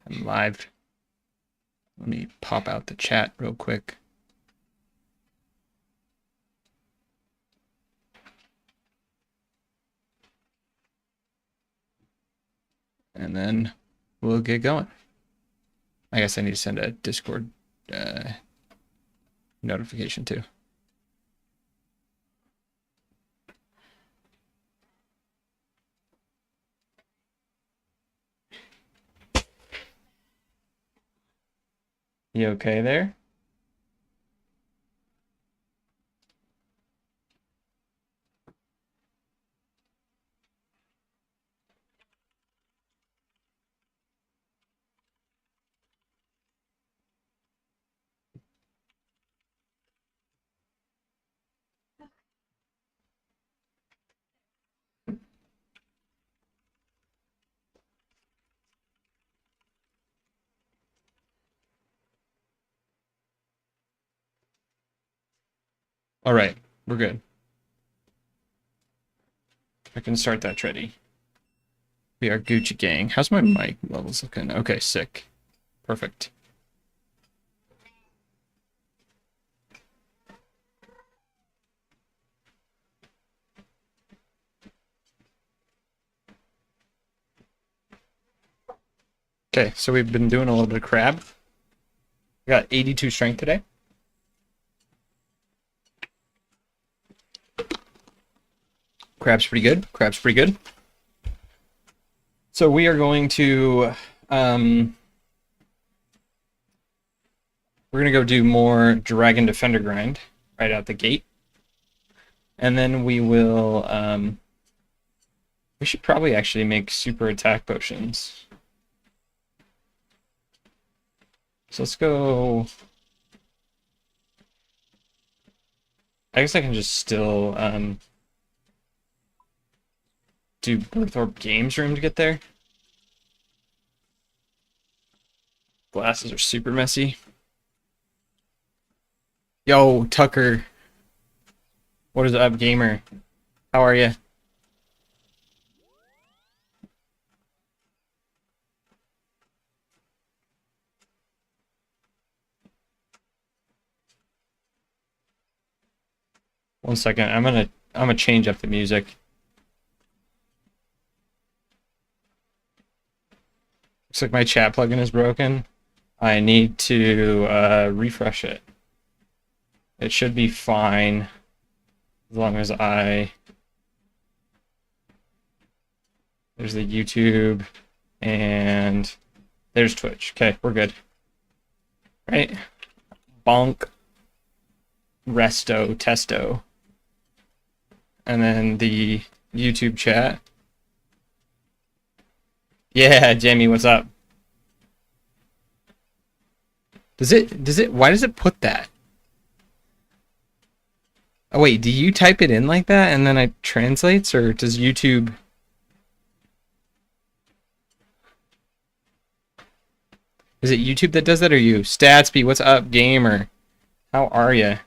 I'm live. Let me pop out the chat real quick. And then we'll get going. I guess I need to send a Discord notification too. You okay there? All right, we're good. I can start that ready. We are Gucci gang. How's my mic levels looking? Okay, sick. Perfect. Okay, so we've been doing a little bit of crab. We got 82 strength today. Crab's pretty good. Crab's pretty good. So we are going to we're gonna go do more Dragon Defender grind right out the gate. And then we will we should probably actually make super attack potions. So let's go. I guess I can just still do Birthorpe Games Room to get there. Glasses are super messy. Yo, Tucker. What is up, gamer? How are you? One second. I'm gonna change up the music. Looks like my chat plugin is broken. I need to refresh it. It should be fine as long as there's the YouTube and there's Twitch. Okay, we're good. Right? Bonk. Resto. Testo. And then the YouTube chat. Yeah, Jamie, what's up? Why does it put that? Oh wait, do you type it in like that and then it translates, or does YouTube? Is it YouTube that does that, or you? Statsby, what's up, gamer? How are you?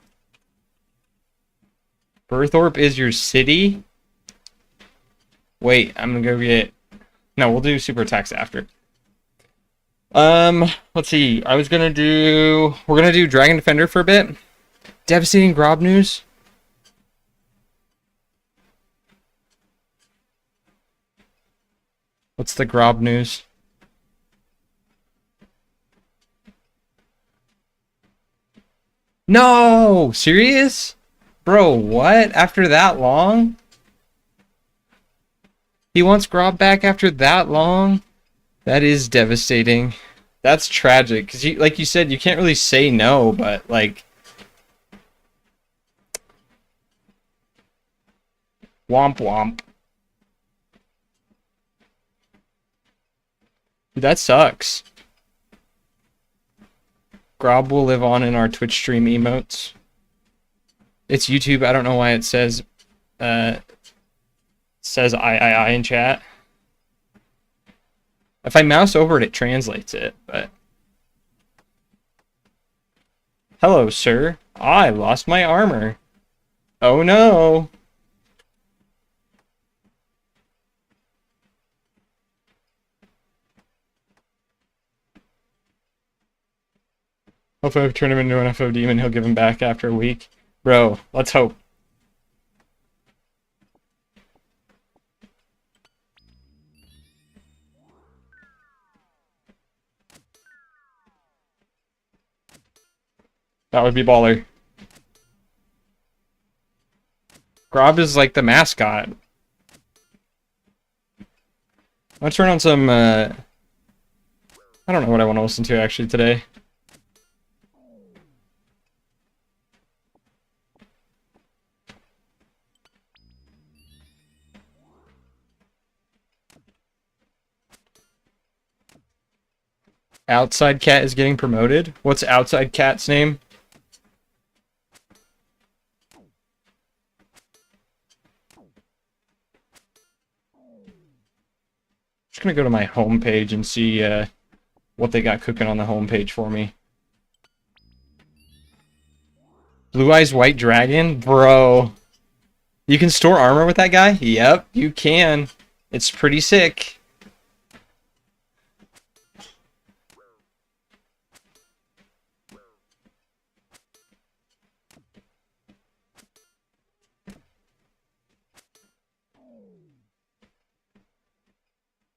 Birthorpe is your city? Wait, I'm gonna go get. No, we'll do super attacks after. Let's see. We're gonna do Dragon Defender for a bit. Devastating Grob news. What's the Grob news? No! Serious? Bro, what? After that long? He wants Grob back after that long? That is devastating. That's tragic, because like you said, you can't really say no, but like... Womp womp. Dude, that sucks. Grob will live on in our Twitch stream emotes. It's YouTube. I don't know why it says I in chat. If I mouse over it, it translates it, but... Hello, sir. I lost my armor. Oh no. Hopefully if I turn him into an FO demon, he'll give him back after a week. Bro, let's hope. That would be baller. Grob is like the mascot. Let's turn on some, I don't know what I want to listen to actually today. Outside Cat is getting promoted? What's Outside Cat's name? Just gonna go to my homepage and see what they got cooking on the homepage for me. Blue Eyes White Dragon? Bro. You can store armor with that guy? Yep, you can. It's pretty sick.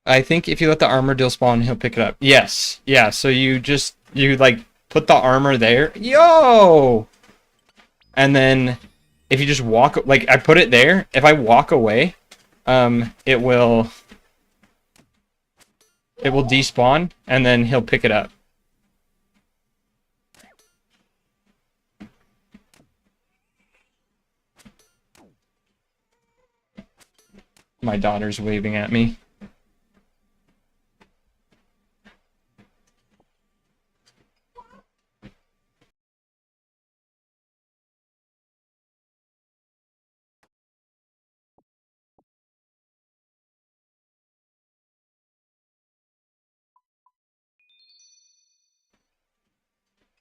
I think if you let the armor deal spawn, he'll pick it up. Yes. Yeah, so you like, put the armor there. Yo! And then, if you just walk, like, I put it there. If I walk away, it will despawn, and then he'll pick it up. My daughter's waving at me.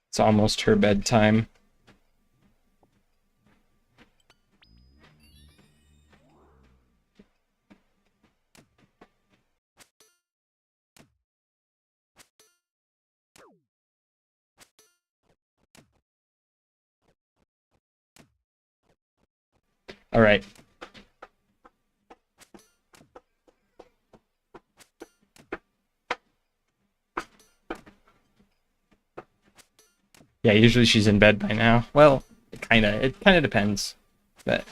It's almost her bedtime. All right. Yeah, usually she's in bed by now. Well, it kind of depends. But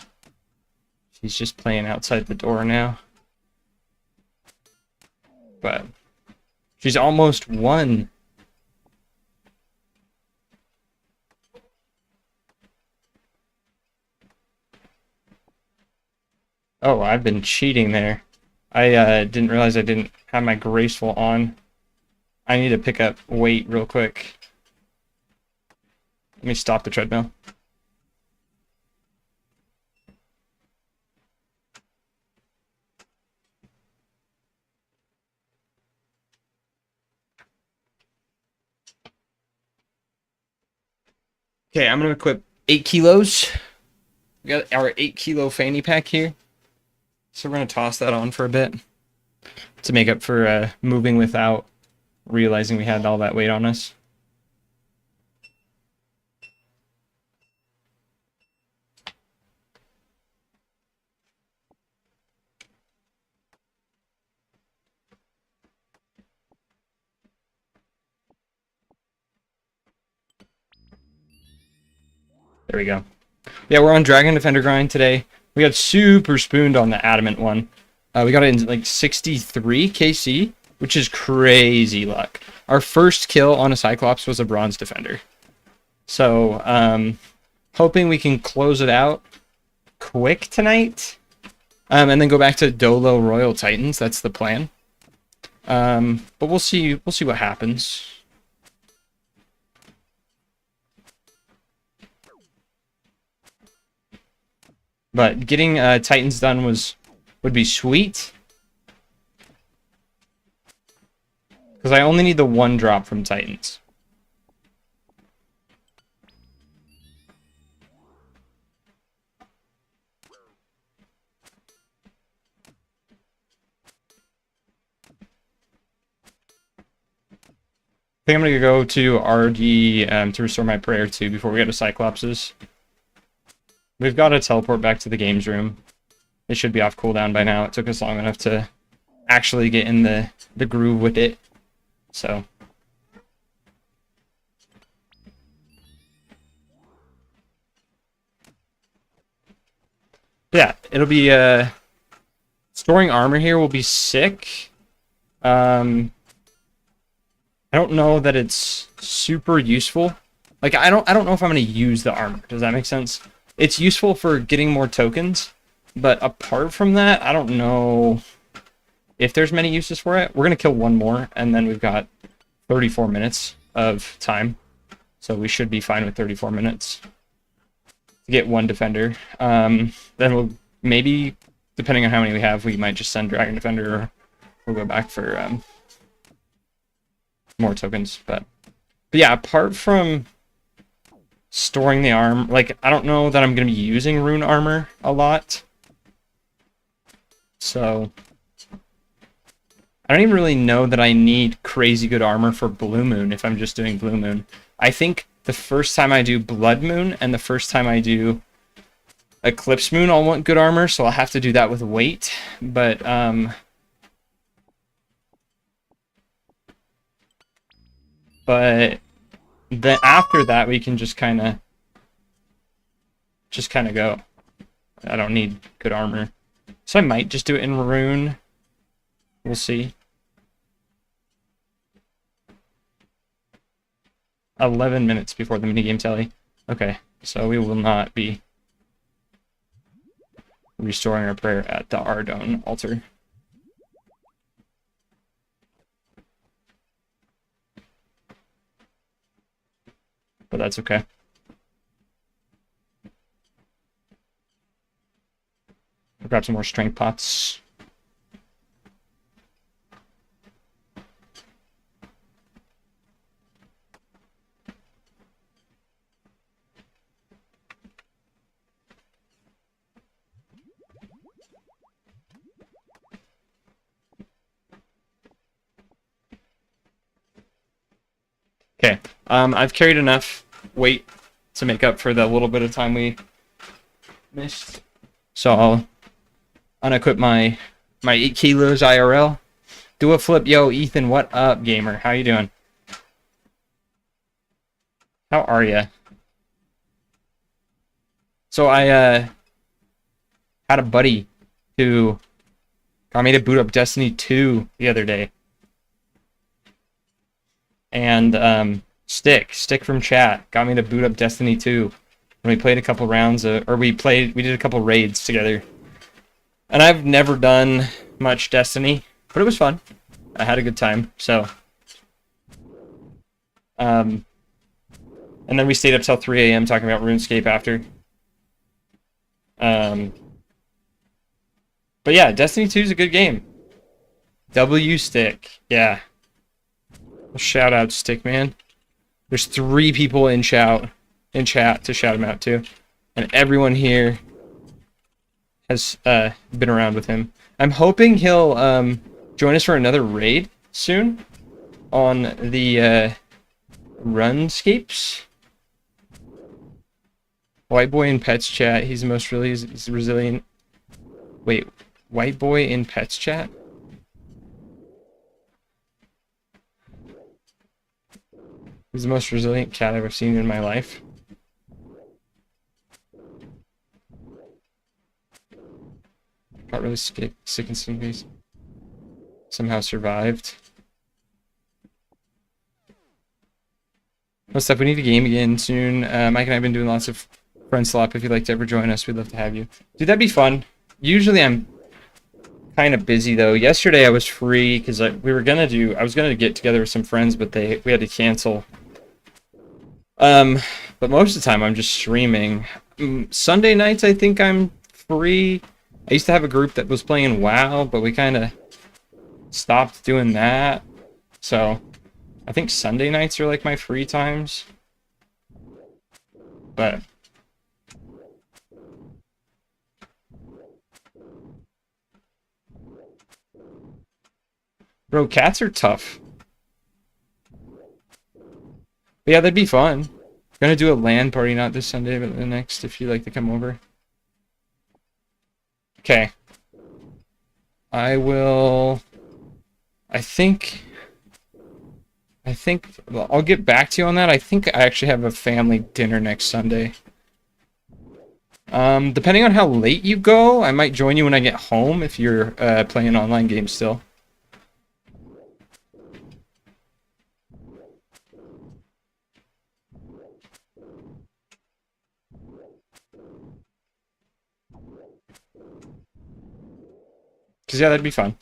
she's just playing outside the door now. But she's almost won. Oh, I've been cheating there. I didn't realize I didn't have my graceful on. I need to pick up weight real quick. Let me stop the treadmill. Okay, I'm gonna equip 8 kilos. We got our 8-kilo fanny pack here. So we're gonna toss that on for a bit to make up for moving without realizing we had all that weight on us. There we go. Yeah, we're on Dragon Defender grind today. We got super spooned on the Adamant one. We got it in like 63 KC, which is crazy luck. Our first kill on a Cyclops was a Bronze Defender. So, hoping we can close it out quick tonight. And then go back to Dolo Royal Titans. That's the plan. But we'll see what happens. But getting Titans done would be sweet. Because I only need the one drop from Titans. think I'm gonna go to RD to restore my prayer too before we go to Cyclopses. We've got to teleport back to the games room. It should be off cooldown by now. It took us long enough to actually get in the groove with it. So yeah, it'll be storing armor here will be sick. I don't know that it's super useful. Like I don't know if I'm gonna use the armor. Does that make sense? It's useful for getting more tokens, but apart from that, I don't know if there's many uses for it. We're gonna kill one more, and then we've got 34 minutes of time, so we should be fine with 34 minutes to get one defender. Then we'll maybe, depending on how many we have, we might just send Dragon Defender, or we'll go back for more tokens. But yeah, apart from storing the arm, like I don't know that I'm gonna be using rune armor a lot, so I don't even really know that I need crazy good armor for Blue Moon if I'm just doing Blue Moon. I think the first time I do Blood Moon and the first time I do Eclipse Moon, I'll want good armor, so I'll have to do that with weight. But then after that we can just kind of go. I don't need good armor, so I might just do it in rune. We'll see. 11 minutes before the minigame telly. Okay, so we will not be restoring our prayer at the Ardone altar. But that's okay. I'll grab some more strength pots. Okay, I've carried enough weight to make up for the little bit of time we missed. So I'll unequip my 8 kilos IRL. Do a flip. Yo, Ethan, what up, gamer? How you doing? How are ya? So I had a buddy who got me to boot up Destiny 2 the other day. And Stick from chat got me to boot up Destiny 2. And we played a couple rounds we did a couple raids together. And I've never done much Destiny, but it was fun. I had a good time, so and then we stayed up till 3 a.m. talking about RuneScape after. But yeah, Destiny 2 is a good game. Stick, yeah. Shout out Stick, man. There's 3 people in chat to shout him out to, and everyone here has been around with him. I'm hoping he'll join us for another raid soon on the Runscapes. White boy in pets chat. He's the most he's resilient. Wait, white boy in pets chat? He's the most resilient cat I've ever seen in my life. Got really sick and sneaky. Somehow survived. Well, stuff. We need a game again soon. Mike and I have been doing lots of friend swap. If you'd like to ever join us, we'd love to have you. Dude, that'd be fun. Usually I'm kind of busy though. Yesterday I was free because I was gonna get together with some friends, but we had to cancel. But most of the time I'm just streaming. Sunday nights I think I'm free. I used to have a group that was playing WoW, but we kind of stopped doing that. So I think Sunday nights are like my free times. But bro, cats are tough. But yeah, that'd be fun. Gonna do a LAN party, not this Sunday, but the next, if you'd like to come over. Okay. I will... I think I'll get back to you on that. I think I actually have a family dinner next Sunday. Depending on how late you go, I might join you when I get home if you're playing online games still. Because, yeah, that'd be fun.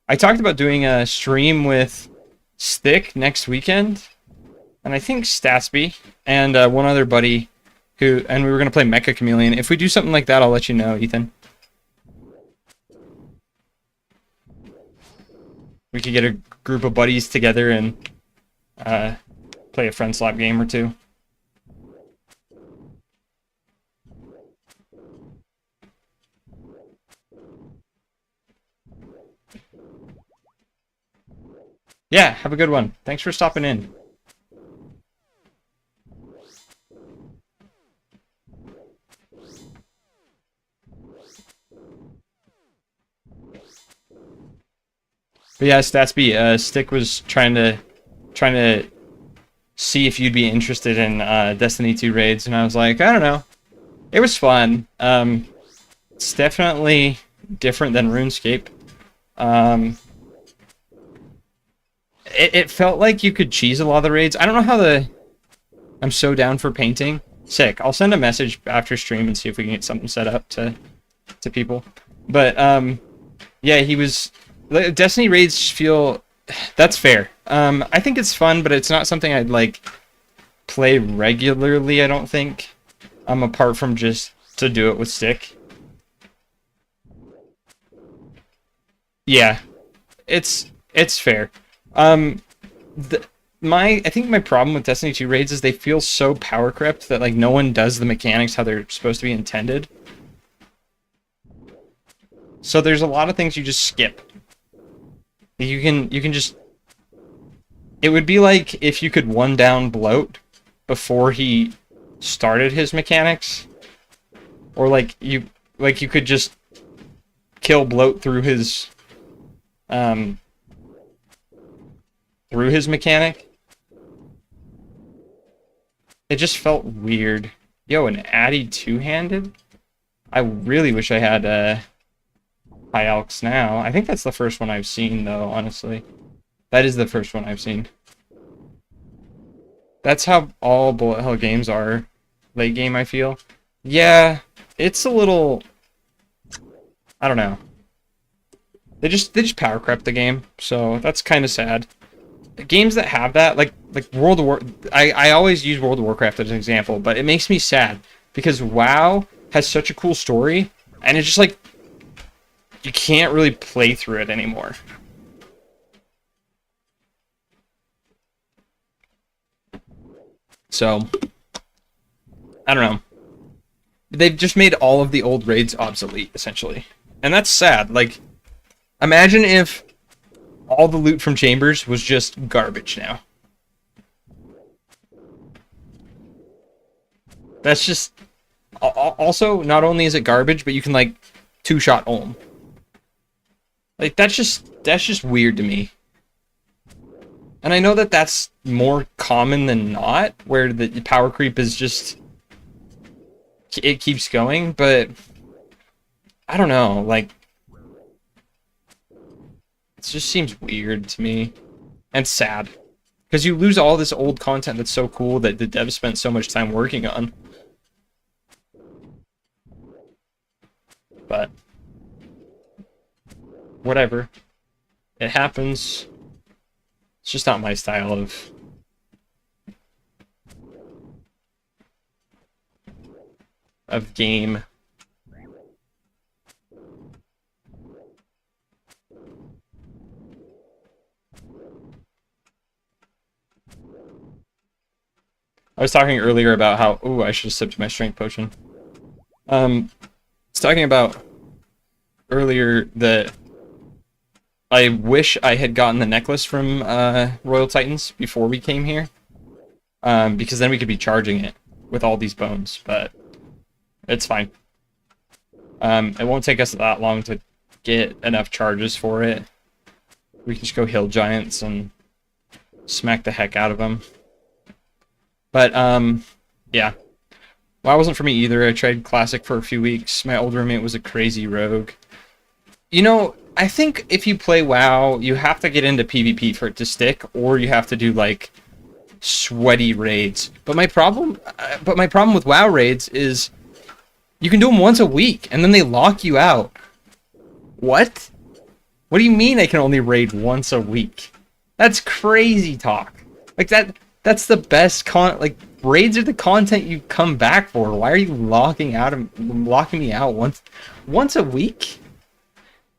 I talked about doing a stream with Stick next weekend, and I think Statsby, and one other buddy, and we were going to play Mecha Chameleon. If we do something like that, I'll let you know, Ethan. We could get a group of buddies together and play a friend slap game or two. Yeah, have a good one. Thanks for stopping in. But yeah, Statsby, Stick was trying to see if you'd be interested in Destiny 2 raids, and I was like, I don't know. It was fun. It's definitely different than RuneScape. It felt like you could cheese a lot of the raids. I don't know how I'm so down for painting. Sick. I'll send a message after stream and see if we can get something set up to people. But yeah, he was... Destiny raids feel... That's fair. I think it's fun, but it's not something I'd like play regularly, I don't think. Apart from just to do it with Stick. Yeah. It's fair. I think my problem with Destiny 2 raids is they feel so power crept that like no one does the mechanics how they're supposed to be intended. So there's a lot of things you just skip. You can just... It would be like if you could one down Bloat before he started his mechanics. Or like you could just kill Bloat through his mechanic. It just felt weird. Yo, an Addy two-handed? I really wish I had High Alks now. I think that's the first one I've seen, though, honestly. That is the first one I've seen. That's how all bullet hell games are. Late game, I feel. Yeah, it's a little... I don't know. They just power crept the game, so that's kind of sad. Games that have that, like World of War... I always use World of Warcraft as an example, but it makes me sad. Because WoW has such a cool story, and it's just like... You can't really play through it anymore. So... I don't know. They've just made all of the old raids obsolete, essentially. And that's sad. Like, imagine if all the loot from Chambers was just garbage now. That's just... Also, not only is it garbage, but you can, like, two-shot Olm. Like, that's just weird to me. And I know that that's more common than not, where the power creep is just... It keeps going, but... I don't know, like... It just seems weird to me. And sad. Because you lose all this old content that's so cool that the devs spent so much time working on. But... Whatever. It happens. It's just not my style of game. I was talking earlier about how... Ooh, I should have sipped my strength potion. I was talking about earlier that I wish I had gotten the necklace from Royal Titans before we came here. because then we could be charging it with all these bones, but it's fine. It won't take us that long to get enough charges for it. We can just go hill giants and smack the heck out of them. But, yeah. WoW wasn't for me either. I tried Classic for a few weeks. My old roommate was a crazy rogue. You know, I think if you play WoW, you have to get into PvP for it to stick, or you have to do, like, sweaty raids. But my problem with WoW raids is you can do them once a week, and then they lock you out. What? What do you mean I can only raid once a week? That's crazy talk. Like, that's the best like, raids are the content you come back for. Why are you locking me out once a week?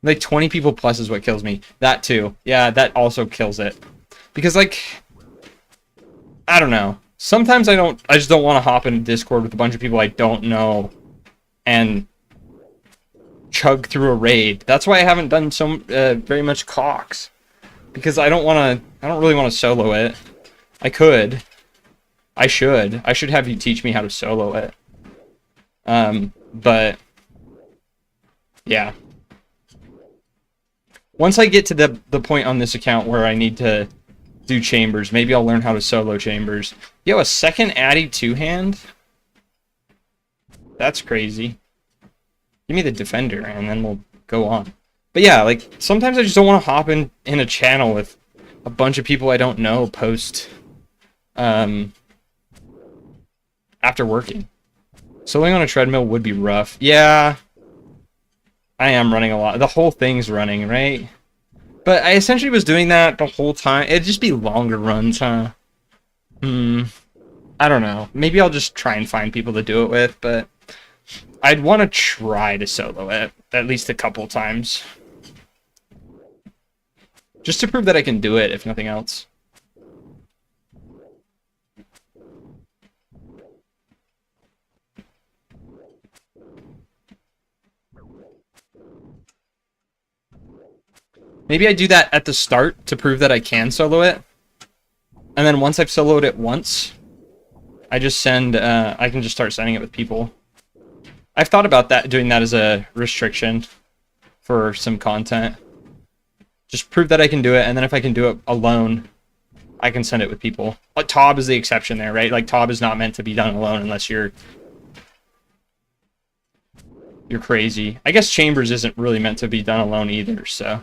Like 20 people plus is what kills me. That too. Yeah, that also kills it. Because, like, I don't know. Sometimes I just don't want to hop in Discord with a bunch of people I don't know and chug through a raid. That's why I haven't done very much Cox. Because I don't really want to solo it. I could. I should have you teach me how to solo it. But yeah. Once I get to the point on this account where I need to do chambers, maybe I'll learn how to solo chambers. Yo, a second Addy two-hand? That's crazy. Give me the defender, and then we'll go on. But yeah, like, sometimes I just don't want to hop in a channel with a bunch of people I don't know post after working. Soloing on a treadmill would be rough. Yeah, I am running a lot. The whole thing's running, right? But I essentially was doing that the whole time. It'd just be longer runs, huh? I don't know. Maybe I'll just try and find people to do it with, but I'd want to try to solo it at least a couple times. Just to prove that I can do it, if nothing else. Maybe I do that at the start to prove that I can solo it. And then once I've soloed it once, I just send, I can just start sending it with people. I've thought about doing that as a restriction for some content. Just prove that I can do it, and then if I can do it alone, I can send it with people. But Tob is the exception there, right? Like, Tob is not meant to be done alone unless you're crazy. I guess Chambers isn't really meant to be done alone either, so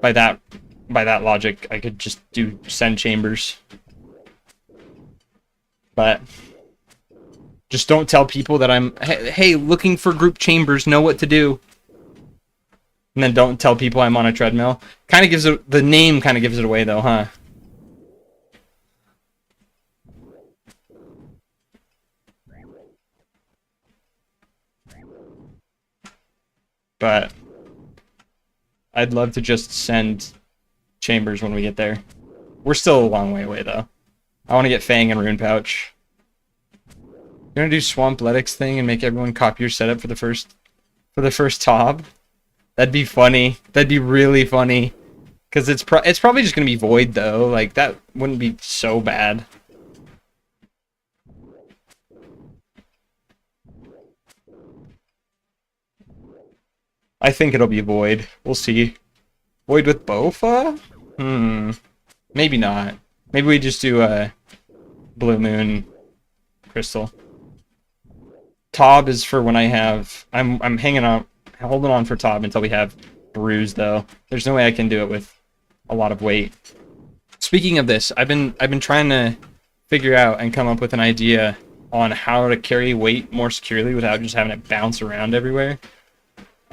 by that logic, I could just send Chambers. But just don't tell people that I'm, hey, looking for group Chambers, know what to do. And then don't tell people I'm on a treadmill. Kind of gives it, the name kind of gives it away though, huh? But I'd love to just send Chambers when we get there. We're still a long way away though. I want to get Fang and Rune Pouch. You're gonna do Swampletics thing and make everyone copy your setup for the first Tob? That'd be funny. That'd be really funny. Cause it's probably just gonna be Void though. Like, that wouldn't be so bad. I think it'll be Void. We'll see. Void with Bofa? Maybe not. Maybe we just do a Blue Moon Crystal. Tob is for when I have... I'm holding on for Tob until we have Bruise, though. There's no way I can do it with a lot of weight. Speaking of this, I've been trying to figure out and come up with an idea on how to carry weight more securely without just having it bounce around everywhere.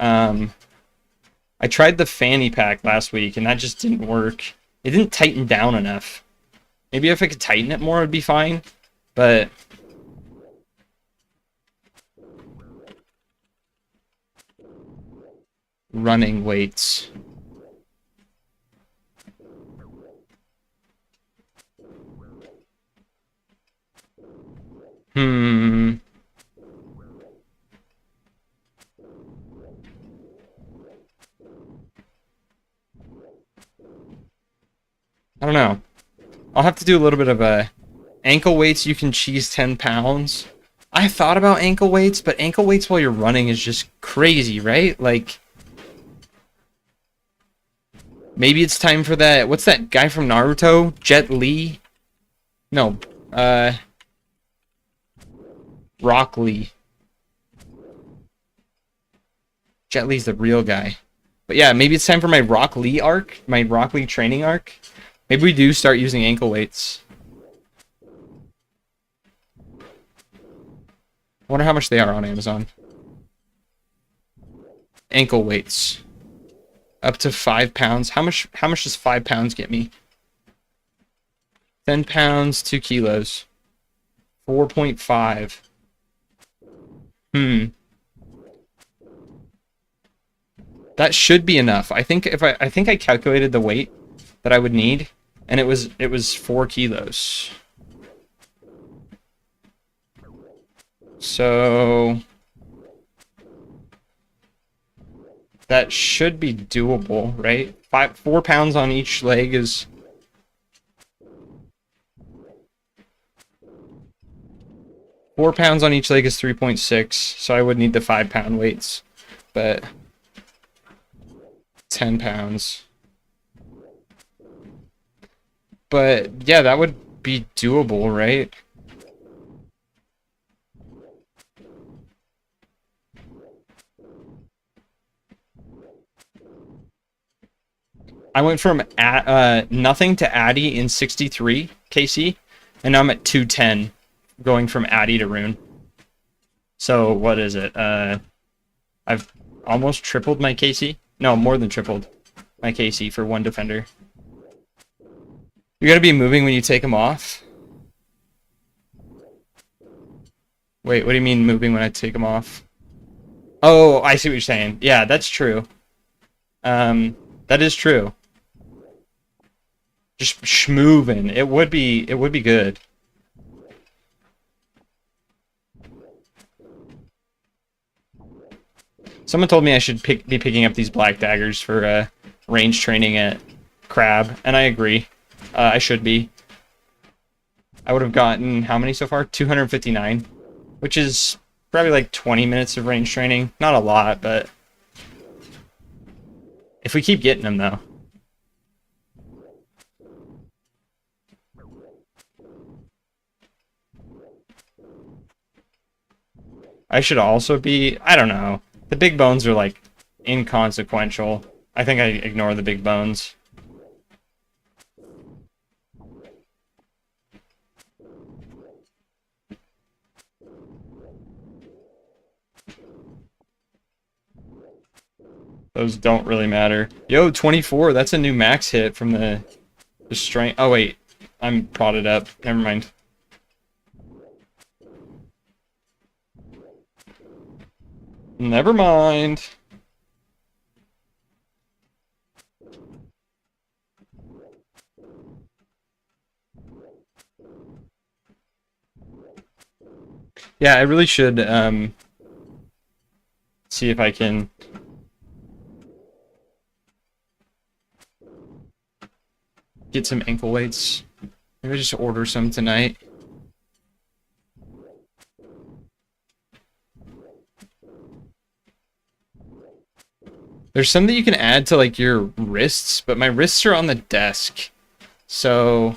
I tried the fanny pack last week, and that just didn't work. It didn't tighten down enough. Maybe if I could tighten it more, it'd be fine. But running weights. I don't know. I'll have to do a little bit of a Ankle weights, you can cheese 10 pounds. I thought about ankle weights, but ankle weights while you're running is just crazy, right? Like, maybe it's time for that. What's that guy from Naruto? Jet Li? No, Rock Lee. Jet Li's the real guy. But yeah, maybe it's time for my Rock Lee arc, my Rock Lee training arc. Maybe we do start using ankle weights. I wonder how much they are on Amazon. Ankle weights. Up to 5 pounds. How much does 5 pounds get me? 10 pounds, 2 kilos. 4.5. That should be enough. I think I calculated the weight that I would need, and it was 4 kilos. So that should be doable, right? 4 pounds on each leg is 4 pounds on each leg is 3.6, so I would need the 5 pound weights, but 10 pounds. But yeah, that would be doable, right? I went from nothing to Addy in 63 KC, and now I'm at 210, going from Addy to Rune. So what is it? I've almost tripled my KC. No, more than tripled my KC for one defender. You gotta be moving when you take them off. Wait, what do you mean moving when I take them off? Oh, I see what you're saying. Yeah, that's true. That is true. Just schmoovin'. It would be good. Someone told me I should be picking up these black daggers for range training at Crab, and I agree. I should be. I would have gotten how many so far? 259, which is probably like 20 minutes of range training. Not a lot, but if we keep getting them though. I should also be, I don't know. The big bones are like inconsequential. I think I ignore the big bones. Those don't really matter. Yo, 24, that's a new max hit from the strength. Oh wait, I'm prodded up. Never mind. Never mind. Yeah, I really should see if I can get some ankle weights. Maybe just order some tonight. There's some that you can add to like your wrists, but my wrists are on the desk. So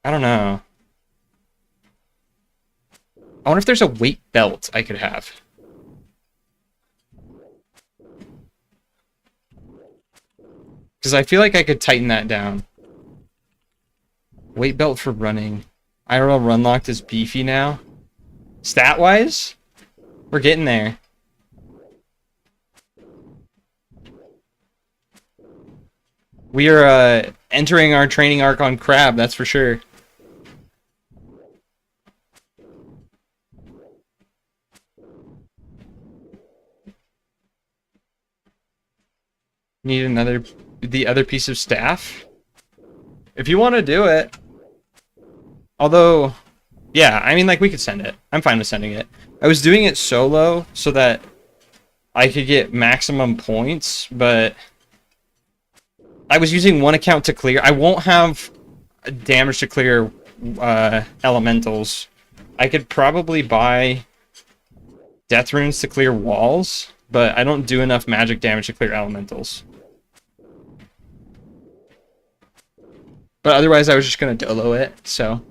I don't know. I wonder if there's a weight belt I could have. Because I feel like I could tighten that down. Weight belt for running. IRL run locked is beefy now. Stat-wise, we're getting there. We are entering our training arc on Crab, that's for sure. Need the other piece of staff? If you want to do it. Although, yeah, I mean, like, we could send it. I'm fine with sending it. I was doing it solo so that I could get maximum points, but I was using one account to clear. I won't have damage to clear elementals. I could probably buy death runes to clear walls, but I don't do enough magic damage to clear elementals. But otherwise, I was just gonna dolo it, so.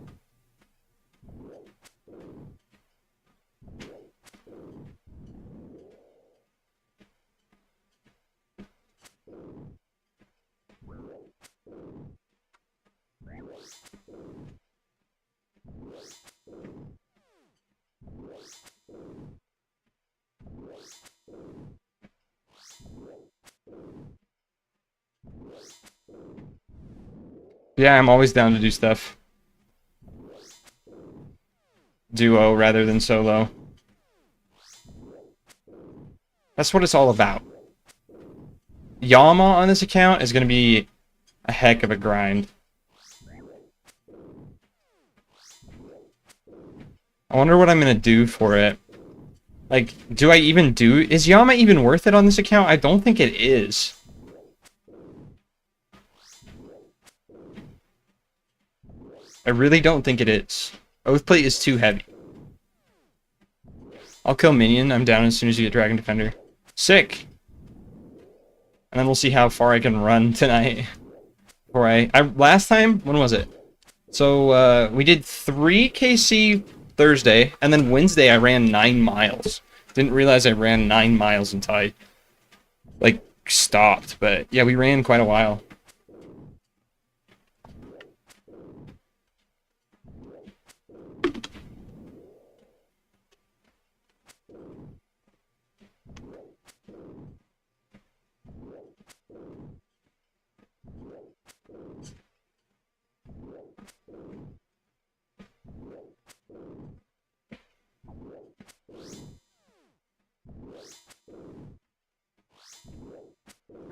Yeah, I'm always down to do stuff. Duo rather than solo. That's what it's all about. Yama on this account is going to be a heck of a grind. I wonder what I'm going to do for it. Like, do I even do... Is Yama even worth it on this account? I don't think it is. I really don't think it is. Oathplate is too heavy. I'll kill minion. I'm down as soon as you get Dragon Defender. Sick! And then we'll see how far I can run tonight. Before I last time, when was it? So, we did 3 KC Thursday, and then Wednesday I ran 9 miles. Didn't realize I ran 9 miles until I, like, stopped. But, yeah, we ran quite a while.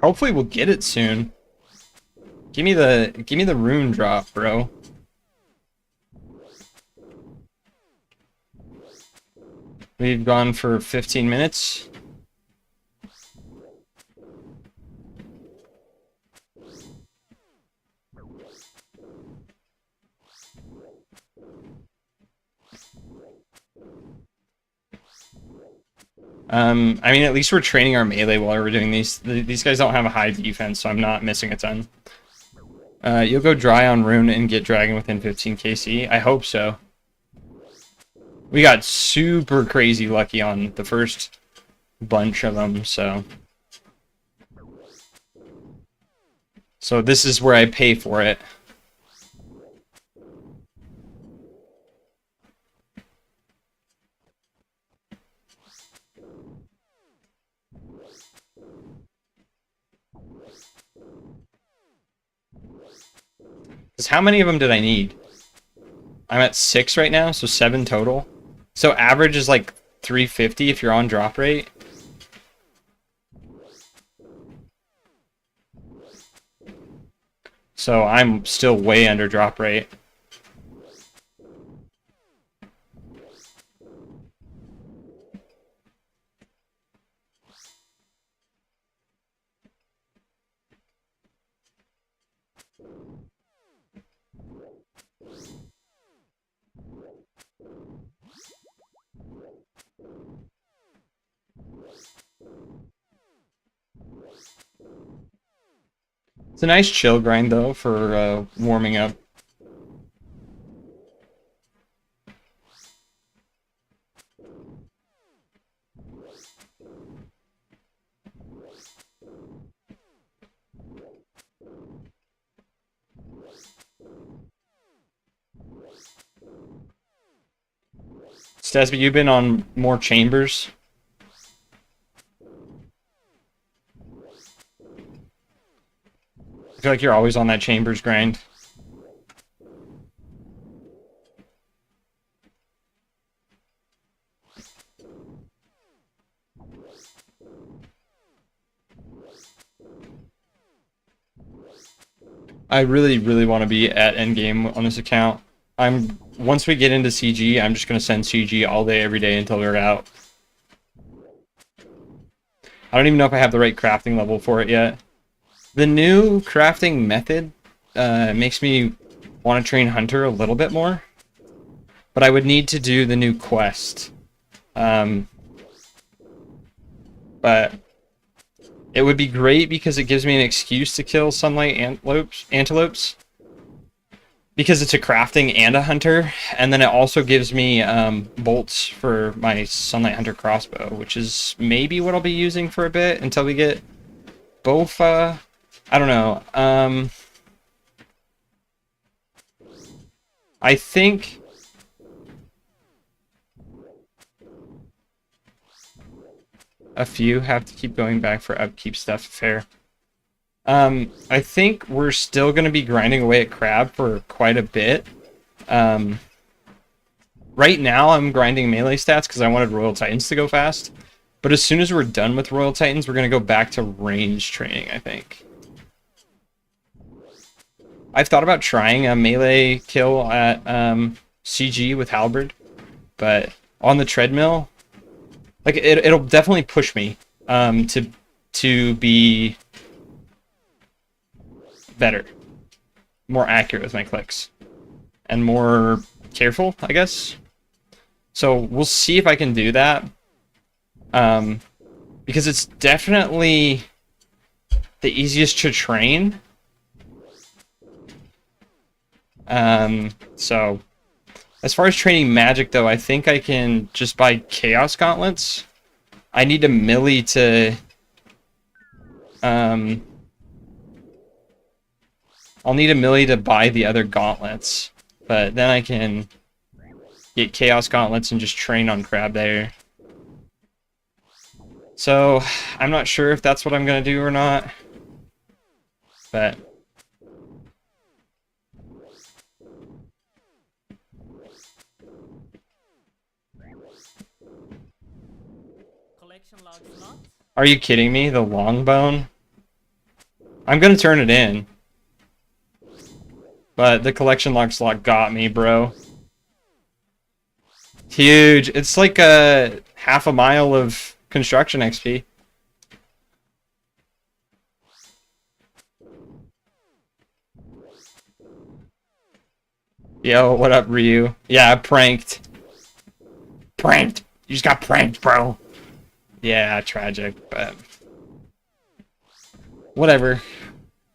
Hopefully we'll get it soon. Give me the rune drop, bro. We've gone for 15 minutes. I mean, at least we're training our melee while we're doing these. These guys don't have a high defense, so I'm not missing a ton. You'll go dry on rune and get dragon within 15 KC. I hope so. We got super crazy lucky on the first bunch of them, so. So this is where I pay for it. How many of them did I need? I'm at 6 right now, so 7 total. So average is like 350 if you're on drop rate. So I'm still way under drop rate. It's a nice chill grind, though, for warming up. Stasby, you've been on more chambers. I feel like you're always on that chambers grind. I really, really want to be at endgame on this account. Once we get into CG, I'm just going to send CG all day, every day until we're out. I don't even know if I have the right crafting level for it yet. The new crafting method makes me want to train Hunter a little bit more. But I would need to do the new quest. But it would be great because it gives me an excuse to kill sunlight antelopes. Because it's a crafting and a hunter, and then it also gives me bolts for my Sunlight Hunter crossbow, which is maybe what I'll be using for a bit until we get Bofa. I don't know. I think a few have to keep going back for upkeep stuff. Fair. I think we're still going to be grinding away at crab for quite a bit. Right now I'm grinding melee stats because I wanted Royal Titans to go fast. But as soon as we're done with Royal Titans, we're going to go back to range training, I think. I've thought about trying a melee kill at CG with Halberd, but on the treadmill, like it'll definitely push me to be better, more accurate with my clicks, and more careful, I guess. So we'll see if I can do that, because it's definitely the easiest to train. So as far as training magic, though, I think I can just buy Chaos Gauntlets. I need a melee to I'll need a melee to buy the other gauntlets, but then I can get Chaos Gauntlets and just train on crab there. So I'm not sure if that's what I'm gonna do or not, but are you kidding me? The long bone? I'm gonna turn it in. But the collection log slot got me, bro. Huge. It's like a half a mile of construction XP. Yo, what up, Ryu? Yeah, pranked. Pranked. You just got pranked, bro. Yeah, tragic, but whatever.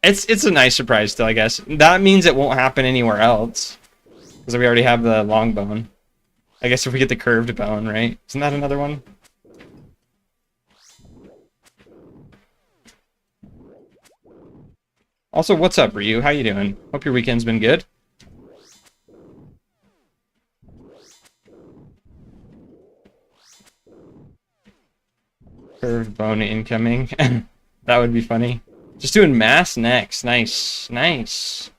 It's a nice surprise still, I guess. That means it won't happen anywhere else, because we already have the long bone. I guess if we get the curved bone, right? Isn't that another one? Also, what's up, Ryu? How you doing? Hope your weekend's been good. Curved bone incoming. That would be funny. Just doing mass next. Nice. Nice.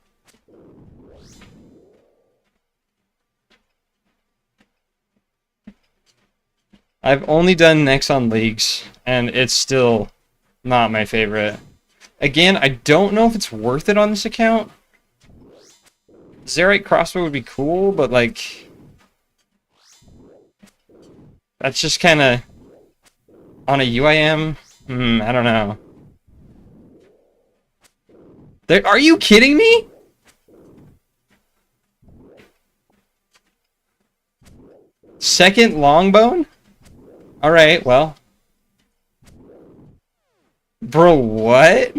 I've only done next on leagues, and it's still not my favorite. Again, I don't know if it's worth it on this account. Zerite crossbow would be cool, but like that's just kind of on a UIM. I don't know. Are you kidding me? Second longbone? Alright, well. Bro, what?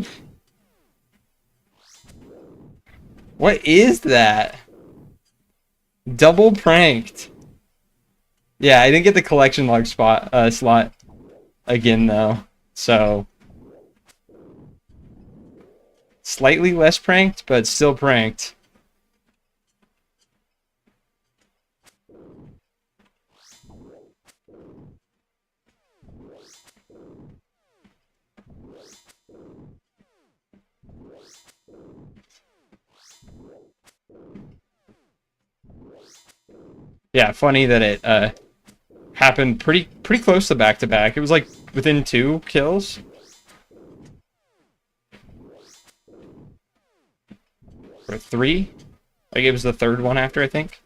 What is that? Double pranked. Yeah, I didn't get the collection log slot again, though. So slightly less pranked, but still pranked. Yeah, funny that it happened pretty close to back to back. It was like within 2 kills. Or 3? Like it was the 3rd one after, I think.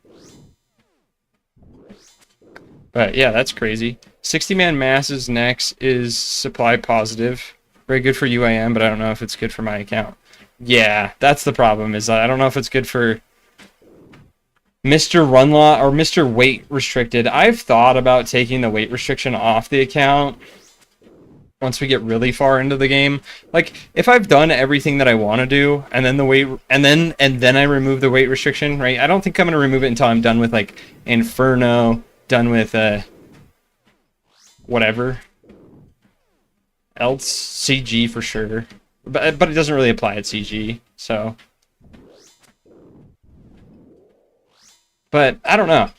But yeah, that's crazy. 60-man masses next is supply positive. Very good for UIM, but I don't know if it's good for my account. Yeah, that's the problem, is I don't know if it's good for Mr. Runlaw or Mr. Weight Restricted. I've thought about taking the weight restriction off the account once we get really far into the game. Like, if I've done everything that I want to do, and then the weight, and then I remove the weight restriction, right? I don't think I'm gonna remove it until I'm done with like Inferno, done with whatever else, CG for sure. But it doesn't really apply at CG, so. But I don't know.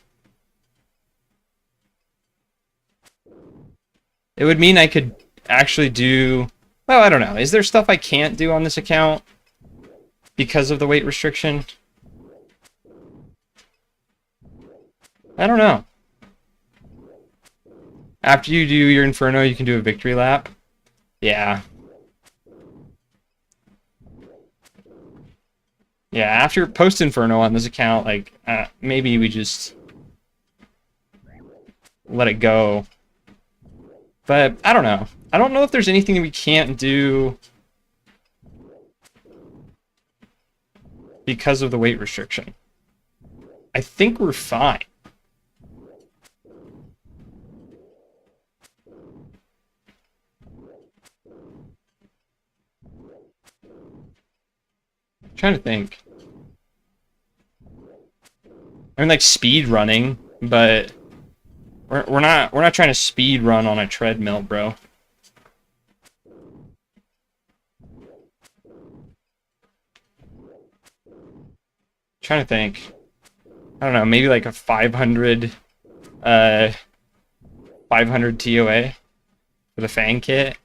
It would mean I could actually do, well, I don't know. Is there stuff I can't do on this account because of the weight restriction? I don't know. After you do your Inferno, you can do a victory lap. Yeah. Yeah, after post Inferno on this account, like, maybe we just let it go. But I don't know. I don't know if there's anything we can't do because of the weight restriction. I think we're fine. I'm trying to think. I mean, like speed running, but we're not trying to speed run on a treadmill, bro. Trying to think. I don't know, maybe like a 500 TOA for the Fang kit.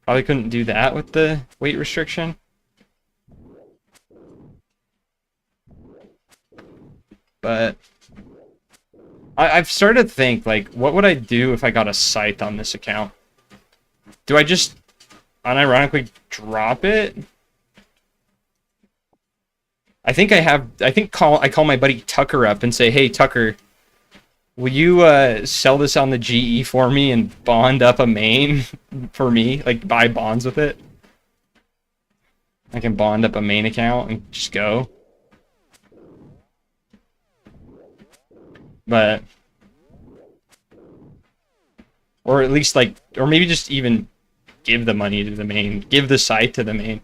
Probably couldn't do that with the weight restriction. But I've started to think, like, what would I do if I got a scythe on this account? Do I just unironically drop it? I think I call my buddy Tucker up and say, hey, Tucker, will you sell this on the GE for me and bond up a main for me? Like, buy bonds with it? I can bond up a main account and just go. But, or at least like, or maybe just even give the money to the main, give the site to the main.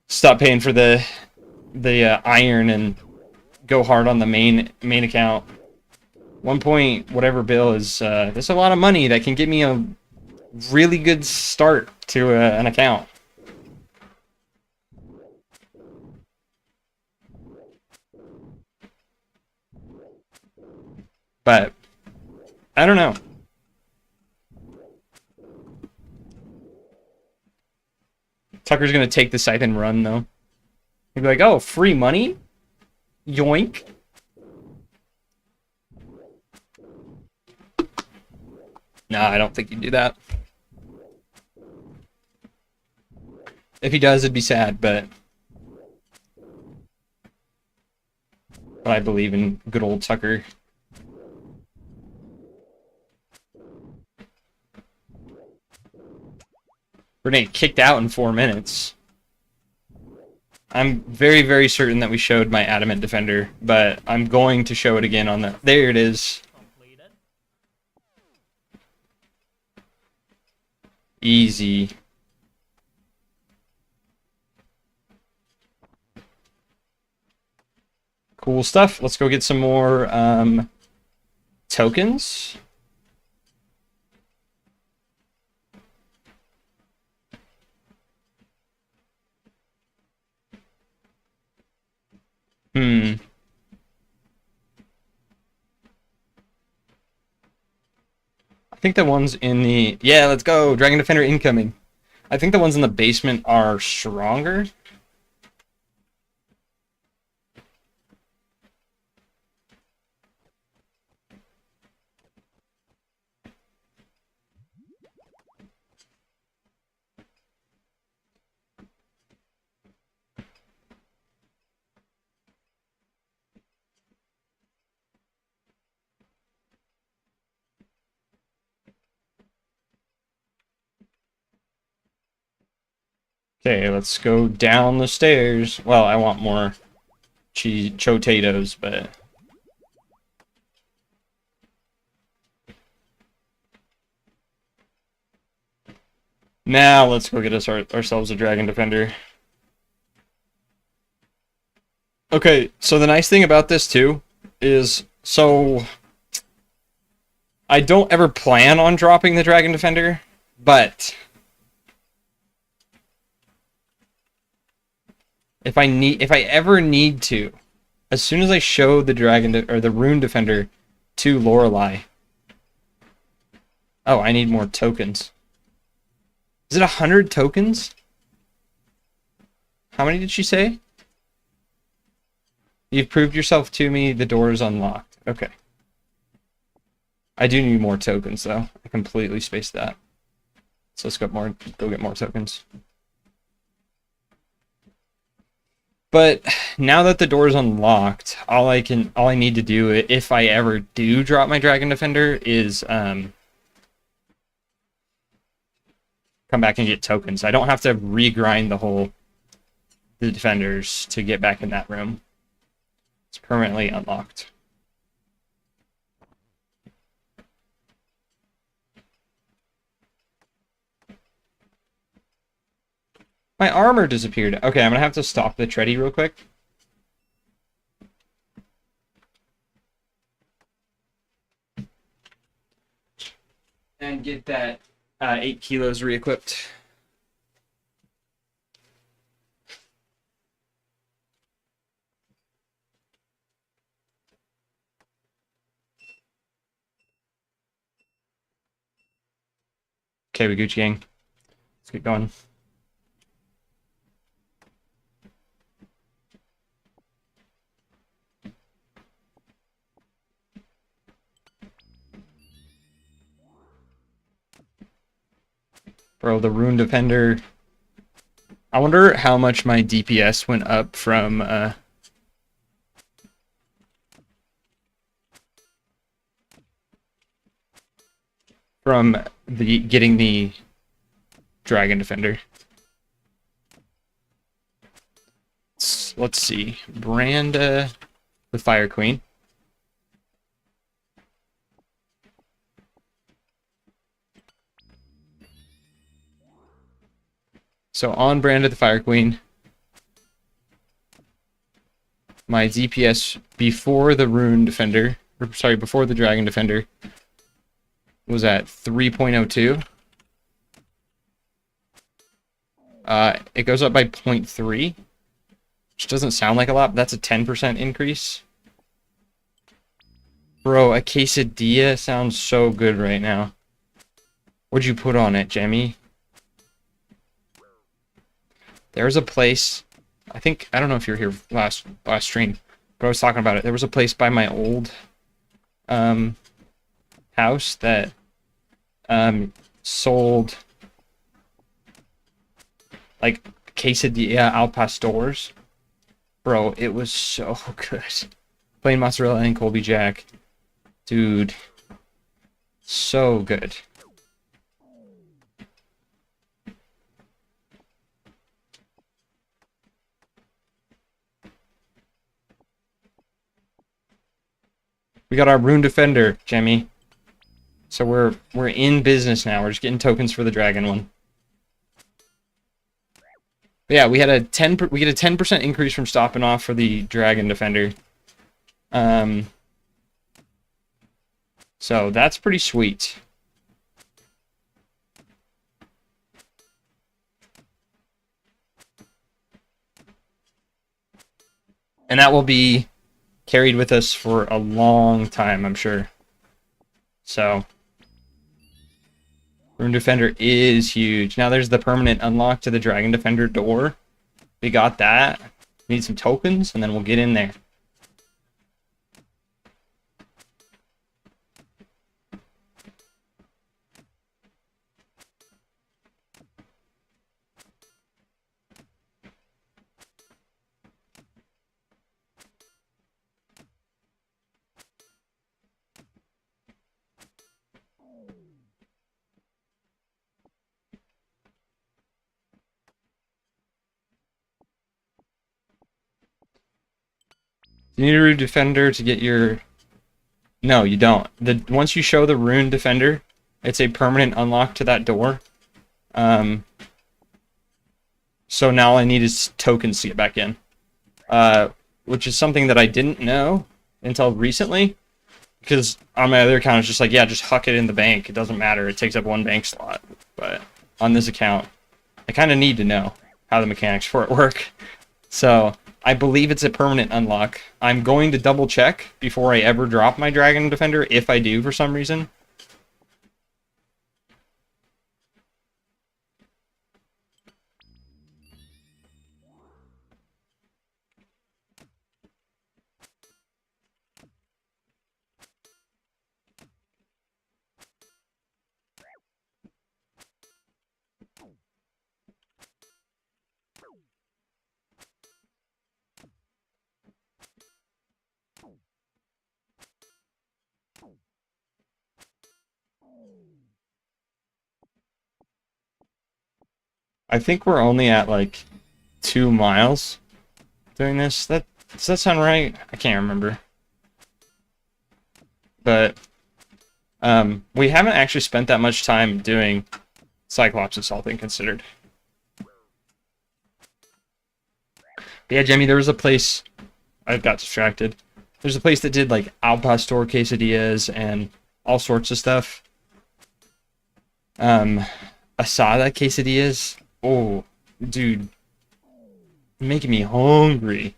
Stop paying for the iron and go hard on the main account. 1 point whatever bill is there's a lot of money that can get me a really good start to an account. But I don't know. Tucker's gonna take the scythe and run though. He'd be like, "Oh, free money? Yoink!" No, I don't think he'd do that. If he does, it'd be sad, but I believe in good old Tucker. We're gonna get kicked out in 4 minutes. I'm very, very certain that we showed my Adamant Defender, but I'm going to show it again on the... There it is. Easy. Cool stuff. Let's go get some more tokens. I think the ones in the... Yeah, let's go! Dragon Defender incoming. I think the ones in the basement are stronger. Okay, let's go down the stairs. Well, I want more cheese potatoes, but now let's go get us ourselves a Dragon Defender. Okay, so the nice thing about this too is, so I don't ever plan on dropping the Dragon Defender, but if I ever need to, as soon as I show the or the Rune Defender to Lorelei. Oh, I need more tokens. Is it 100 tokens? How many did she say? You've proved yourself to me. The door is unlocked. Okay. I do need more tokens, though. I completely spaced that. So let's go get more tokens. But now that the door is unlocked, all I need to do, if I ever do drop my Dragon Defender, is come back and get tokens. I don't have to regrind the defenders to get back in that room. It's permanently unlocked. My armor disappeared. Okay, I'm gonna have to stop the Treadie real quick. And get that 8 kilos re-equipped. Okay, we Gucci gang. Let's get going. Bro, the Rune Defender. I wonder how much my DPS went up from getting the Dragon Defender. Let's see. Branda, the Fire Queen. So on Branda, the Fire Queen, my DPS before the Rune Defender, or sorry, before the Dragon Defender, was at 3.02. It goes up by 0.3, which doesn't sound like a lot, but that's a 10% increase. Bro, a quesadilla sounds so good right now. What'd you put on it, Jemmy? There's a place, I don't know if you were here last stream, but I was talking about it. There was a place by my old house that sold like quesadilla al pastors. Bro, it was so good. Plain mozzarella and Colby Jack. Dude, so good. We got our Rune Defender, Jemmy. So we're in business now. We're just getting tokens for the dragon one. But yeah, we get a 10% increase from stopping off for the Dragon Defender. So that's pretty sweet. And that will be carried with us for a long time, I'm sure. So Rune Defender is huge. Now there's the permanent unlock to the Dragon Defender door. We got that. We need some tokens, and then we'll get in there. You need a Rune Defender to get your... No, you don't. Once you show the Rune Defender, it's a permanent unlock to that door. So now all I need is tokens to get back in. Which is something that I didn't know until recently. Because on my other account, it's just like, yeah, just huck it in the bank. It doesn't matter. It takes up one bank slot. But on this account, I kind of need to know how the mechanics for it work. So I believe it's a permanent unlock. I'm going to double check before I ever drop my Dragon Defender, if I do for some reason. I think we're only at like 2 miles doing this. Does that sound right? I can't remember. But we haven't actually spent that much time doing Cyclops, all things considered. But yeah, Jimmy, there was a place... I got distracted. There's a place that did like al pastor quesadillas and all sorts of stuff. Asada quesadillas. Oh, dude. Making me hungry.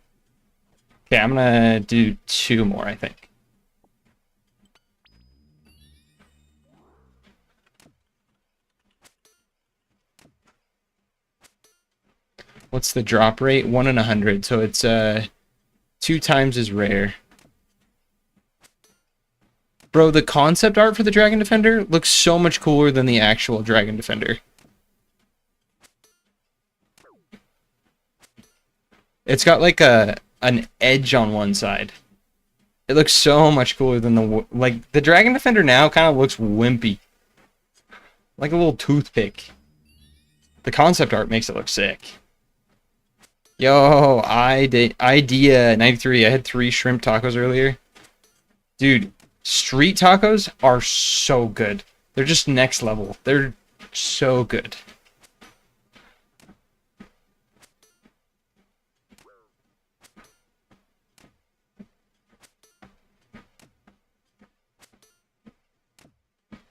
Okay, I'm gonna do 2 more, I think. What's the drop rate? 1 in 100, so it's 2 times as rare. Bro, the concept art for the Dragon Defender looks so much cooler than the actual Dragon Defender. It's got like an edge on one side. It looks so much cooler than the Dragon Defender now kind of looks wimpy. Like a little toothpick. The concept art makes it look sick. Yo, Idea 93. I had 3 shrimp tacos earlier. Dude, street tacos are so good. They're just next level. They're so good.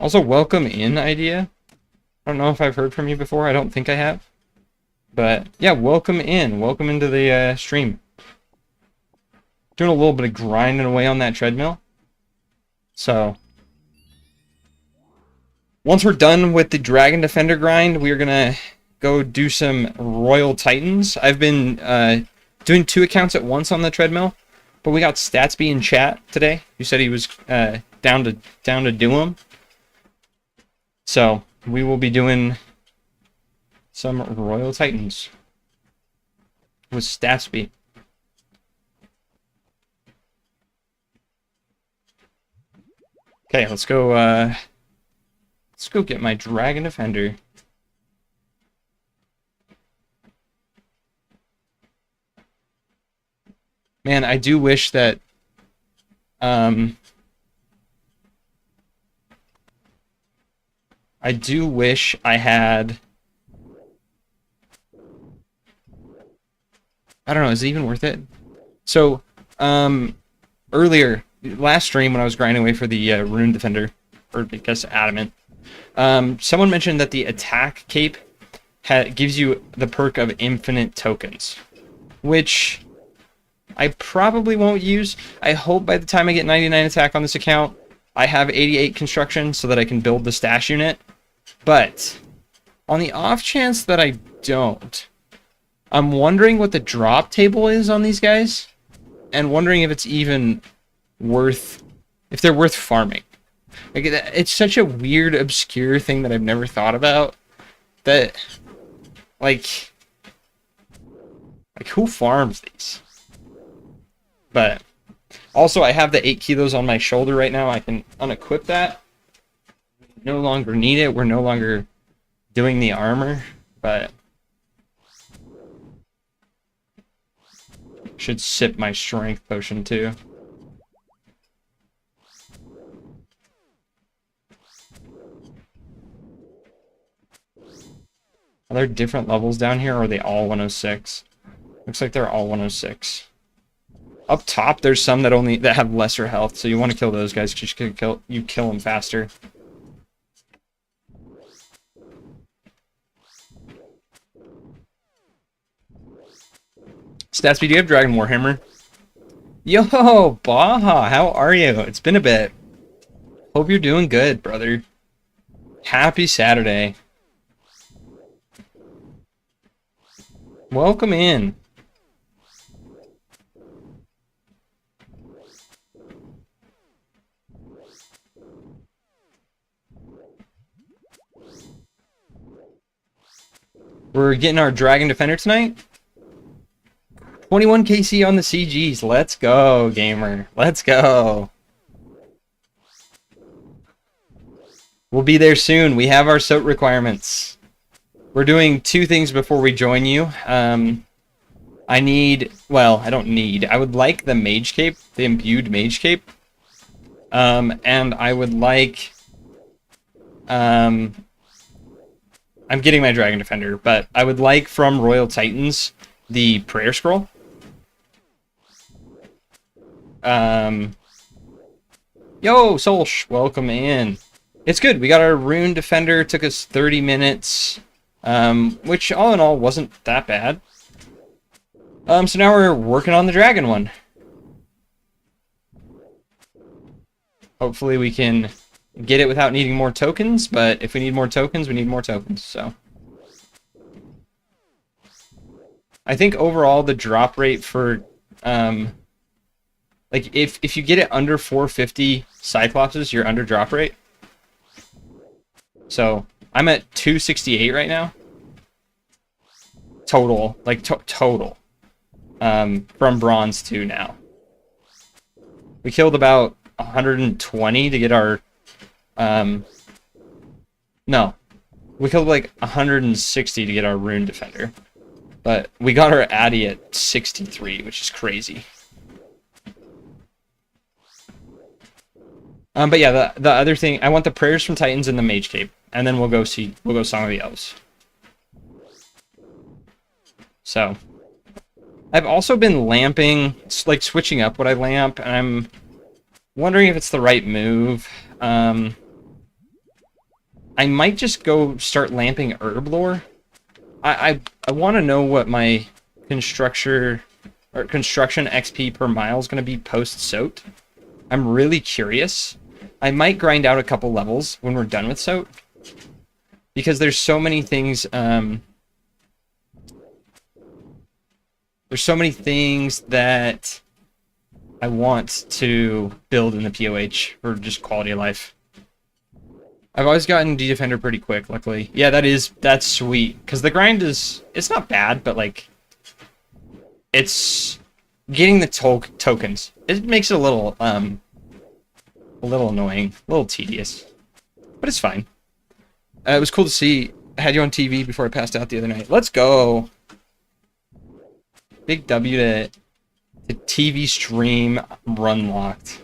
Also, welcome in, Idea. I don't know if I've heard from you before. I don't think I have. But, yeah, welcome in. Welcome into the stream. Doing a little bit of grinding away on that treadmill. So, once we're done with the Dragon Defender grind, we're going to go do some Royal Titans. I've been doing 2 accounts at once on the treadmill. But we got Statsby in chat today. He said he was down to do them. So, we will be doing some Royal Titans with Statsby. Okay, let's go get my Dragon Defender. Man, I do wish that I do wish I had... I don't know, is it even worth it? So, earlier, last stream when I was grinding away for the Rune Defender, or I guess Adamant, someone mentioned that the attack cape gives you the perk of infinite tokens, which I probably won't use. I hope by the time I get 99 attack on this account, I have 88 construction so that I can build the stash unit. But on the off chance that I don't, I'm wondering what the drop table is on these guys, and wondering if it's even worth, if they're worth farming. Like, it's such a weird, obscure thing that I've never thought about. That, like who farms these? But also, I have the 8 kilos on my shoulder right now. I can unequip that. No longer need it. We're no longer doing the armor, but Should sip my strength potion too. Are there different levels down here, or are they all 106? Looks like they're all 106. Up top, there's some that have lesser health, so you want to kill those guys because you kill them faster. Statsby, do you have Dragon Warhammer? Yo, Baja, how are you? It's been a bit. Hope you're doing good, brother. Happy Saturday. Welcome in. We're getting our Dragon Defender tonight. 21 KC on the CGs. Let's go, gamer. Let's go. We'll be there soon. We have our SOT requirements. We're doing 2 things before we join you. I would like the Mage Cape, the Imbued Mage Cape. And I would like... I'm getting my Dragon Defender, but I would like from Royal Titans the Prayer Scroll. Yo, Solsh, welcome in. It's good. We got our Rune Defender. It took us 30 minutes, which all in all wasn't that bad. So now we're working on the Dragon one. Hopefully we can get it without needing more tokens, but if we need more tokens, we need more tokens, so. I think overall the drop rate for, like, if you get it under 450 Cyclopses, you're under drop rate. So, I'm at 268 right now. Total, like, total. From Bronze to now. We killed about 120 to get our, no. We killed, like, 160 to get our Rune Defender. But we got our Addy at 63, which is crazy. But yeah, the other thing, I want the Prayers from Titans and the Mage Cape, and then we'll go Song of the Elves. So, I've also been lamping, like switching up what I lamp, and I'm wondering if it's the right move. I might just go start lamping Herblore. I want to know what my construction XP per mile is going to be post-SOT. I'm really curious. I might grind out a couple levels when we're done with SOT. Because there's so many things, there's so many things that I want to build in the POH for just quality of life. I've always gotten D-Defender pretty quick, luckily. Yeah, that's sweet. Because the grind it's not bad, but like, it's getting the tokens. It makes it a little annoying, a little tedious. But it's fine. It was cool to see. I had you on TV before I passed out the other night. Let's go. Big W to TV stream run locked.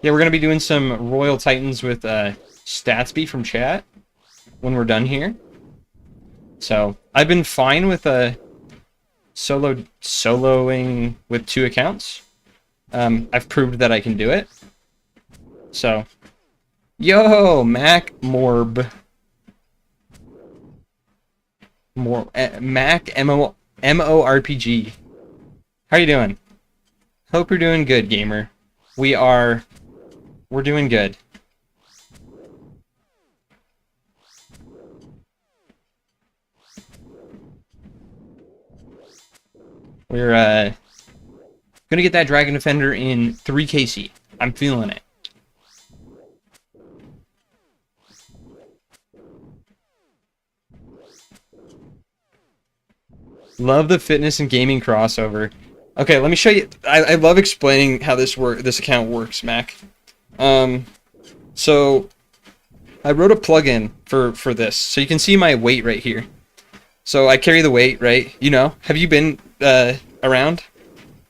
Yeah, we're going to be doing some Royal Titans with Statsby from chat when we're done here. So, I've been fine with soloing with 2 accounts. I've proved that I can do it. So, yo, Mac Morb. Mac MORPG. How you doing? Hope you're doing good, gamer. We're doing good. We're gonna get that Dragon Defender in 3 KC. I'm feeling it. Love the fitness and gaming crossover. Okay, let me show you. I love explaining how this account works, Mac. So I wrote a plugin for this, so you can see my weight right here. So I carry the weight, right? You know, have you been around?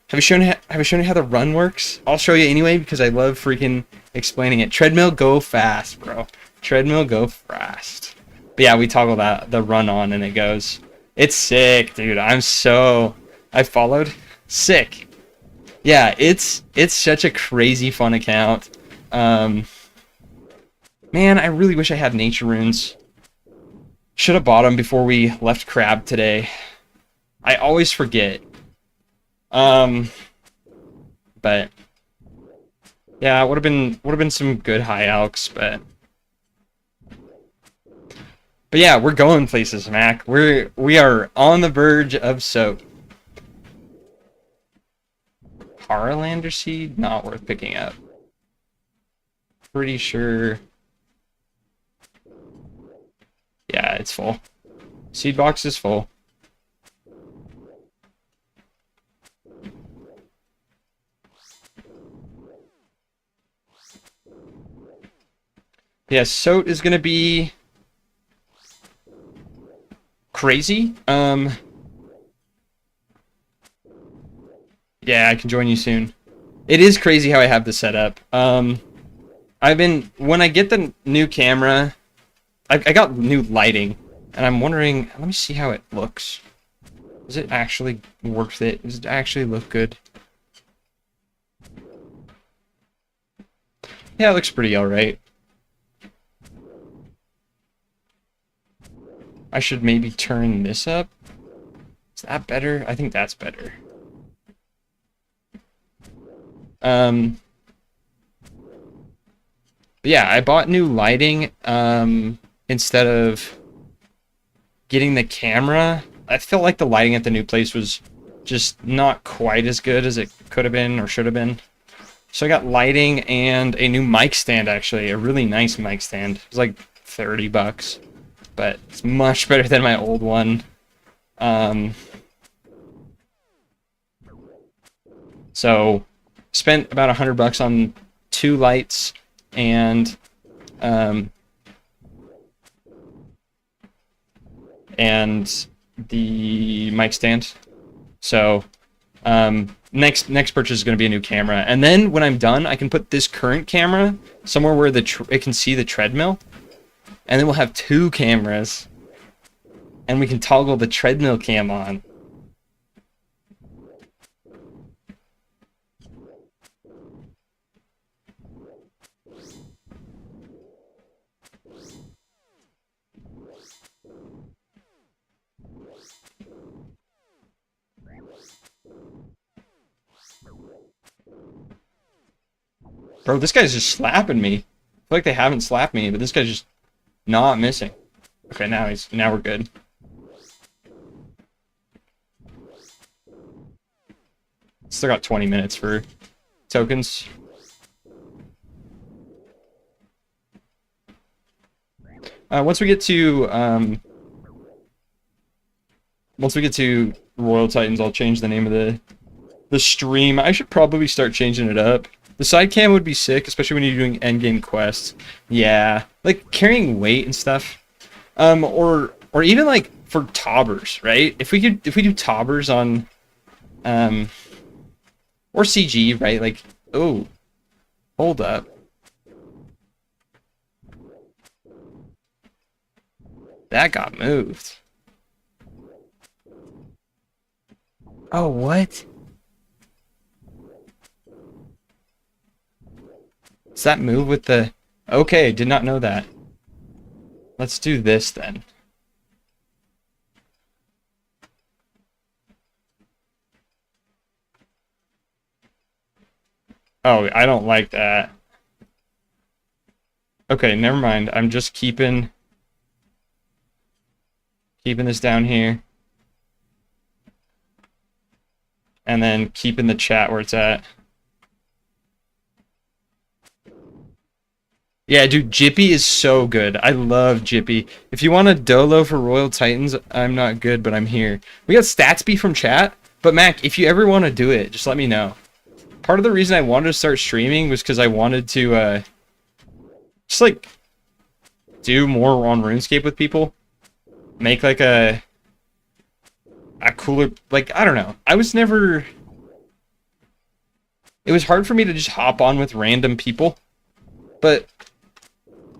Have I shown you how the run works? I'll show you anyway because I love freaking explaining it. Treadmill, go fast, bro. Treadmill, go fast. But yeah, we toggle the run on and it goes. It's sick, dude. I followed. Sick. Yeah, it's such a crazy fun account. Man, I really wish I had nature runes. Should have bought them before we left Crab today. I always forget. But yeah, it would have been some good high alks, but yeah, we're going places, Mac. We are on the verge of soap. Harlander seed, not worth picking up. Pretty sure. Yeah, it's full. Seed box is full. Yeah, Soat is gonna be crazy. Yeah, I can join you soon. It is crazy how I have this set up. When I get the new camera, I got new lighting, and I'm wondering, let me see how it looks. Is it actually worth it? Does it actually look good? Yeah, it looks pretty alright. I should maybe turn this up. Is that better? I think that's better. But yeah, I bought new lighting instead of getting the camera. I felt like the lighting at the new place was just not quite as good as it could have been or should have been. So I got lighting and a new mic stand, actually. A really nice mic stand. It was like 30 bucks. But it's much better than my old one. So spent about 100 bucks on 2 lights and the mic stand. So next purchase is going to be a new camera, and then when I'm done, I can put this current camera somewhere where it can see the treadmill, and then we'll have 2 cameras, and we can toggle the treadmill cam on. Bro, this guy's just slapping me. I feel like they haven't slapped me, but this guy's just not missing. Okay, now we're good. Still got 20 minutes for tokens. Once we get to Royal Titans, I'll change the name of the stream. I should probably start changing it up. The side cam would be sick, especially when you're doing endgame quests. Yeah, like carrying weight and stuff. Or even like for tobbers, right? If we do tobbers on or CG, right? Like, oh, hold up. That got moved. Oh, what? Does that move with the... Okay, did not know that. Let's do this then. Oh, I don't like that. Okay, never mind. I'm just keeping this down here. And then keeping the chat where it's at. Yeah, dude, Jippy is so good. I love Jippy. If you want a Dolo for Royal Titans, I'm not good, but I'm here. We got Statsby from chat, but Mac, if you ever want to do it, just let me know. Part of the reason I wanted to start streaming was because I wanted to just like do more on RuneScape with people. Make like a a cooler, like, I don't know. I was never, it was hard for me to just hop on with random people, but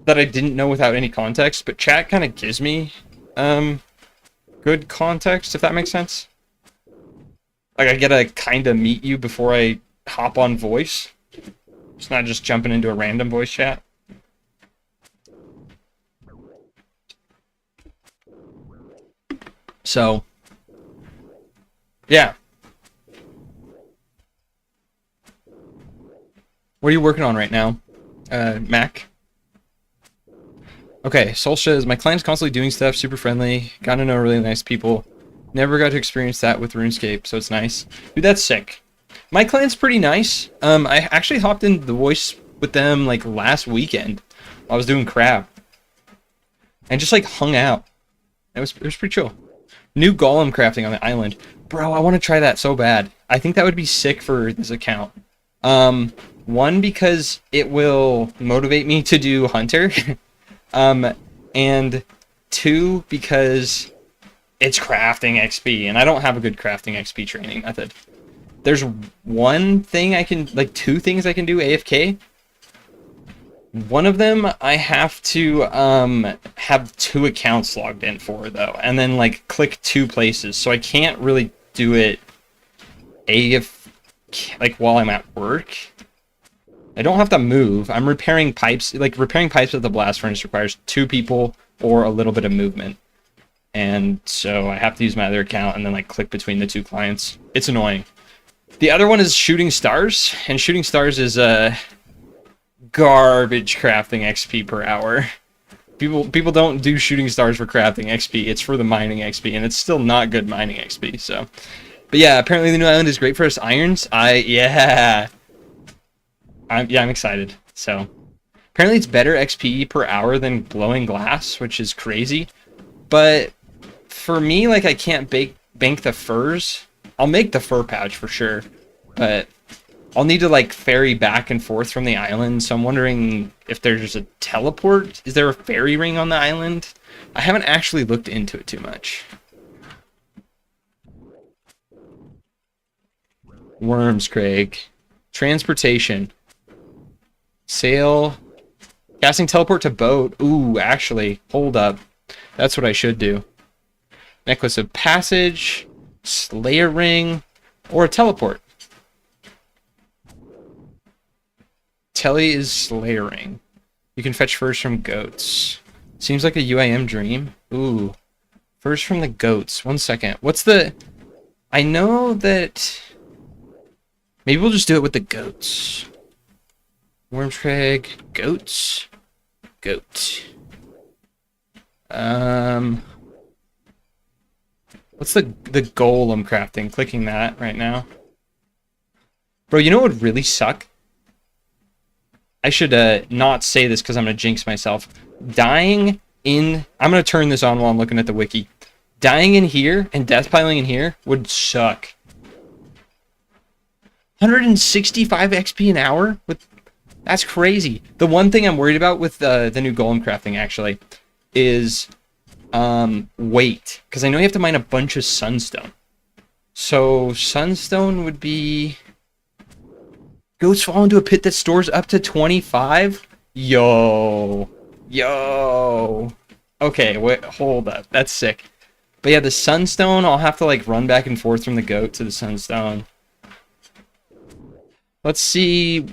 that I didn't know without any context, but chat kind of gives me good context, if that makes sense. Like, I get to kind of meet you before I hop on voice. It's not just jumping into a random voice chat. So, yeah. What are you working on right now, Mac? Okay, Solsha is my client's constantly doing stuff, super friendly, got to know really nice people. Never got to experience that with RuneScape, so it's nice. Dude, that's sick. My client's pretty nice. I actually hopped into the voice with them like last weekend while I was doing crab. And just like hung out. It was pretty chill. New golem crafting on the island. Bro, I want to try that so bad. I think that would be sick for this account. One, because it will motivate me to do Hunter. And two, because it's crafting XP, and I don't have a good crafting XP training method. There's one thing I can, like two things I can do AFK. One of them I have to have 2 accounts logged in for, though, and then like click 2 places, so I can't really do it like while I'm at work. I don't have to move. I'm repairing pipes. Like, repairing pipes at the blast furnace requires 2 people or a little bit of movement. And so I have to use my other account and then, like, click between the 2 clients. It's annoying. The other one is Shooting Stars. And Shooting Stars is garbage crafting XP per hour. People don't do Shooting Stars for crafting XP. It's for the mining XP. And it's still not good mining XP, so. But yeah, apparently the new island is great for us irons. Yeah. I'm excited. So, apparently it's better XP per hour than blowing glass, which is crazy. But for me, like, I can't bank the furs. I'll make the fur pouch for sure, but I'll need to like ferry back and forth from the island. So I'm wondering if there's a teleport. Is there a fairy ring on the island? I haven't actually looked into it too much. Worms, Craig. Transportation. Sail. Casting teleport to boat. Ooh, actually, hold up. That's what I should do. Necklace of Passage, Slayer Ring, or a teleport. Telly is Slayer Ring. You can fetch furs from goats. Seems like a UIM dream. Ooh. Furs from the goats. 1 second. What's the... I know that... Maybe we'll just do it with the goats. Wormscrag, goats, goat. What's the goal I'm crafting? Clicking that right now. Bro, you know what would really suck? I should not say this because I'm gonna jinx myself. Dying in... I'm gonna turn this on while I'm looking at the wiki. Dying in here and death piling in here would suck. 165 XP an hour with... That's crazy. The one thing I'm worried about with the new golem crafting, actually, is weight. Because I know you have to mine a bunch of sunstone. So sunstone would be... Goats fall into a pit that stores up to 25? Yo. Yo. Okay, wait, hold up. That's sick. But yeah, the sunstone, I'll have to like run back and forth from the goat to the sunstone. Let's see...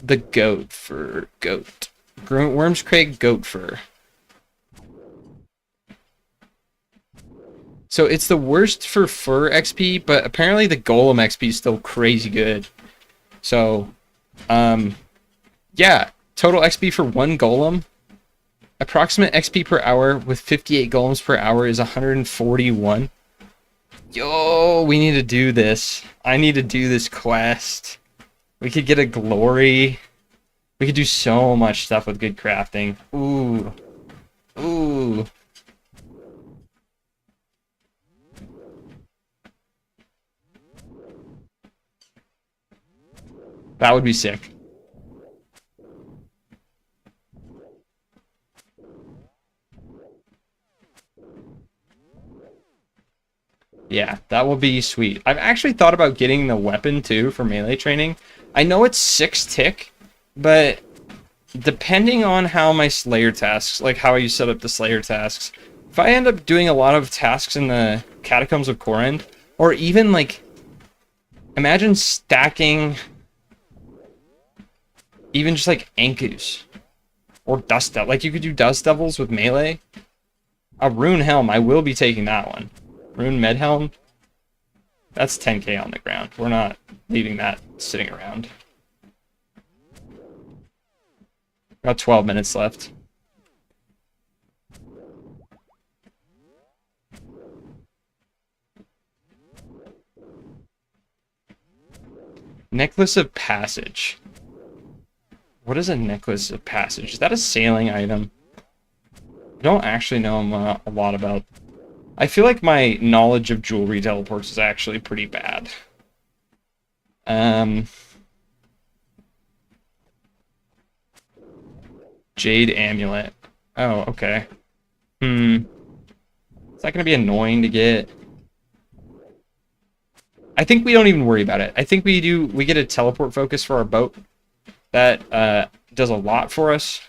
The goat fur. Goat. Wormscrag goat fur. So it's the worst for fur XP, but apparently the golem XP is still crazy good. So, yeah. Total XP for 1 golem. Approximate XP per hour with 58 golems per hour is 141. Yo, we need to do this. I need to do this quest. We could get a glory. We could do so much stuff with good crafting. Ooh. Ooh. That would be sick. Yeah, that will be sweet. I've actually thought about getting the weapon too for melee training. I know it's 6 tick, but depending on how my Slayer tasks, like how you set up the Slayer tasks, if I end up doing a lot of tasks in the Catacombs of Korend, or even like, imagine stacking even just like Ankus or Dust Devils. Like you could do Dust Devils with melee. A Rune Helm, I will be taking that one. Rune Med Helm, that's 10k on the ground. We're not leaving that sitting around. About 12 minutes left. Necklace of Passage. What is a Necklace of Passage? Is that a sailing item? I don't actually know a lot about. I feel like my knowledge of jewelry teleports is actually pretty bad. Jade Amulet. Oh, okay. Is that going to be annoying to get? I think we don't even worry about it. I think we get a teleport focus for our boat. That does a lot for us.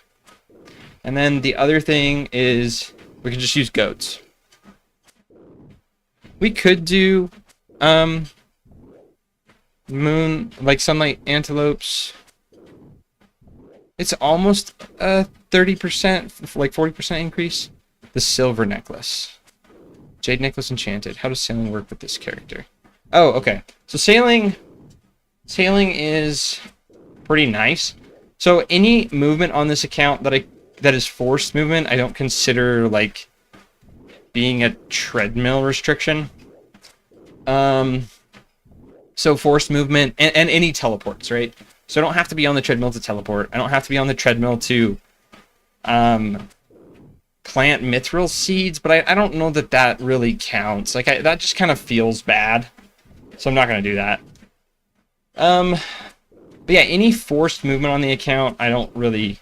And then the other thing is we can just use goats. We could do moon, like sunlight antelopes. It's almost a 30%, like 40% increase. The silver necklace. Jade necklace enchanted. How does sailing work with this character? Oh, okay. So sailing is pretty nice. So any movement on this account that is forced movement, I don't consider like being a treadmill restriction. So forced movement and any teleports, right? So I don't have to be on the treadmill to teleport. I don't have to be on the treadmill to plant mithril seeds, but I don't know that really counts. Like that just kind of feels bad. So I'm not going to do that. But yeah, any forced movement on the account, I don't really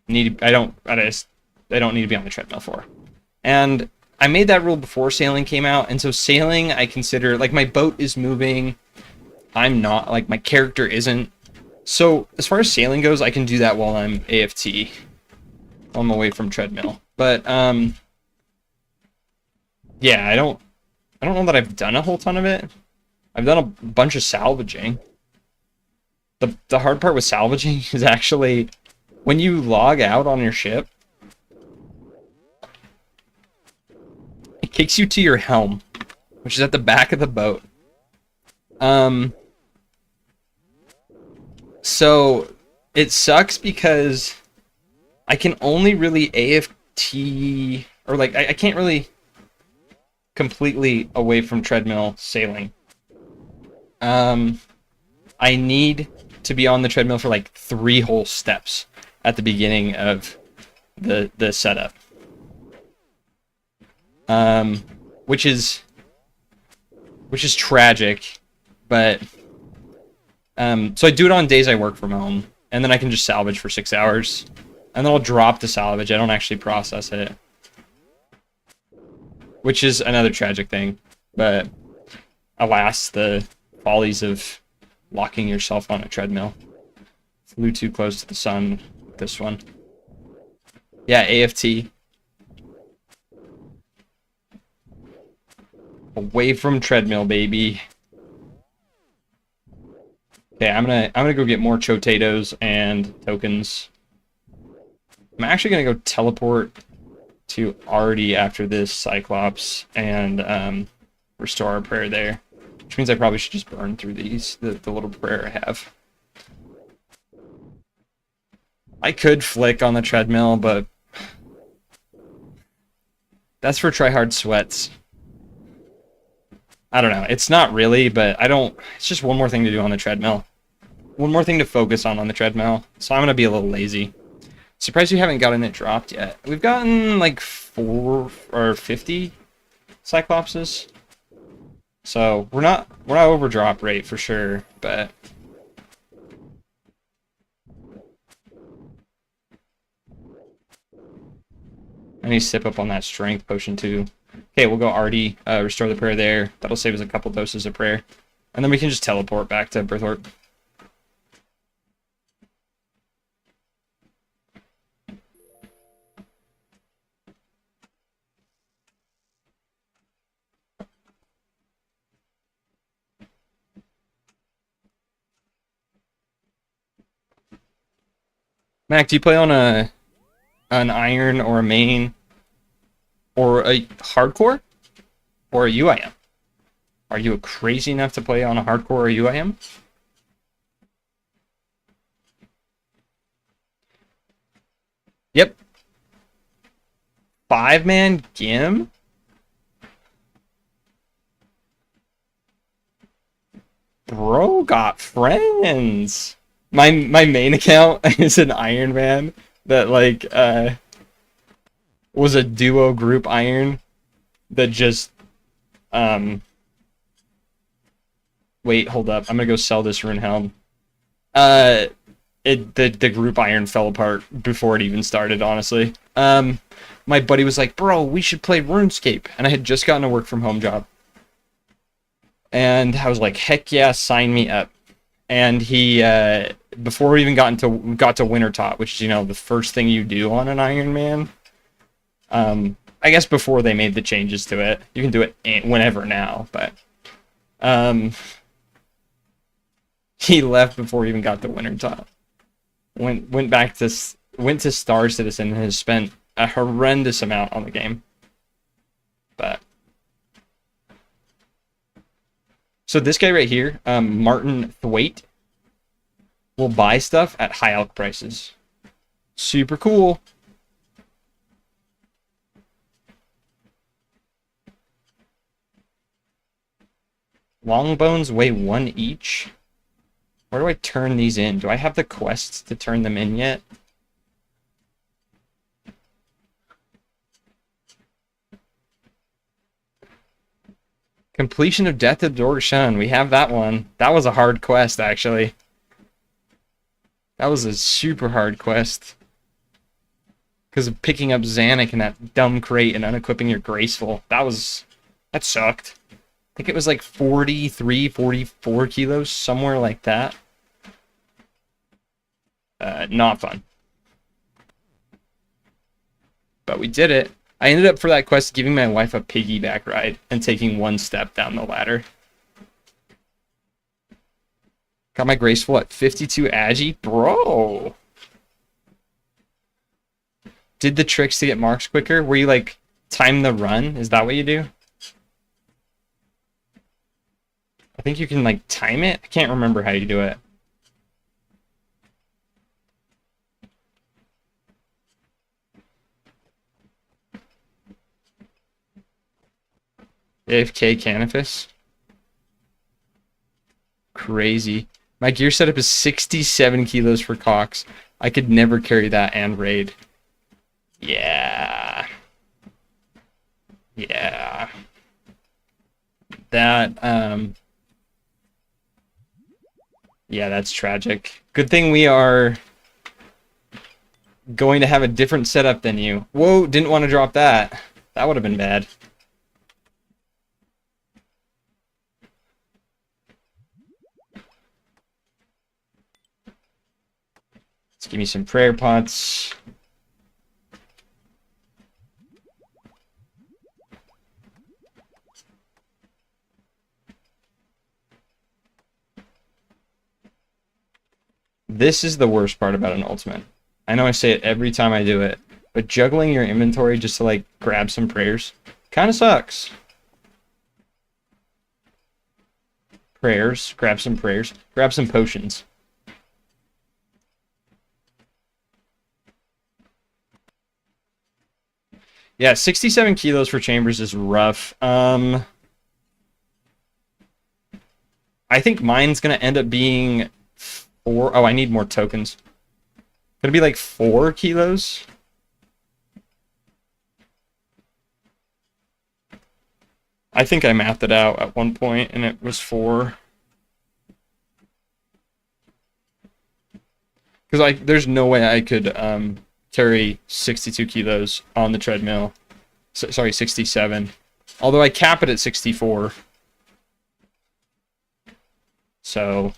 need. I don't need to be on the treadmill for. And I made that rule before sailing came out, and so sailing I consider like my boat is moving. I'm not, like my character isn't. So as far as sailing goes, I can do that while I'm AFT. While I'm away from treadmill. But yeah, I don't know that I've done a whole ton of it. I've done a bunch of salvaging. The hard part with salvaging is actually when you log out on your ship, it kicks you to your helm, which is at the back of the boat. So it sucks because I can only really AFT, or like I can't really completely away from treadmill sailing. I need to be on the treadmill for like 3 whole steps at the beginning of the setup. Which is tragic, but so I do it on days I work from home, and then I can just salvage for 6 hours, and then I'll drop the salvage. I don't actually process it, which is another tragic thing, but alas, the follies of locking yourself on a treadmill. Flew too close to the sun with this one. Yeah, AFT. Away from treadmill, baby. Okay, I'm gonna go get more chotatoes and tokens. I'm actually gonna go teleport to Artie after this Cyclops and restore our prayer there. Which means I probably should just burn through these, the little prayer I have. I could flick on the treadmill, but that's for tryhard sweats. I don't know. It's not really, but it's just one more thing to do on the treadmill. One more thing to focus on the treadmill. So I'm going to be a little lazy. Surprised you haven't gotten it dropped yet. We've gotten like 4 or 50 Cyclopses. So we're not over drop rate for sure, but I need to sip up on that strength potion too. Okay, we'll go Artie, restore the prayer there. That'll save us a couple doses of prayer. And then we can just teleport back to Birthorpe. Mac, do you play on an iron or a main or a hardcore or a UIM? Are you crazy enough to play on a hardcore or UIM? Yep. 5-man Gim? Bro got friends. My main account is an Iron Man that like was a duo group Iron that just wait, hold up. I'm gonna go sell this rune helm. The group Iron fell apart before it even started, honestly. My buddy was like, "Bro, we should play RuneScape." And I had just gotten a work from home job. And I was like, "Heck yeah, sign me up." And he before we even got to Wintertop, which is, you know, the first thing you do on an Iron Man. I guess before they made the changes to it. You can do it whenever now, but he left before he even got to Wintertop. Went to Star Citizen and has spent a horrendous amount on the game. But so this guy right here, Martin Thwaite, will buy stuff at high elk prices. Super cool. Longbones weigh 1 each. Where do I turn these in? Do I have the quests to turn them in yet? Completion of Death of Dorshan. We have that one. That was a hard quest, actually. That was a super hard quest. Because of picking up Zanuck in that dumb crate and unequipping your Graceful. That sucked. I think it was like 43, 44 kilos, somewhere like that. Not fun. But we did it. I ended up for that quest giving my wife a piggyback ride and taking 1 step down the ladder. Got my Graceful at 52 Agi. Bro! Did the tricks to get marks quicker? Where you like time the run? Is that what you do? I think you can like time it. I can't remember how you do it. AFK Canifus. Crazy. My gear setup is 67 kilos for Cox. I could never carry that and raid. Yeah. Yeah. That, yeah, that's tragic. Good thing we are going to have a different setup than you. Whoa, didn't want to drop that. That would have been bad. Let's give me some prayer pots. This is the worst part about an ultimate. I know I say it every time I do it, but juggling your inventory just to like grab some prayers kind of sucks. Prayers, grab some potions. Yeah, 67 kilos for Chambers is rough. I think mine's gonna end up being 4. Oh, I need more tokens. Gonna be like 4 kilos. I think I mathed it out at one point and it was 4. Because there's no way I could carry 62 kilos on the treadmill. Sorry, 67. Although I cap it at 64. So,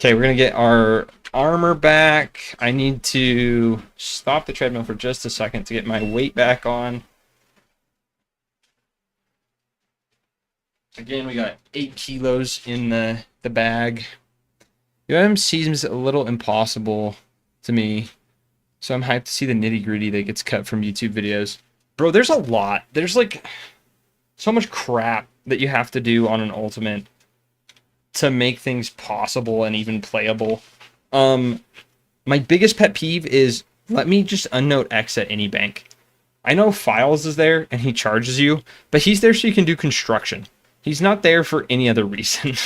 okay, we're going to get our armor back. I need to stop the treadmill for just a second to get my weight back on. Again, we got 8 kilos in the bag. UIM seems a little impossible to me, so I'm hyped to see the nitty-gritty that gets cut from YouTube videos. Bro, there's a lot. There's like so much crap that you have to do on an ultimate to make things possible and even playable. My biggest pet peeve is let me just unnote X at any bank. I know Files is there and he charges you, but he's there so you can do construction. He's not there for any other reason.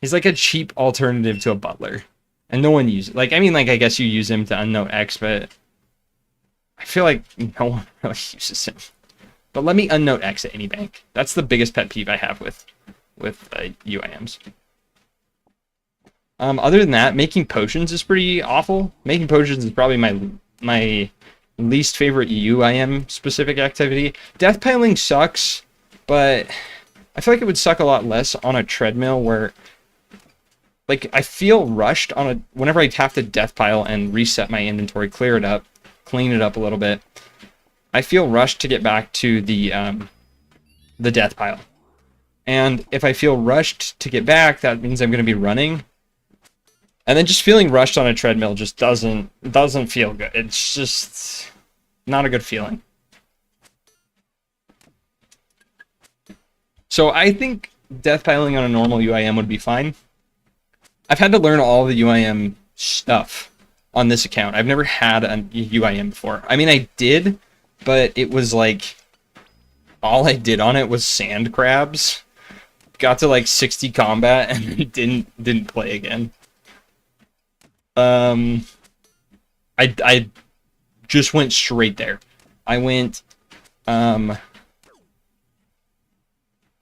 He's like a cheap alternative to a butler. And no one uses it. Like, I mean, like, I guess you use him to unnote X, but I feel like no one really uses him. But let me unnote X at any bank. That's the biggest pet peeve I have with UIMs. Other than that, making potions is pretty awful. Making potions is probably my least favorite UIM specific activity. Death piling sucks, but I feel like it would suck a lot less on a treadmill where, like, I feel rushed whenever I have to death pile and reset my inventory, clear it up, clean it up a little bit. I feel rushed to get back to the death pile. And if I feel rushed to get back, that means I'm going to be running. And then just feeling rushed on a treadmill just doesn't feel good. It's just not a good feeling. So I think death piling on a normal UIM would be fine. I've had to learn all the UIM stuff on this account. I've never had a UIM before. I mean, I did, but it was like all I did on it was sand crabs. Got to like 60 combat and didn't play again. I just went straight there. I went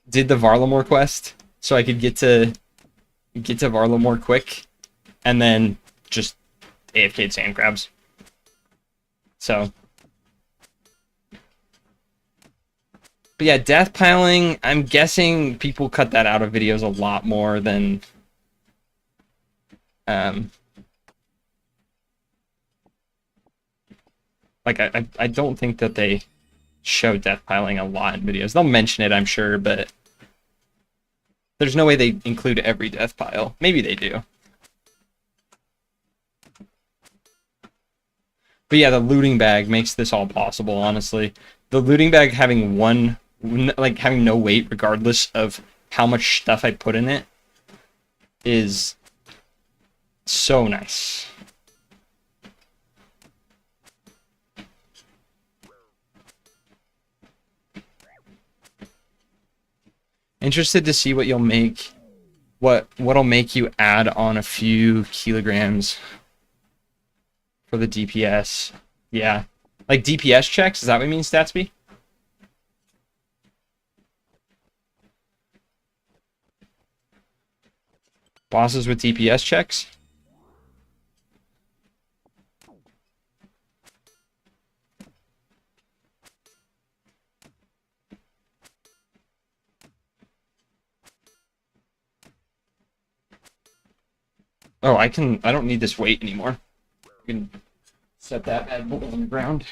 did the Varlamore quest so I could get to Varlamore quick, and then just AFK'd sand crabs. So, but yeah, death piling, I'm guessing people cut that out of videos a lot more than like I don't think that they show death piling a lot in videos. They'll mention it, I'm sure, but there's no way they include every death pile. Maybe they do. But yeah, the looting bag makes this all possible, honestly. The looting bag having having no weight regardless of how much stuff I put in it is so nice. Interested to see what you'll make, what'll make you add on a few kilograms for the DPS. Yeah, like DPS checks. Is that what you mean, Statsby? Bosses with DPS checks. Oh, I don't need this weight anymore. I can set that bad boy on the ground.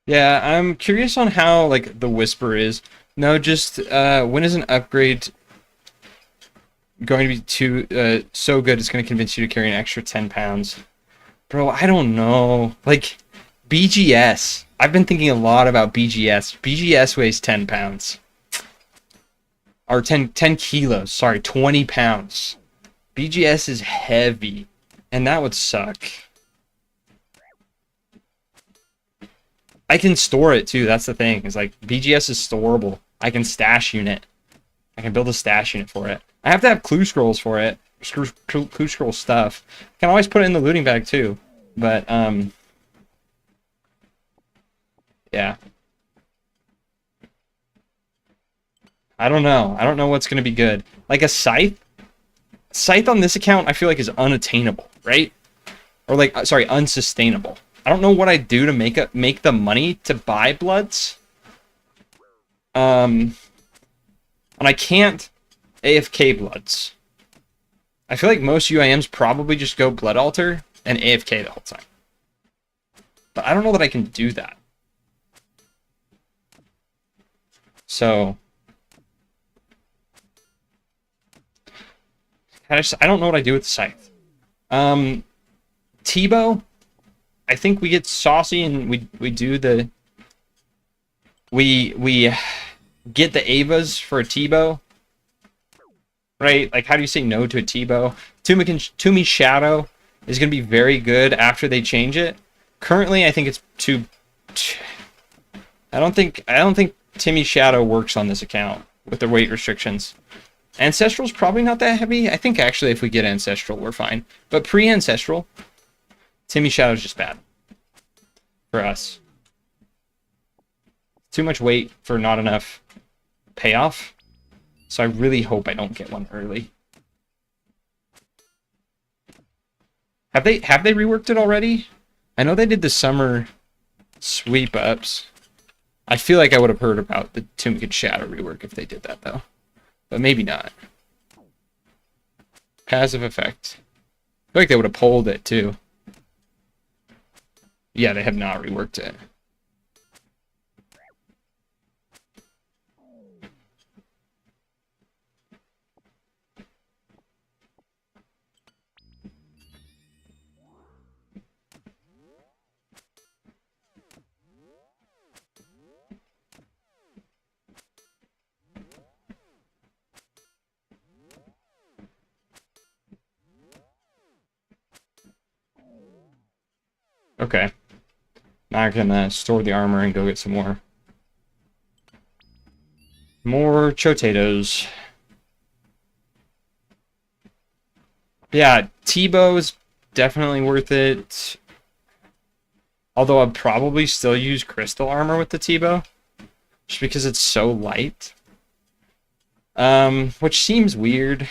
Yeah, I'm curious on how, like, the Whisper is. No, just, when is an upgrade going to be so good it's going to convince you to carry an extra 10 pounds? Bro, I don't know. Like, BGS. I've been thinking a lot about BGS. BGS weighs 10 pounds. Or 10 kilos. Sorry, 20 pounds. BGS is heavy. And that would suck. I can store it too, that's the thing. It's like, BGS is storable. I can stash unit. I can build a stash unit for it. I have to have clue scrolls for it, crucial stuff. Can always put it in the looting bag too, but yeah. I don't know. I don't know what's going to be good. Like a scythe? Scythe on this account I feel like is unattainable, right? Or like, sorry, unsustainable. I don't know what I do to make the money to buy bloods. And I can't AFK bloods. I feel like most UIMs probably just go blood altar and AFK the whole time. But I don't know that I can do that. So I don't know what I do with the scythe. T-bow, I think we get saucy and we do the we get the Avas for a T-bow. Right? Like, how do you say no to a T-bow? Toomey Shadow is going to be very good after they change it. Currently, I think it's too... I don't think Timmy Shadow works on this account with the weight restrictions. Ancestral's probably not that heavy. I think, actually, if we get Ancestral, we're fine. But pre-Ancestral, Timmy Shadow's just bad. For us. Too much weight for not enough payoff. So I really hope I don't get one early. Have they reworked it already? I know they did the summer sweep ups. I feel like I would have heard about the Toomey Shadow rework if they did that though. But maybe not. Passive effect. I feel like they would have pulled it too. Yeah, they have not reworked it. Okay. Now I can store the armor and go get some more. More chotatoes. Yeah, T-bow is definitely worth it. Although I'd probably still use crystal armor with the T-bow. Just because it's so light. Which seems weird.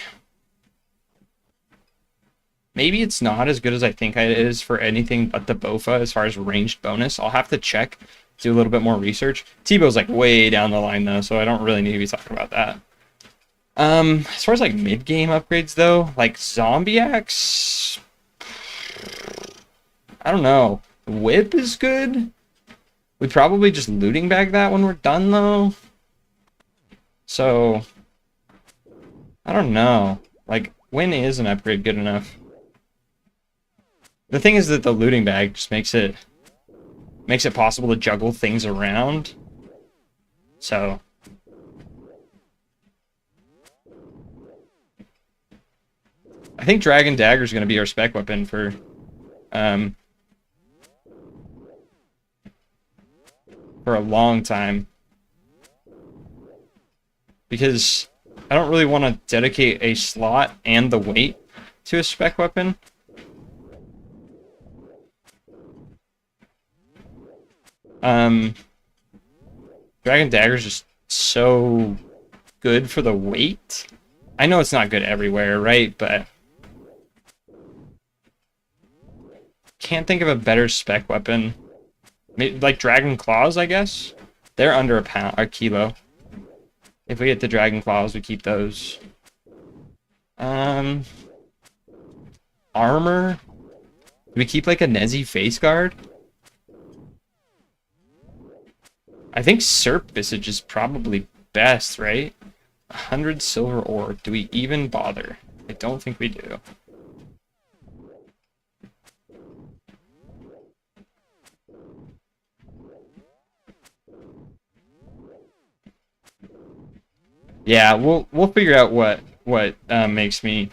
Maybe it's not as good as I think it is for anything but the BOFA as far as ranged bonus. I'll have to check, do a little bit more research. T-bow's like way down the line though, so I don't really need to be talking about that. As far as like mid-game upgrades though, like Zombie Axe, I don't know. Whip is good. We'd probably just looting bag that when we're done though. So, I don't know. Like, when is an upgrade good enough? The thing is that the looting bag just makes it possible to juggle things around. So I think Dragon Dagger is going to be our spec weapon for a long time. Because I don't really want to dedicate a slot and the weight to a spec weapon. Dragon Dagger is just so good for the weight. I know it's not good everywhere, right? But can't think of a better spec weapon. Maybe, like Dragon Claws, I guess. They're under a kilo. If we get the Dragon Claws, we keep those. Armor. Do we keep like a Nezzy face guard? I think Serp Visage is probably best, right? 100 silver ore. Do we even bother? I don't think we do. Yeah, we'll figure out what makes me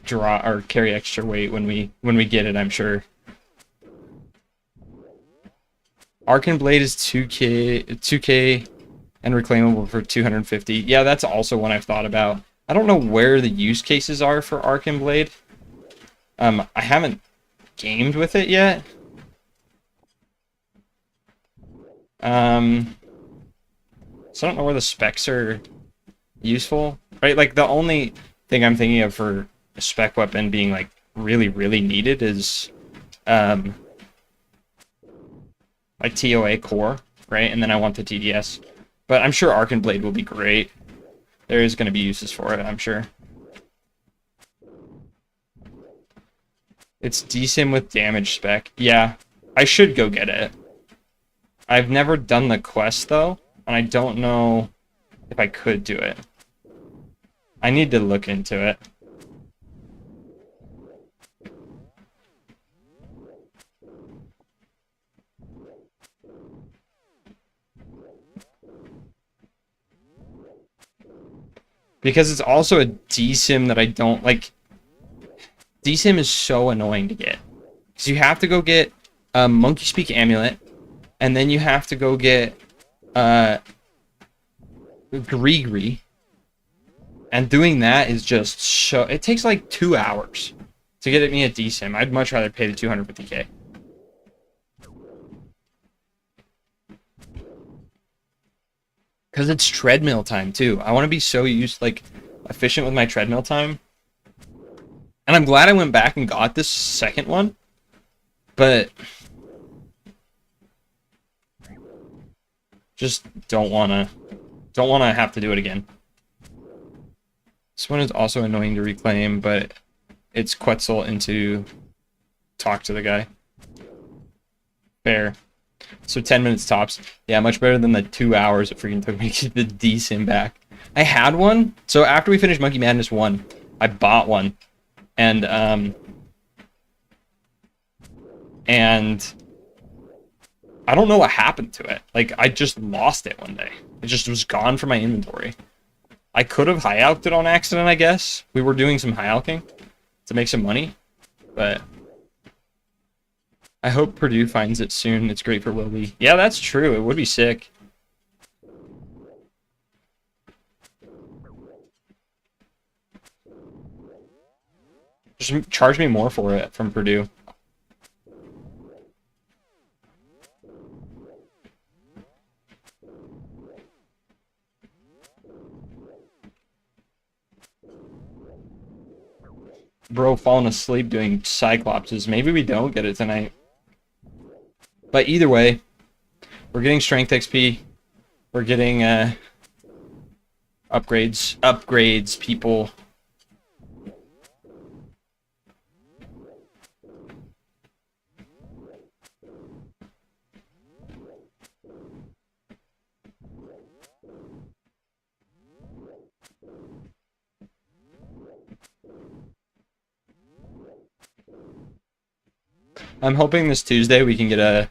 draw or carry extra weight when we get it, I'm sure. Arcan Blade is 2k and reclaimable for 250. Yeah, that's also one I've thought about. I don't know where the use cases are for Arc and Blade. I haven't gamed with it yet. So I don't know where the specs are useful, right? Like the only thing I'm thinking of for a spec weapon being like really, really needed is like TOA core, right? And then I want the TDS. But I'm sure Arc and Blade will be great. There is going to be uses for it, I'm sure. It's DSIM with damage spec. Yeah, I should go get it. I've never done the quest, though, and I don't know if I could do it. I need to look into it. Because it's also a DSIM that I don't like. DSIM is so annoying to get. Because you have to go get a Monkey Speak Amulet, and then you have to go get Gree. And doing that is just so... It takes like 2 hours to get me a DSIM. I'd much rather pay the 250k. Because it's treadmill time, too. I want to be so efficient with my treadmill time. And I'm glad I went back and got this second one. But... just don't want to have to do it again. This one is also annoying to reclaim, but it's Quetzal into talk to the guy. Fair. So 10 minutes tops. Yeah, much better than the 2 hours it freaking took me to get the DSIM back. I had one. So after we finished Monkey Madness 1, I bought one. And I don't know what happened to it. Like, I just lost it one day. It just was gone from my inventory. I could have high-alked it on accident, I guess. We were doing some high-alking to make some money. But I hope Purdue finds it soon. It's great for Wilby. Yeah, that's true. It would be sick. Just charge me more for it from Purdue. Bro falling asleep doing Cyclopses. Maybe we don't get it tonight. But either way, we're getting strength XP. We're getting upgrades, people. I'm hoping this Tuesday we can get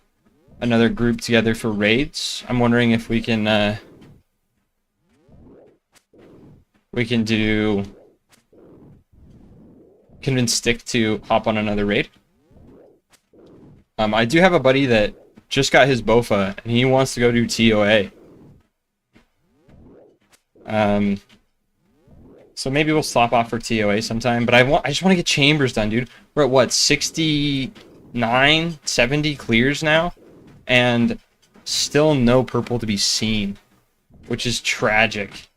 another group together for raids. I'm wondering if we can convince Stick to hop on another raid. I do have a buddy that just got his BOFA and he wants to go do TOA. So maybe we'll swap off for TOA sometime, but I just want to get chambers done, dude. We're at what, 69, 70 clears now, and still no purple to be seen, which is tragic.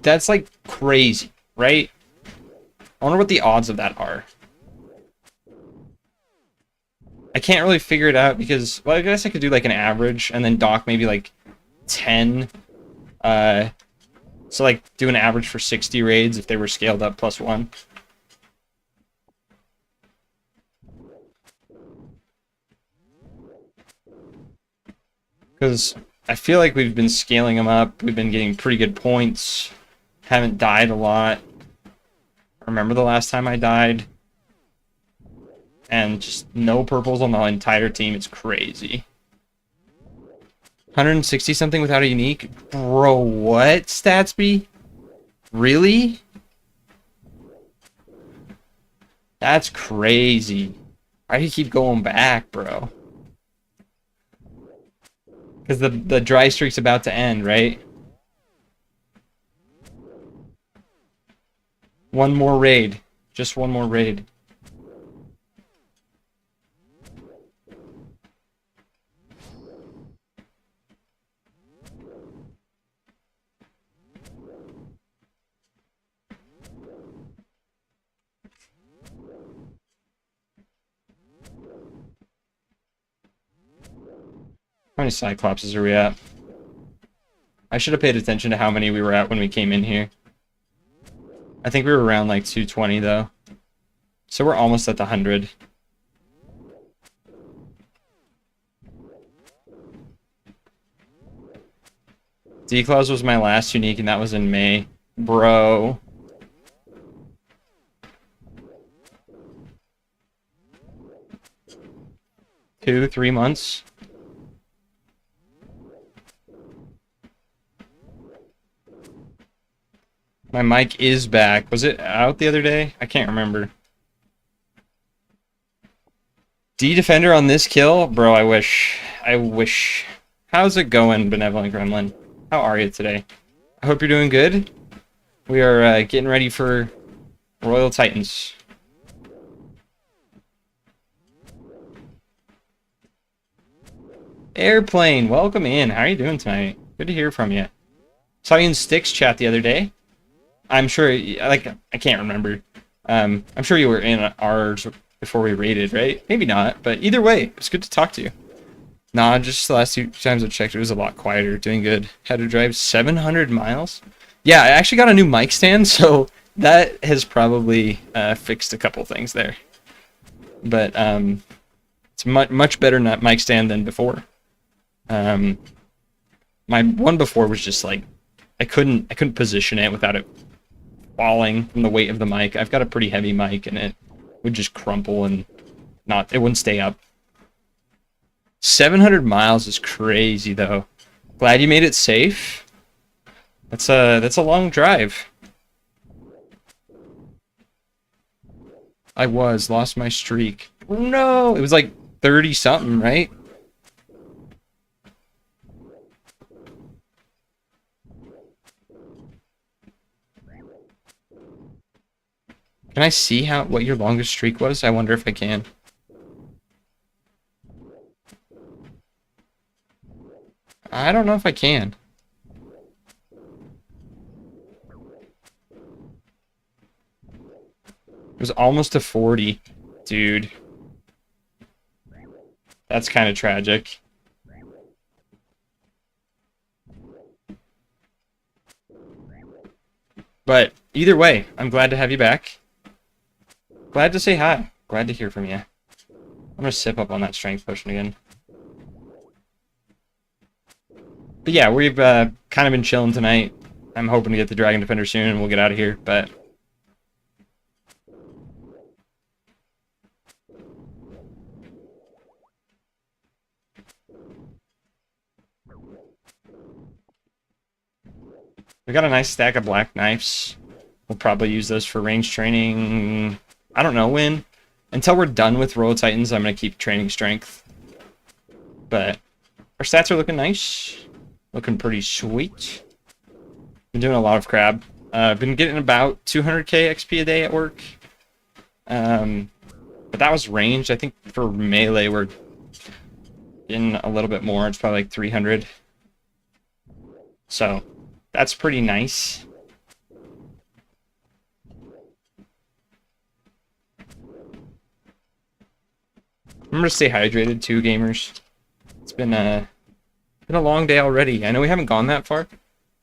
That's like crazy, right? I wonder what the odds of that are. I can't really figure it out because, well, I guess I could do like an average and then dock maybe like 10. So like do an average for 60 raids if they were scaled up +1. Because I feel like we've been scaling them up. We've been getting pretty good points. Haven't died a lot. Remember the last time I died? And just no purples on the entire team. It's crazy. 160 something without a unique? Bro, what, Statsby? Really? That's crazy. Why do you keep going back, bro? Because the dry streak's about to end, right? One more raid. Just one more raid. How many Cyclopses are we at? I should have paid attention to how many we were at when we came in here. I think we were around like 220 though. So we're almost at the 100. D-Claws was my last unique and that was in May. Bro. Two, 3 months. My mic is back. Was it out the other day? I can't remember. D-Defender on this kill? Bro, I wish. I wish. How's it going, Benevolent Gremlin? How are you today? I hope you're doing good. We are getting ready for Royal Titans. Airplane, welcome in. How are you doing tonight? Good to hear from you. Saw you in Sticks chat the other day. I'm sure, like, I can't remember. I'm sure you were in ours before we raided, right? Maybe not, but either way, it's good to talk to you. Nah, just the last 2 times I checked, it was a lot quieter. Doing good. Had to drive 700 miles. Yeah, I actually got a new mic stand, so that has probably fixed a couple things there. But it's much better mic stand than before. My one before was just like I couldn't position it without it falling from the weight of the mic. I've got a pretty heavy mic and it would just crumple and it wouldn't stay up. 700 miles is crazy though. Glad you made it safe. That's a long drive. I lost my streak. Oh, no, it was like 30 something, right? Can I see what your longest streak was? I wonder if I can. I don't know if I can. It was almost a 40. Dude. That's kind of tragic. But either way, I'm glad to have you back. Glad to say hi. Glad to hear from you. I'm gonna sip up on that strength potion again. But yeah, we've kind of been chilling tonight. I'm hoping to get the Dragon Defender soon and we'll get out of here, but... we got a nice stack of black knives. We'll probably use those for range training. I don't know when. Until we're done with Royal Titans, I'm going to keep training strength. But our stats are looking nice. Looking pretty sweet. Been doing a lot of crab. I've been getting about 200k XP a day at work. But that was range. I think for melee we're in a little bit more. It's probably like 300. So that's pretty nice. Remember to stay hydrated too, gamers. It's been a long day already. I know we haven't gone that far.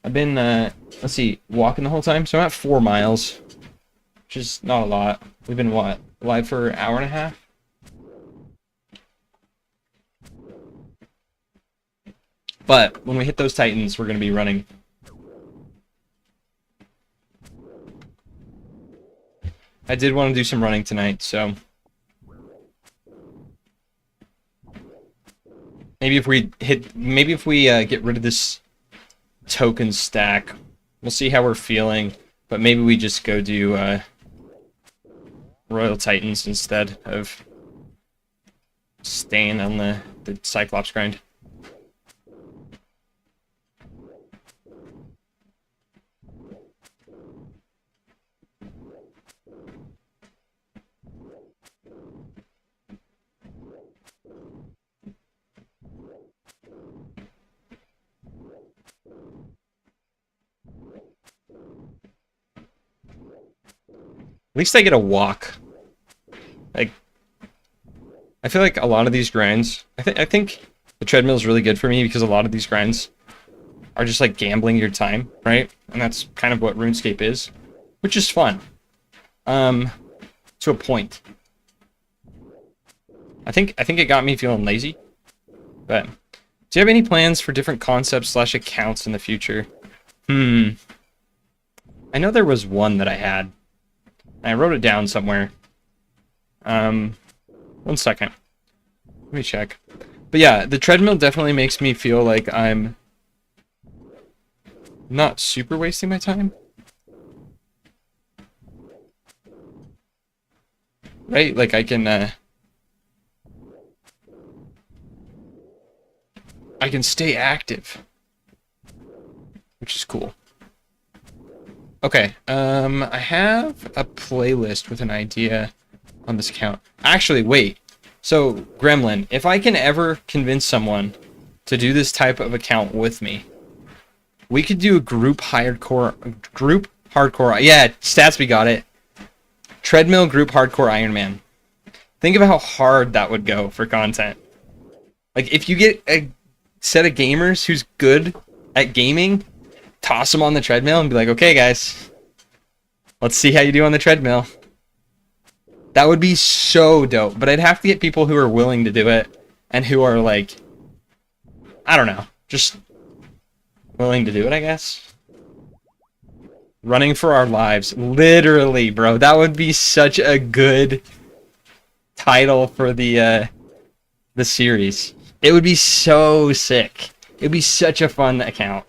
I've been let's see, walking the whole time, so I'm at 4 miles, which is not a lot. We've been what, live for an hour and a half? But when we hit those Titans, we're gonna be running. I did want to do some running tonight, so maybe if we get rid of this token stack, we'll see how we're feeling. But maybe we just go do Royal Titans instead of staying on the Cyclops grind. least I get a walk. Like, I feel like a lot of these grinds, I think the treadmill is really good for me because a lot of these grinds are just like gambling your time, right? And that's kind of what RuneScape is, which is fun. To a point. I think it got me feeling lazy. But do you have any plans for different concepts / accounts in the future? I know there was one that I had. I wrote it down somewhere. 1 second. Let me check. But yeah, the treadmill definitely makes me feel like I'm not super wasting my time. Right? Like I can stay active, which is cool. Okay, I have a playlist with an idea on this account. Actually, wait. So, Gremlin, if I can ever convince someone to do this type of account with me, we could do a group hardcore. Yeah, Statsby got it. Treadmill group hardcore Ironman. Think of how hard that would go for content. Like, if you get a set of gamers who's good at gaming, toss them on the treadmill and be like, okay, guys, let's see how you do on the treadmill. That would be so dope. But I'd have to get people who are willing to do it and who are like, I don't know, just willing to do it, I guess. Running for our lives. Literally, bro. That would be such a good title for the series. It would be so sick. It would be such a fun account.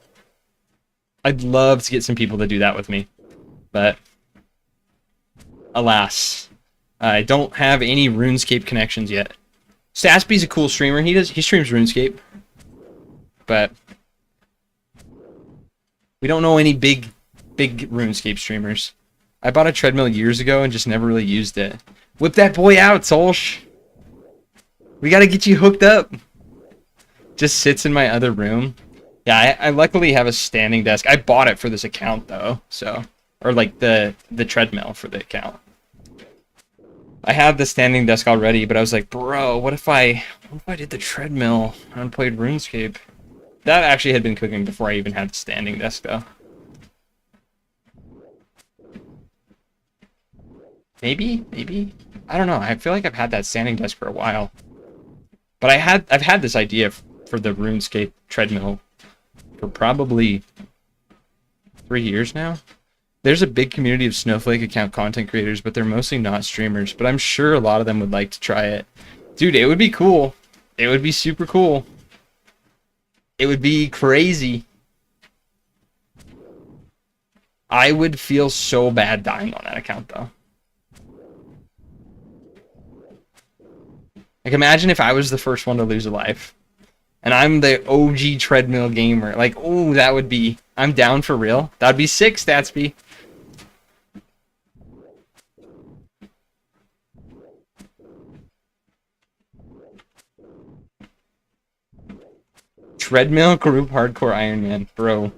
I'd love to get some people to do that with me. But alas, I don't have any RuneScape connections yet. Staspy's a cool streamer. He streams RuneScape. But we don't know any big RuneScape streamers. I bought a treadmill years ago and just never really used it. Whip that boy out, Solsh. We gotta get you hooked up. Just sits in my other room. Yeah, I luckily have a standing desk. I bought it for this account though, so, or like the treadmill for the account. I had the standing desk already, but I was like, bro, what if I did the treadmill and played RuneScape? That actually had been cooking before I even had the standing desk though. Maybe. I don't know. I feel like I've had that standing desk for a while. But I've had this idea for the RuneScape treadmill for probably 3 years now. There's a big community of Snowflake account content creators, but they're mostly not streamers. But I'm sure a lot of them would like to try it. Dude, it would be cool. It would be super cool. It would be crazy. I would feel so bad dying on that account, though. Like, imagine if I was the first one to lose a life. And I'm the OG treadmill gamer. Like, oh, that would be... I'm down for real. That would be sick, Statsby. Treadmill group hardcore Ironman. Bro.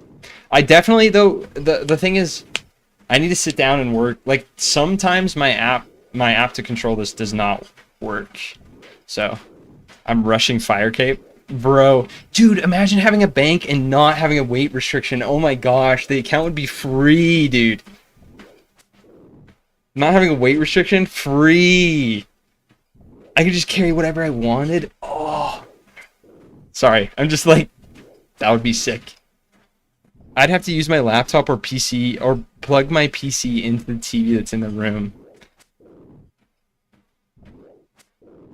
I definitely, though, the thing is, I need to sit down and work. Like, sometimes my app to control this does not work. So, I'm rushing Fire Cape. Bro. Dude, imagine having a bank and not having a weight restriction. Oh my gosh, the account would be free, dude. Not having a weight restriction? Free. I could just carry whatever I wanted. Oh. Sorry, I'm just like, that would be sick. I'd have to use my laptop or PC, or plug my PC into the TV that's in the room.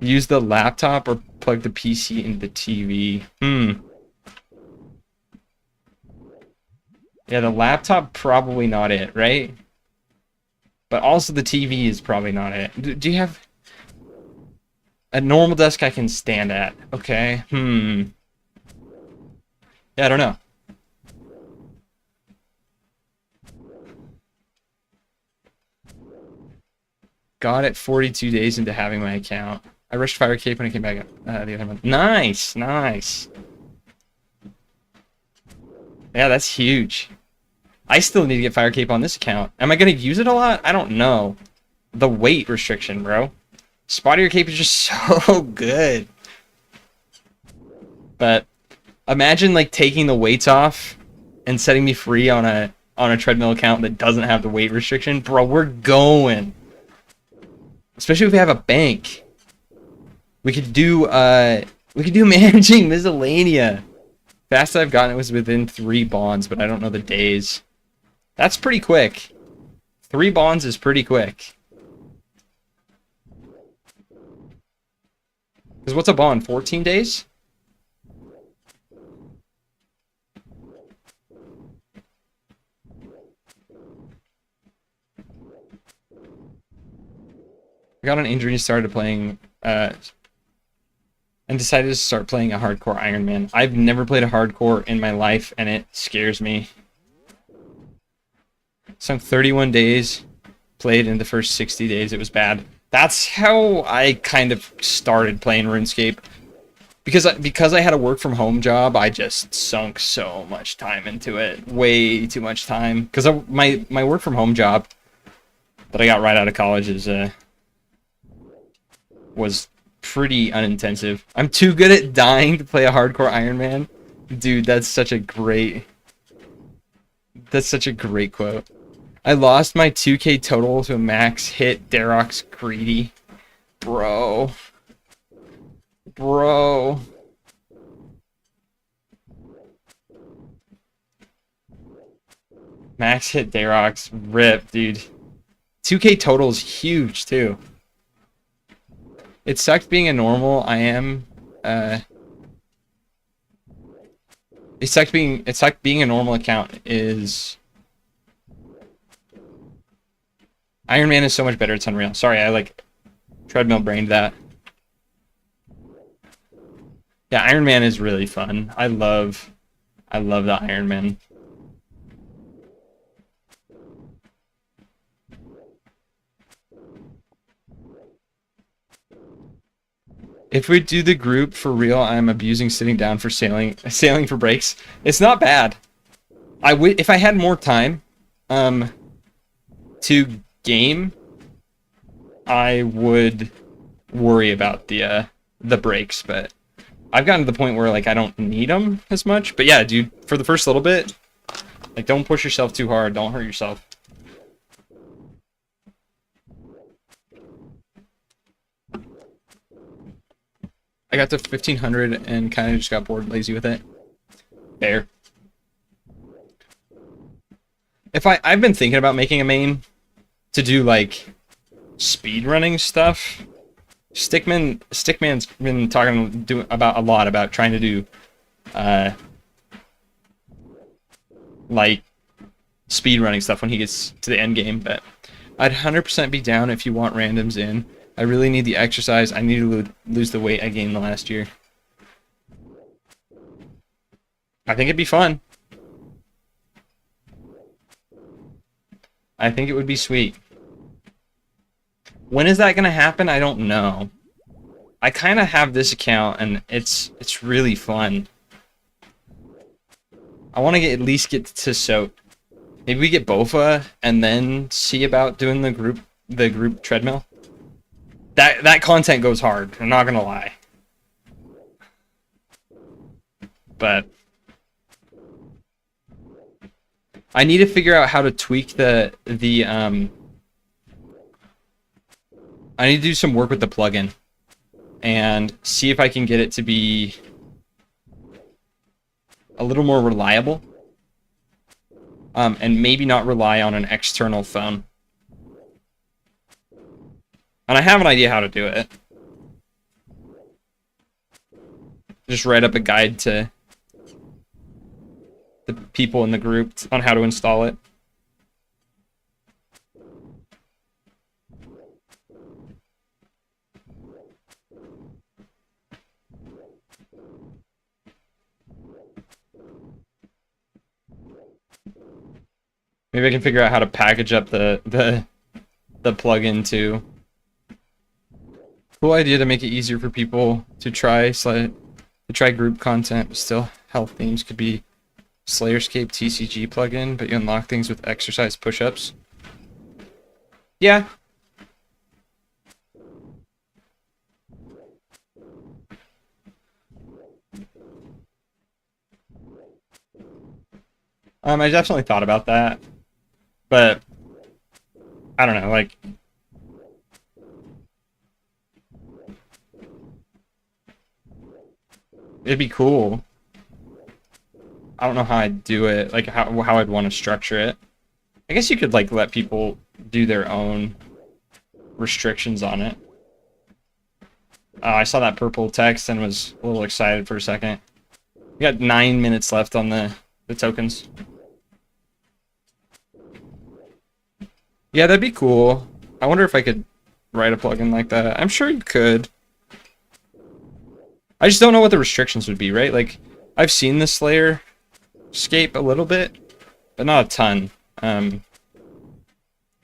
Use the laptop or plug the PC into the TV. Yeah, the laptop, probably not it, right? But also the TV is probably not it. Do you have a normal desk I can stand at? Okay. Yeah, I don't know. Got it 42 days into having my account. I rushed Fire Cape when I came back the other month. Nice, nice. Yeah, that's huge. I still need to get Fire Cape on this account. Am I going to use it a lot? I don't know. the weight restriction, bro. Spot your cape is just so good. But imagine like taking the weights off and setting me free on a treadmill account that doesn't have the weight restriction. Bro, we're going. Especially if we have a bank. We could do managing miscellanea. Fastest I've gotten it was within 3 bonds, but I don't know the days. That's pretty quick. 3 bonds is pretty quick. Because what's a bond? 14 days? I got an injury and started playing, and decided to start playing a hardcore Ironman. I've never played a hardcore in my life, and it scares me. Sunk 31 days, played in the first 60 days. It was bad. That's how I kind of started playing RuneScape. Because I had a work from home job, I just sunk so much time into it. Way too much time. Because my work from home job that I got right out of college was pretty unintensive. I'm too good at dying to play a hardcore Ironman. Dude, that's such a great quote. I lost my 2K total to a max hit Darrock's greedy. Bro. Max hit Darrock's rip, dude. 2K total is huge too. It sucked being a normal. It sucked being a normal account is. Iron Man is so much better. It's unreal. Sorry, I like treadmill brained that. Yeah, Iron Man is really fun. I love the Iron Man. If we do the group for real, I'm abusing sitting down for sailing for breaks. It's not bad. If I had more time, to game, I would worry about the breaks, but I've gotten to the point where like I don't need them as much. But yeah, dude, for the first little bit, like don't push yourself too hard. Don't hurt yourself. I got to 1500 and kind of just got bored, lazy with it. Fair. I've been thinking about making a main to do like speed running stuff. Stickman's been talking about a lot about trying to do like speed running stuff when he gets to the end game, but I'd 100% be down if you want randoms in. I really need the exercise. I need to lose the weight I gained the last year. I think it'd be fun. I think it would be sweet. When is that going to happen? I don't know. I kind of have this account, and it's really fun. I want to at least get to Soap. Maybe we get Bofa, and then see about doing the group treadmill. That content goes hard, I'm not gonna lie. But I need to figure out how to tweak I need to do some work with the plugin and see if I can get it to be a little more reliable. And maybe not rely on an external phone. And I have an idea how to do it. Just write up a guide to the people in the group on how to install it. Maybe I can figure out how to package up the plugin too. Cool idea to make it easier for people to try group content, but still health themes could be Slayerscape TCG plugin, but you unlock things with exercise push-ups. Yeah. I definitely thought about that, but I don't know, like, it'd be cool. I don't know how I'd do it, like how I'd want to structure it. I guess you could like let people do their own restrictions on it. I saw that purple text and was a little excited for a second. We got 9 minutes left on the tokens. Yeah, that'd be cool. I wonder if I could write a plugin like that. I'm sure you could. I just don't know what the restrictions would be, right? Like, I've seen the Slayer scape a little bit, but not a ton. I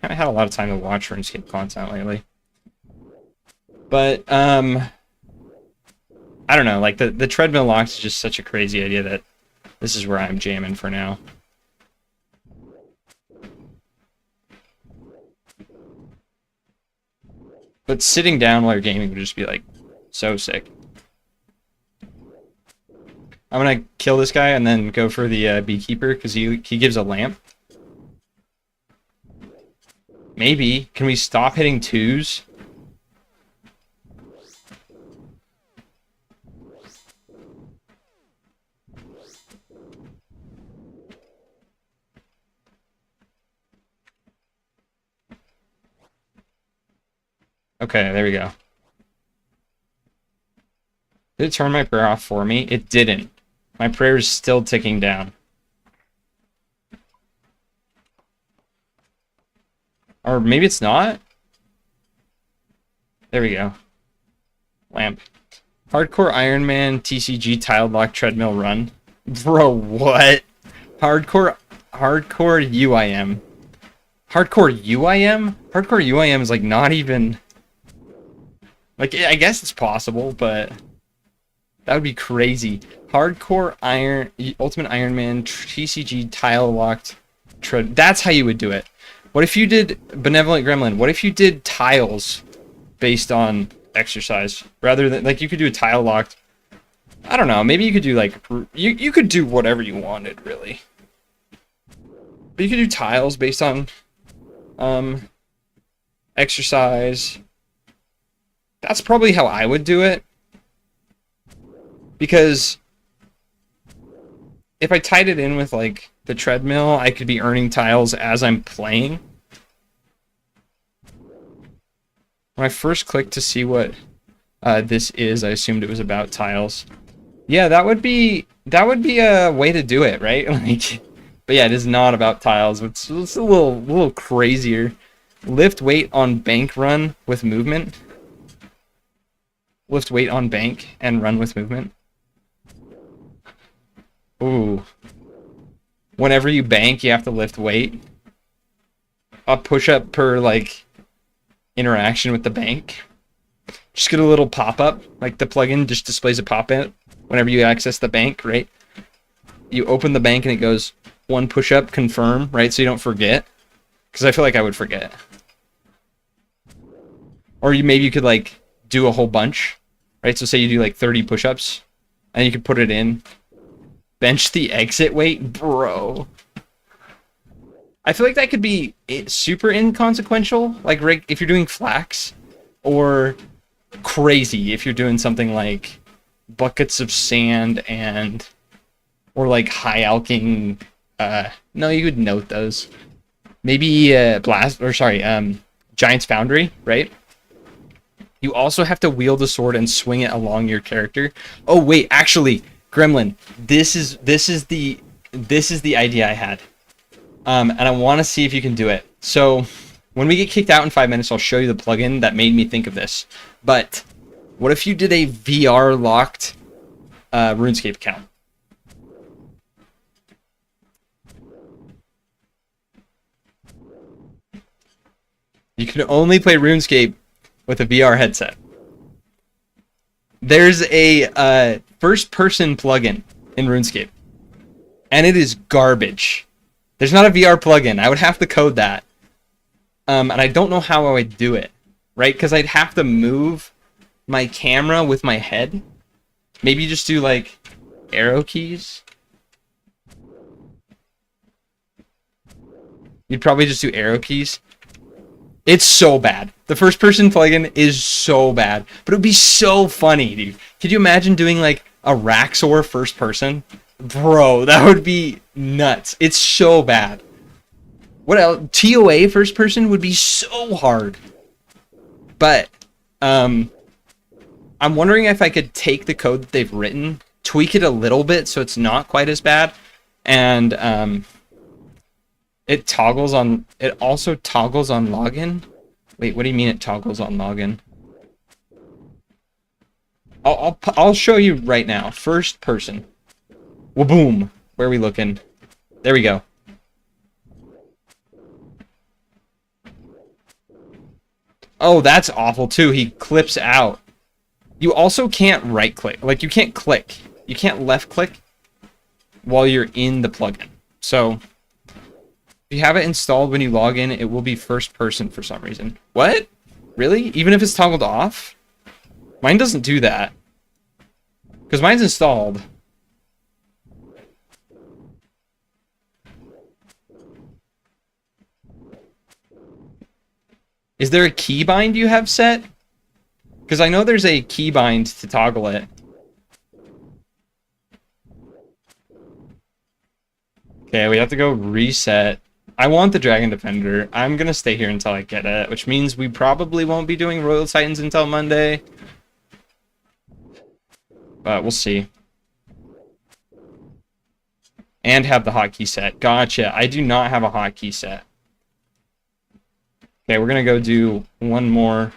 haven't had a lot of time to watch RuneScape content lately. But, I don't know, like, the treadmill locks is just such a crazy idea that this is where I'm jamming for now. But sitting down while you're gaming would just be, like, so sick. I'm gonna kill this guy and then go for the beekeeper, because he gives a lamp. Maybe. Can we stop hitting twos? Okay, there we go. Did it turn my prayer off for me? It didn't. My prayer is still ticking down. Or maybe it's not? There we go. Lamp. Hardcore Iron Man TCG tiled lock treadmill run. Bro, what? Hardcore UIM. Hardcore UIM? Hardcore UIM is like not even... Like, I guess it's possible, but... That would be crazy. Hardcore Ultimate Iron Man TCG tile locked tread. That's how you would do it. What if you did Benevolent Gremlin? What if you did tiles based on exercise rather than like you could do a tile locked? I don't know. Maybe you could do like you could do whatever you wanted really, but you could do tiles based on exercise. That's probably how I would do it. Because if I tied it in with like the treadmill, I could be earning tiles as I'm playing. When I first clicked to see what this is, I assumed it was about tiles. Yeah, that would be a way to do it, right? Like, but yeah, it is not about tiles. It's a little crazier. Lift weight on bank run with movement. Lift weight on bank and run with movement. Ooh. Whenever you bank, you have to lift weight. A push-up per, like, interaction with the bank. Just get a little pop-up. Like, the plugin just displays a pop-up whenever you access the bank, right? You open the bank and it goes, one push-up, confirm, right? So you don't forget. Because I feel like I would forget. Or maybe you could, like, do a whole bunch, right? So say you do, like, 30 push-ups, and you could put it in. Bench the exit weight? Bro. I feel like that could be super inconsequential, like if you're doing flax, or crazy if you're doing something like buckets of sand and, or like high alking, no, you would note those. Maybe Giant's Foundry, right? You also have to wield a sword and swing it along your character. Oh wait, actually, Gremlin, this is the idea I had, and I want to see if you can do it. So, when we get kicked out in 5 minutes, I'll show you the plugin that made me think of this. But what if you did a VR locked RuneScape account? You can only play RuneScape with a VR headset. There's a first-person plugin in RuneScape, and it is garbage. There's not a VR plugin. I would have to code that, and I don't know how I would do it, right? Because I'd have to move my camera with my head. Maybe just do like arrow keys. you'd probably just do arrow keys. It's so bad. The first person plugin is so bad, but it would be so funny, dude. Could you imagine doing like a Raxor first person? Bro, that would be nuts. It's so bad. What else? TOA first person would be so hard. But I'm wondering if I could take the code that they've written, tweak it a little bit so it's not quite as bad, and it also toggles on login. Wait, what do you mean it toggles on login? I'll show you right now. First person. Well, boom. Where are we looking? There we go. Oh, that's awful too. He clips out. You also can't right click. Like, you can't click. You can't left click while you're in the plugin. So if you have it installed when you log in, it will be first person for some reason. What? Really? Even if it's toggled off? Mine doesn't do that. Because mine's installed. Is there a keybind you have set? Because I know there's a keybind to toggle it. Okay, we have to go reset. I want the Dragon Defender. I'm going to stay here until I get it, which means we probably won't be doing Royal Titans until Monday. But we'll see. And have the hotkey set. Gotcha. I do not have a hotkey set. Okay, we're going to go do one more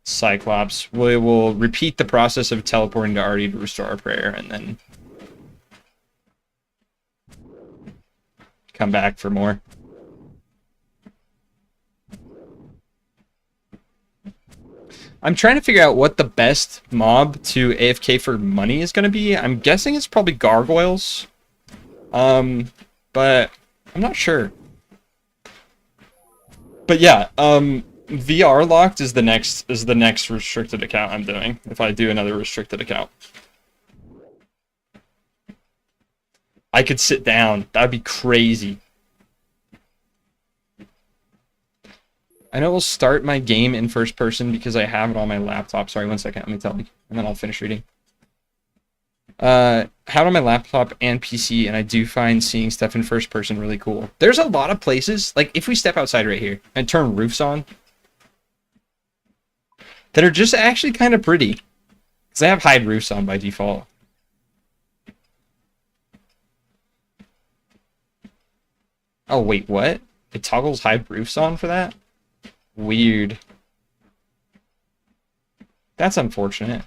Cyclops. We will repeat the process of teleporting to Artie to restore our prayer, and then come back for more. I'm trying to figure out what the best mob to AFK for money is going to be. I'm guessing it's probably gargoyles. But I'm not sure. But yeah, VR locked is the next restricted account I'm doing if I do another restricted account. I could sit down. That'd be crazy. I know we'll start my game in first person because I have it on my laptop. Sorry, one second. Let me tell you, and then I'll finish reading. Have it on my laptop and PC, and I do find seeing stuff in first person really cool. There's a lot of places, like if we step outside right here and turn roofs on, that are just actually kind of pretty. Because I have hide roofs on by default. Oh, wait, what? It toggles hide roofs on for that? Weird. That's unfortunate.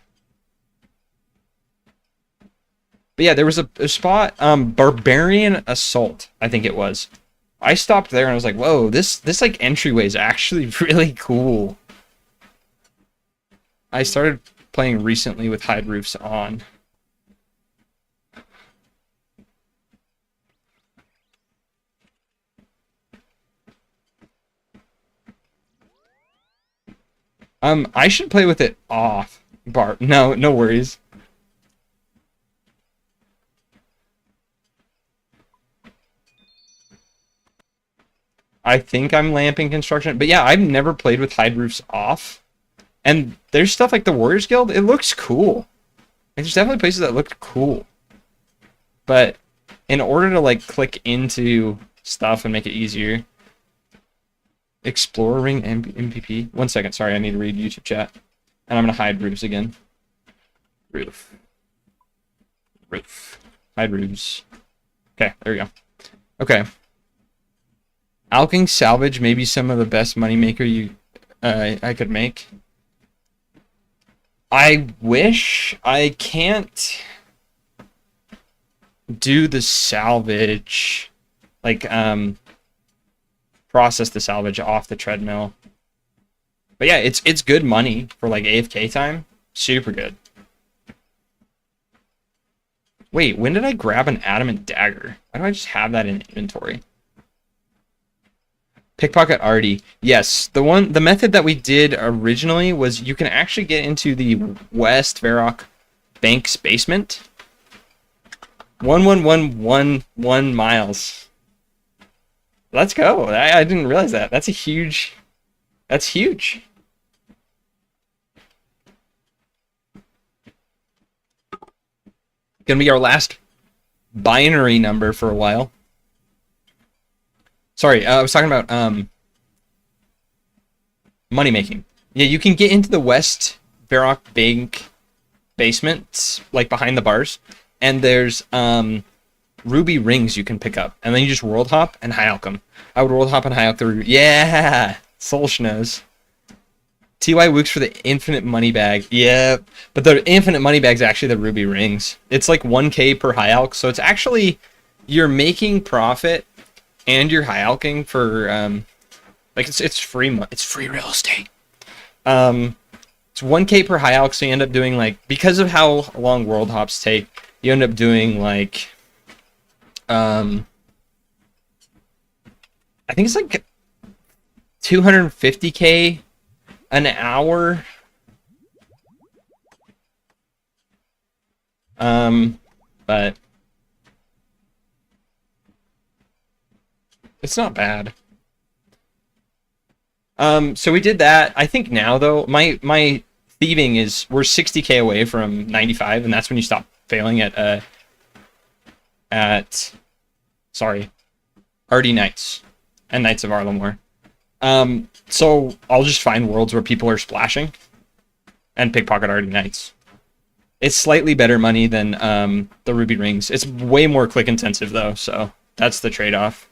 But yeah, there was a spot, Barbarian Assault, I think it was. I stopped there and I was like, whoa, this like entryway is actually really cool. I started playing recently with hide roofs on. I should play with it off. No worries. I think I'm lamping construction, but yeah, I've never played with hide roofs off. And there's stuff like the Warriors Guild, it looks cool. Like, there's definitely places that look cool. But in order to like click into stuff and make it easier, Explorer Ring MPP. 1 second, sorry, I need to read YouTube chat. And I'm gonna hide roofs again. Roof. Hide roofs. Okay, there we go. Okay. Alking Salvage may be some of the best moneymaker I could make. I wish. I can't do the salvage, like, process the salvage off the treadmill. But yeah, it's good money for like AFK time. Super good. Wait, when did I grab an adamant dagger? Why do I just have that in inventory? Pickpocket Artie. Yes, the method that we did originally was you can actually get into the West Varrock Bank's basement. 11111 miles. Let's go. I didn't realize that. That's a huge... That's huge. Gonna be our last binary number for a while. Sorry, I was talking about money making. Yeah, you can get into the West Baroque Bank basement, like behind the bars, and there's ruby rings you can pick up, and then you just world hop and high alch them. I would world hop and high alch the ruby. Yeah, Solsh knows. TY Wooks for the infinite money bag. Yeah, but the infinite money bag is actually the ruby rings. It's like 1K per high alch, so it's actually you're making profit and you're high alching for like it's free real estate. It's 1K per high alch, so you end up doing like, because of how long world hops take, you end up doing like I think it's like 250K an hour. But it's not bad. So we did that. I think now though, my thieving is, we're 60K away from 95, and that's when you stop failing at RD Knights and Knights of Arlamore. So I'll just find worlds where people are splashing and pickpocket RD Knights. It's slightly better money than the ruby rings. It's way more click intensive though, so that's the trade-off.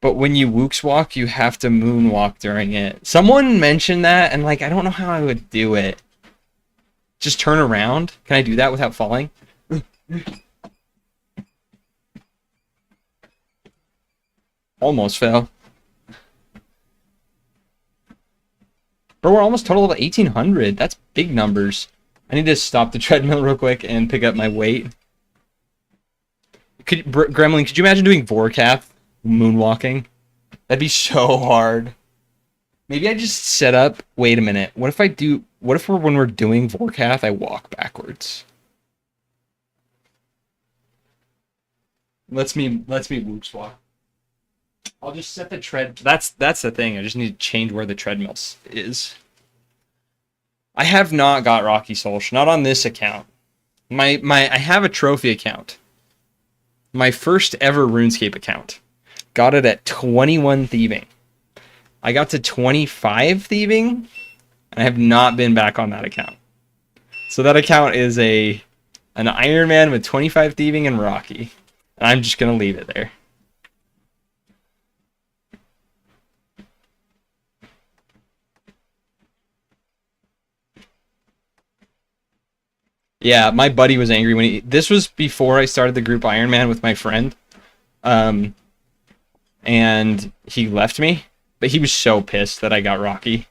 But when you Wooks walk, you have to moonwalk during it. Someone mentioned that, and like, I don't know how I would do it. Just turn around? Can I do that without falling? Almost fell. Bro, we're almost total of 1,800. That's big numbers. I need to stop the treadmill real quick and pick up my weight. Gremlin, could you imagine doing Vorkath moonwalking? That'd be so hard. Maybe I just set up... Wait a minute. What if when we're doing Vorkath, I walk backwards? Let's me Wooks walk. I'll just set the tread... That's the thing. I just need to change where the treadmill is. I have not got Rocky Solsh. Not on this account. I have a trophy account. My first ever RuneScape account. Got it at 21 thieving. I got to 25 thieving, and I have not been back on that account. So that account is an Iron Man with 25 thieving and Rocky. And I'm just going to leave it there. Yeah, my buddy was angry when this was before I started the group Iron Man with my friend. And he left me, but he was so pissed that I got Rocky.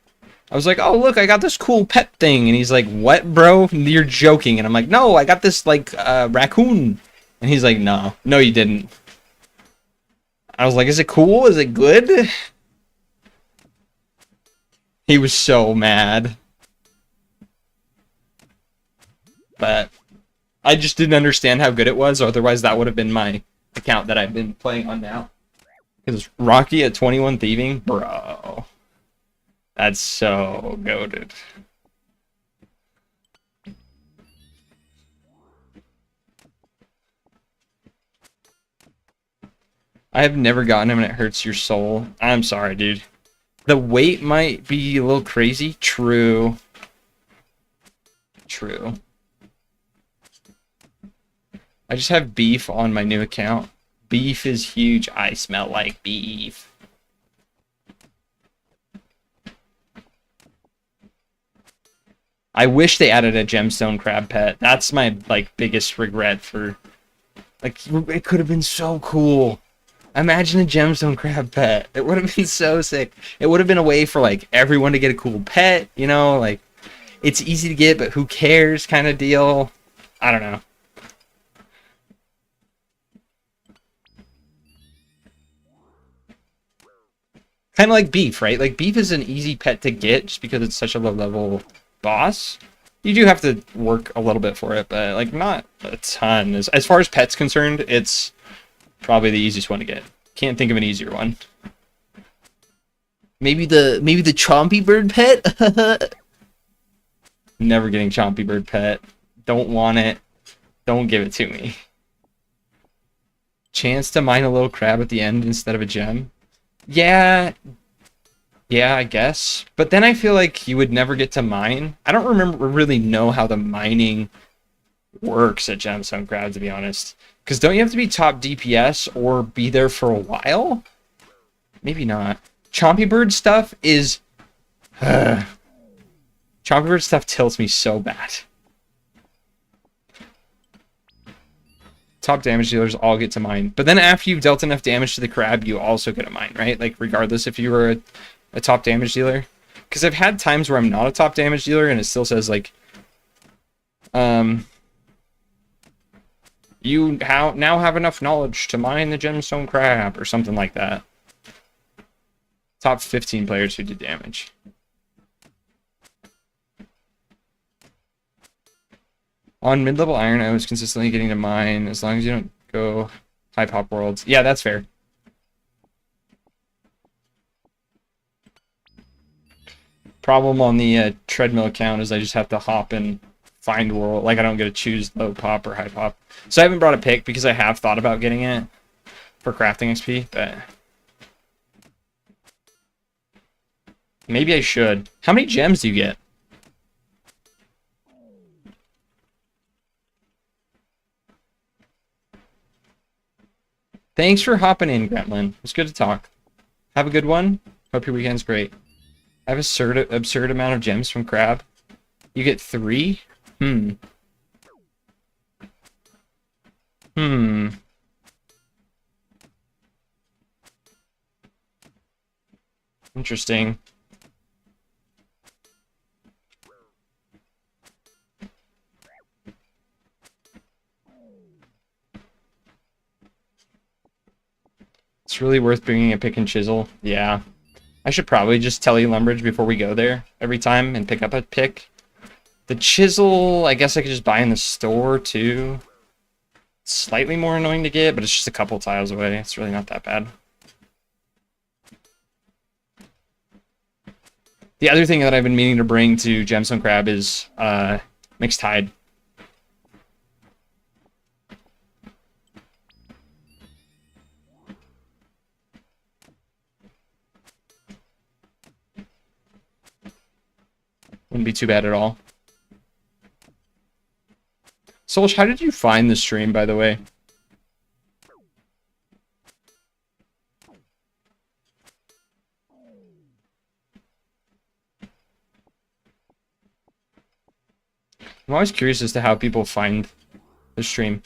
I was like, oh, look, I got this cool pet thing. And he's like, what, bro? You're joking. And I'm like, no, I got this, like, raccoon. And he's like, no, you didn't. I was like, is it cool? Is it good? He was so mad. But I just didn't understand how good it was. Otherwise, that would have been my account that I've been playing on now. Because Rocky at 21 thieving, bro. That's so goated. I have never gotten him and it hurts your soul. I'm sorry, dude. The weight might be a little crazy. True. True. I just have beef on my new account. Beef is huge. I smell like beef. I wish they added a gemstone crab pet. That's my like biggest regret for like it could have been so cool. Imagine a gemstone crab pet. It would have been so sick. It would have been a way for like everyone to get a cool pet, you know, like it's easy to get, but who cares kind of deal. I don't know. Kind of like beef, right? Like beef is an easy pet to get just because it's such a low level boss. You do have to work a little bit for it, but like not a ton. As far as pets concerned, it's probably the easiest one to get. Can't think of an easier one. Maybe the Chompy Bird pet? Never getting Chompy Bird pet. Don't want it. Don't give it to me. Chance to mine a little crab at the end instead of a gem. Yeah, I guess. But then I feel like you would never get to mine. I don't really know how the mining works at Gemstone Crab, to be honest. Because don't you have to be top DPS or be there for a while? Maybe not. Chompy Bird stuff is... Chompy Bird stuff tilts me so bad. Top damage dealers all get to mine. But then after you've dealt enough damage to the crab, you also get a mine, right? Like, regardless if you were a top damage dealer. Because I've had times where I'm not a top damage dealer and it still says, like... you now have enough knowledge to mine the gemstone crab, or something like that. Top 15 players who did damage. On mid-level iron, I was consistently getting to mine, as long as you don't go high pop worlds. Yeah, that's fair. Problem on the treadmill account is I just have to hop and find world. Like, I don't get to choose low pop or high pop. So I haven't brought a pick because I have thought about getting it for crafting XP, but maybe I should. How many gems do you get? Thanks for hopping in, Gremlin. It's good to talk. Have a good one. Hope your weekend's great. I have an absurd amount of gems from Crab. You get 3? Interesting. It's really worth bringing a pick and chisel. Yeah. I should probably just tell you Lumbridge before we go there every time and pick up a pick. The chisel, I guess I could just buy in the store too. It's slightly more annoying to get, but it's just a couple tiles away. It's really not that bad. The other thing that I've been meaning to bring to Gemstone Crab is Mixed Tide. Wouldn't be too bad at all. Solch, how did you find the stream, by the way? I'm always curious as to how people find the stream.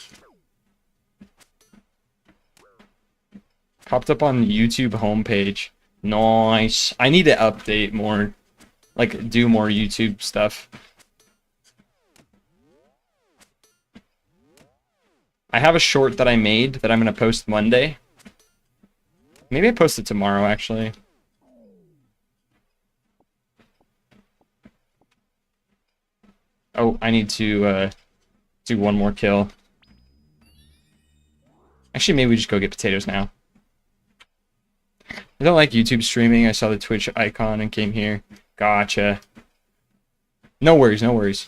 Popped up on the YouTube homepage. Nice. I need to update more. Like, do more YouTube stuff. I have a short that I made that I'm going to post Monday. Maybe I post it tomorrow, actually. Oh, I need to do one more kill. Actually, maybe we just go get potatoes now. I don't like YouTube streaming. I saw the Twitch icon and came here. Gotcha. No worries, no worries.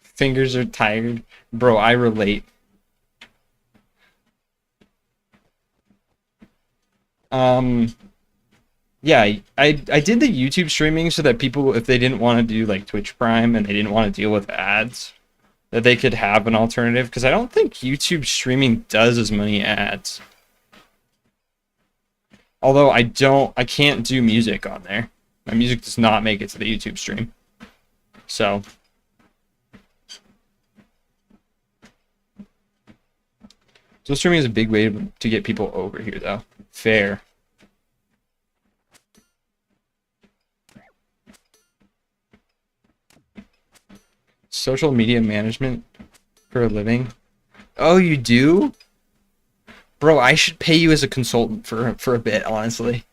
Fingers are tired. Bro, I relate. Yeah, I did the YouTube streaming so that people, if they didn't want to do like Twitch Prime and they didn't want to deal with ads, that they could have an alternative, because I don't think YouTube streaming does as many ads. Although I can't do music on there. My music does not make it to the YouTube stream. So streaming is a big way to get people over here, though. Fair. Social media management for a living. Oh, you do? Bro, I should pay you as a consultant for a bit, honestly.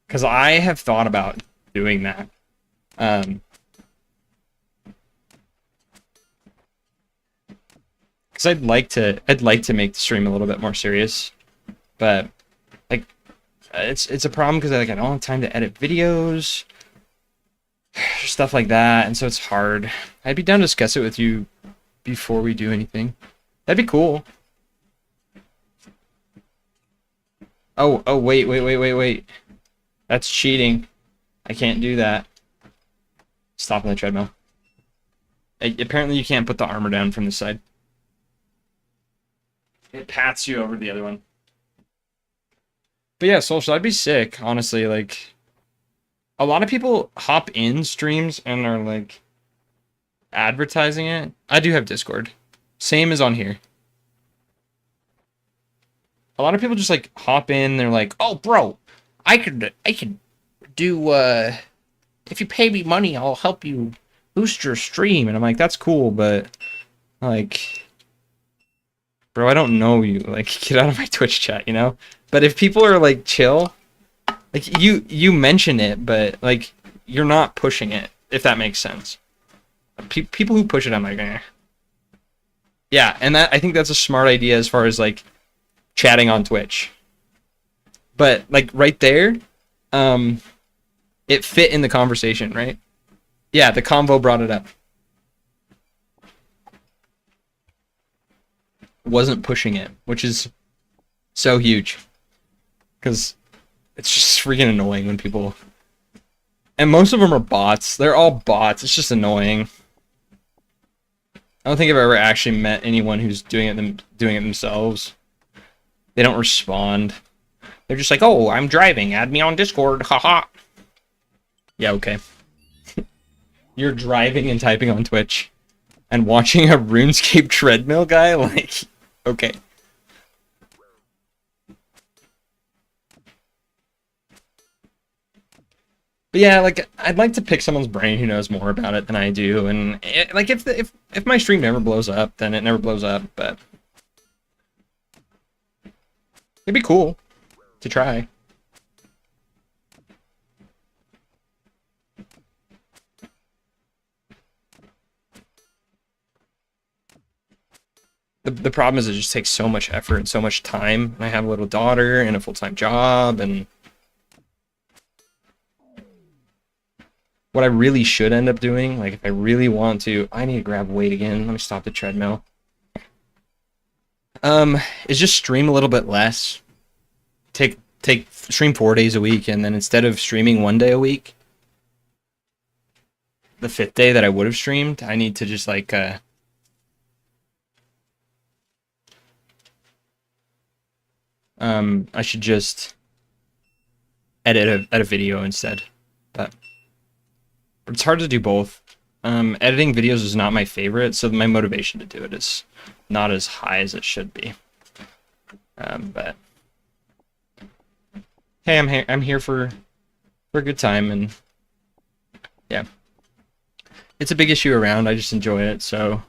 Because I have thought about doing that. because I'd like to make the stream a little bit more serious, but like it's a problem because like I don't have time to edit videos, stuff like that, and so it's hard. I'd be down to discuss it with you before we do anything. That'd be cool. Oh, wait. That's cheating. I can't do that. Stop on the treadmill. Apparently you can't put the armor down from the side. It pats you over the other one. But yeah, social, I'd be sick, honestly. Like, a lot of people hop in streams and are like advertising it. I do have Discord. Same as on here. A lot of people just like hop in, they're like, "Oh, bro, I could do if you pay me money, I'll help you boost your stream." And I'm like, "That's cool, but like, bro, I don't know you. Like, get out of my Twitch chat, you know?" But if people are like chill, like you mention it, but like you're not pushing it, if that makes sense. People who push it, I'm like, eh. Yeah, and I think that's a smart idea as far as like chatting on Twitch. But like right there, it fit in the conversation, right? Yeah, the convo brought it up. Wasn't pushing it, which is so huge. Because it's just freaking annoying when people... And most of them are bots. They're all bots. It's just annoying. I don't think I've ever actually met anyone who's doing it themselves. They don't respond. They're just like, "Oh, I'm driving. Add me on Discord. Haha." Yeah, okay. You're driving and typing on Twitch and watching a RuneScape treadmill guy? Like, okay. But yeah, like, I'd like to pick someone's brain who knows more about it than I do. And like, if my stream never blows up, then it never blows up. But it'd be cool to try. The problem is it just takes so much effort and so much time. And I have a little daughter and a full-time job, and what I really should end up doing, like if I really want to, I need to grab weight again. Let me stop the treadmill. Is just stream a little bit less. Stream 4 days a week, and then instead of streaming 1 day a week, the 5th day that I would have streamed, I need to just like I should just edit a video instead. But it's hard to do both. Editing videos is not my favorite, so my motivation to do it is not as high as it should be. But hey, I'm here for a good time, and yeah, it's a big issue around. I just enjoy it, so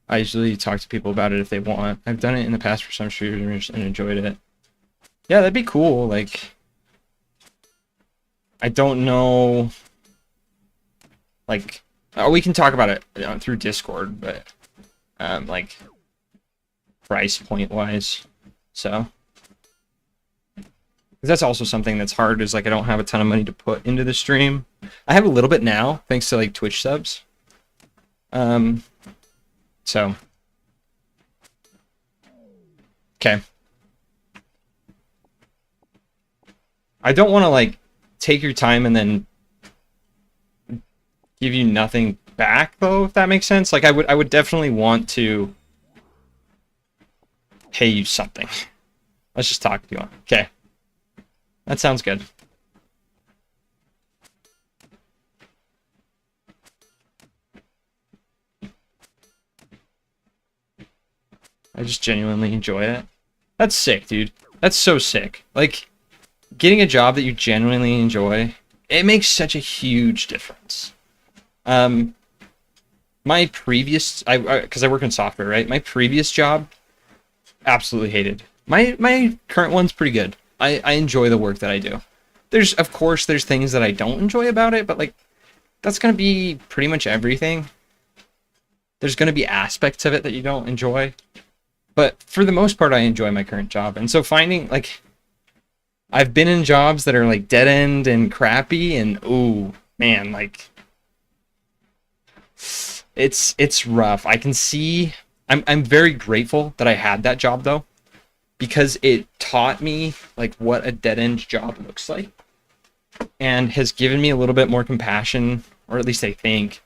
I usually talk to people about it if they want. I've done it in the past for some streamers and enjoyed it. Yeah, that'd be cool. Like, I don't know. Like, we can talk about it through Discord, but like price point wise, so. That's also something that's hard, is like I don't have a ton of money to put into the stream. I have a little bit now, thanks to like Twitch subs. So. Okay. I don't want to like take your time and then give you nothing back, though, if that makes sense. Like I would definitely want to pay you something. Let's just talk to you on. Okay. That sounds good. I just genuinely enjoy it. That's sick, dude. That's so sick. Like, getting a job that you genuinely enjoy, it makes such a huge difference. My previous, because I work in software, right? My previous job, absolutely hated. My current one's pretty good. I enjoy the work that I do. Of course, there's things that I don't enjoy about it, but like, that's gonna be pretty much everything. there's going to be aspects of it that you don't enjoy. But for the most part, I enjoy my current job. And so finding, like, I've been in jobs that are, like, dead end and crappy, and, ooh, man, like, it's rough. I can see, I'm very grateful that I had that job, though, because it taught me, like, what a dead end job looks like, and has given me a little bit more compassion, or at least I think,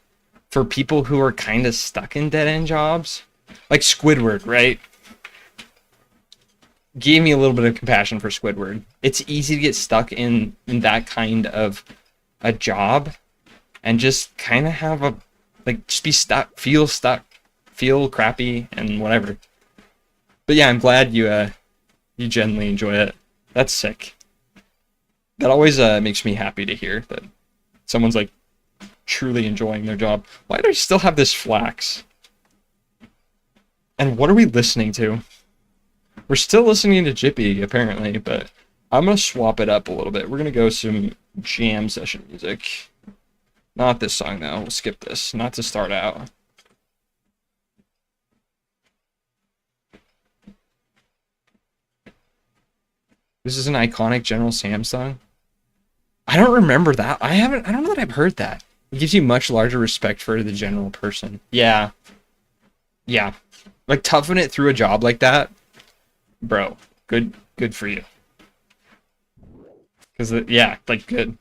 for people who are kind of stuck in dead end jobs. Like Squidward, right? Gave me a little bit of compassion for Squidward. It's easy to get stuck in that kind of a job and just kind of have a, like, just be stuck, feel crappy and whatever. But yeah, I'm glad you genuinely enjoy it. That's sick. That always makes me happy to hear that someone's, like, truly enjoying their job. Why do I still have this flax? And what are we listening to? We're still listening to Jippy, apparently, but I'm going to swap it up a little bit. We're going to go some jam session music. Not this song, though. We'll skip this. Not to start out. This is an iconic General Sam song. I don't remember that. I don't know that I've heard that. It gives you much larger respect for the general person. Yeah. Yeah. Like, toughing it through a job like that, bro, good for you. Because, yeah, like, good.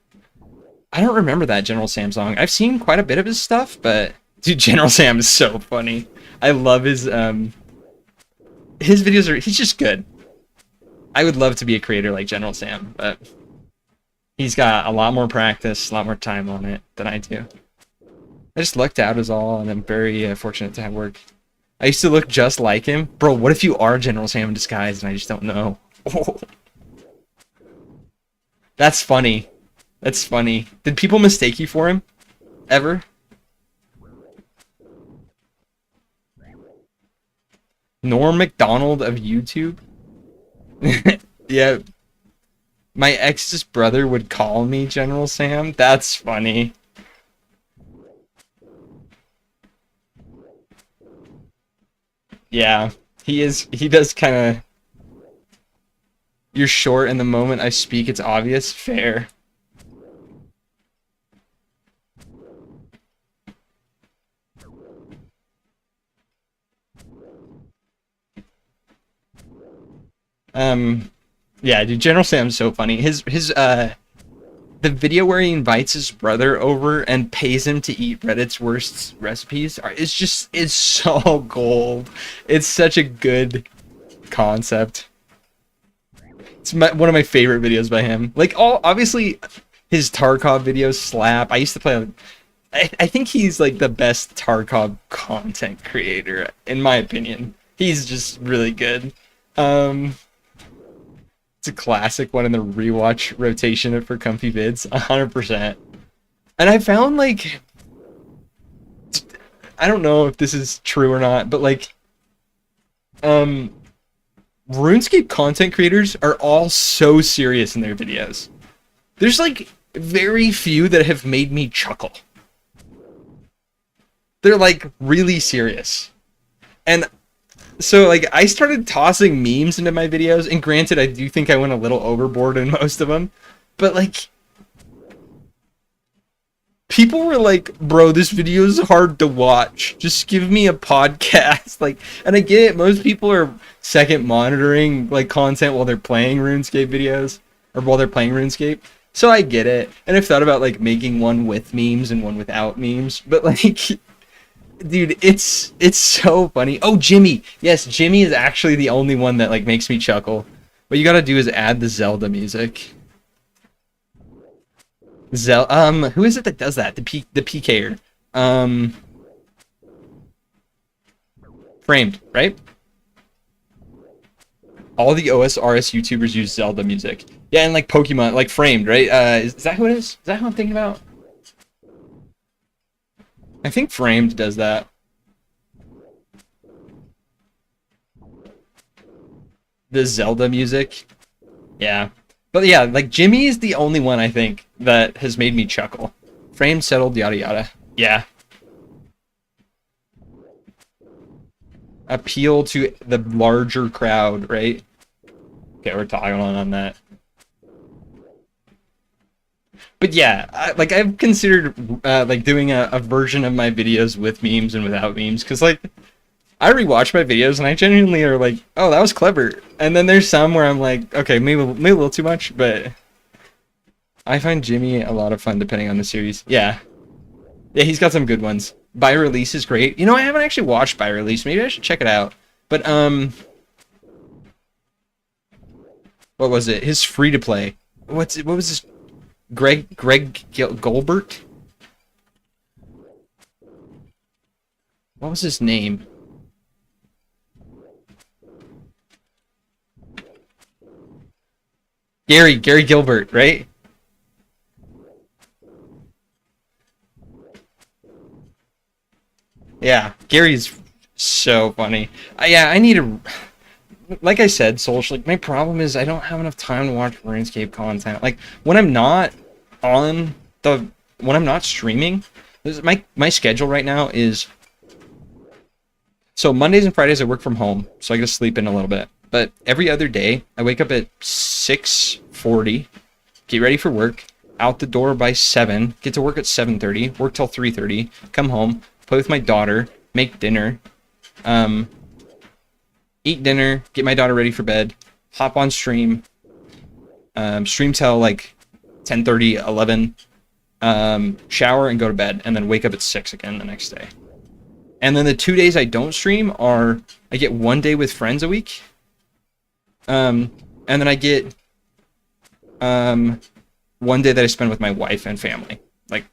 I don't remember that General Sam song. I've seen quite a bit of his stuff, but, dude, General Sam is so funny. I love his videos are, he's just good. I would love to be a creator like General Sam, but he's got a lot more practice, a lot more time on it than I do. I just lucked out is all, and I'm very fortunate to have work. I used to look just like him. Bro, what if you are General Sam in disguise and I just don't know? Oh. That's funny. That's funny. Did people mistake you for him? Ever? Norm MacDonald of YouTube? Yeah. My ex's brother would call me General Sam. That's funny. Yeah, he is. He does kind of. You're short, and the moment I speak, it's obvious. Fair. Yeah, dude, General Sam's so funny. The video where he invites his brother over and pays him to eat Reddit's worst recipes is so gold. It's such a good concept. It's one of my favorite videos by him. Like, obviously his Tarkov videos slap. I used to play. I think he's like the best Tarkov content creator in my opinion. He's just really good. It's a classic one in the rewatch rotation for comfy vids, 100%. And I found, like, I don't know if this is true or not, but, like, RuneScape content creators are all so serious in their videos. There's, like, very few that have made me chuckle. They're, like, really serious. And so, like, I started tossing memes into my videos, and granted, I do think I went a little overboard in most of them, but, like, people were like, bro, this video is hard to watch. Just give me a podcast. Like, and I get it, most people are second monitoring, like, content while they're playing RuneScape videos, or while they're playing RuneScape, so I get it, and I've thought about, like, making one with memes and one without memes, but, like, dude, it's so funny. Oh, Jimmy. Yes, Jimmy is actually the only one that, like, makes me chuckle. What you gotta do is add the Zelda music. Who is it that does that? The PKer. Framed, right? All the OSRS YouTubers use Zelda music. Yeah, and, like, Pokemon, like, Framed, right? Is that who it is? Is that who I'm thinking about? I think Framed does that. The Zelda music. Yeah. But yeah, like, Jimmy is the only one, I think, that has made me chuckle. Framed, settled, yada yada. Yeah. appeal to the larger crowd, right? Okay, we're toggling on that. But yeah, I've considered like doing a version of my videos with memes and without memes, because like I rewatch my videos and I genuinely are like, oh, that was clever. And then there's some where I'm like, okay, maybe a little too much, but I find Jimmy a lot of fun depending on the series. Yeah. Yeah, he's got some good ones. By Release is great. You know, I haven't actually watched By Release. Maybe I should check it out. But what was it? His free to play. What was this? Greg Goldberg? What was his name? Gary Gilbert, right? Yeah, Gary's so funny. Yeah, I need to. Like I said, social. Like my problem is I don't have enough time to watch RuneScape content. Like when I'm not on the when I'm not streaming, my schedule right now is so Mondays and Fridays I work from home, so I get to sleep in a little bit. But every other day I wake up at 6:40, get ready for work, out the door by 7, get to work at 7:30, work till 3:30, come home, play with my daughter, make dinner, eat dinner, get my daughter ready for bed, hop on stream, stream till like 10:30, 11, shower and go to bed, and then wake up at 6 again the next day. And then the 2 days I don't stream are, I get 1 day with friends a week, and then I get 1 day that I spend with my wife and family, like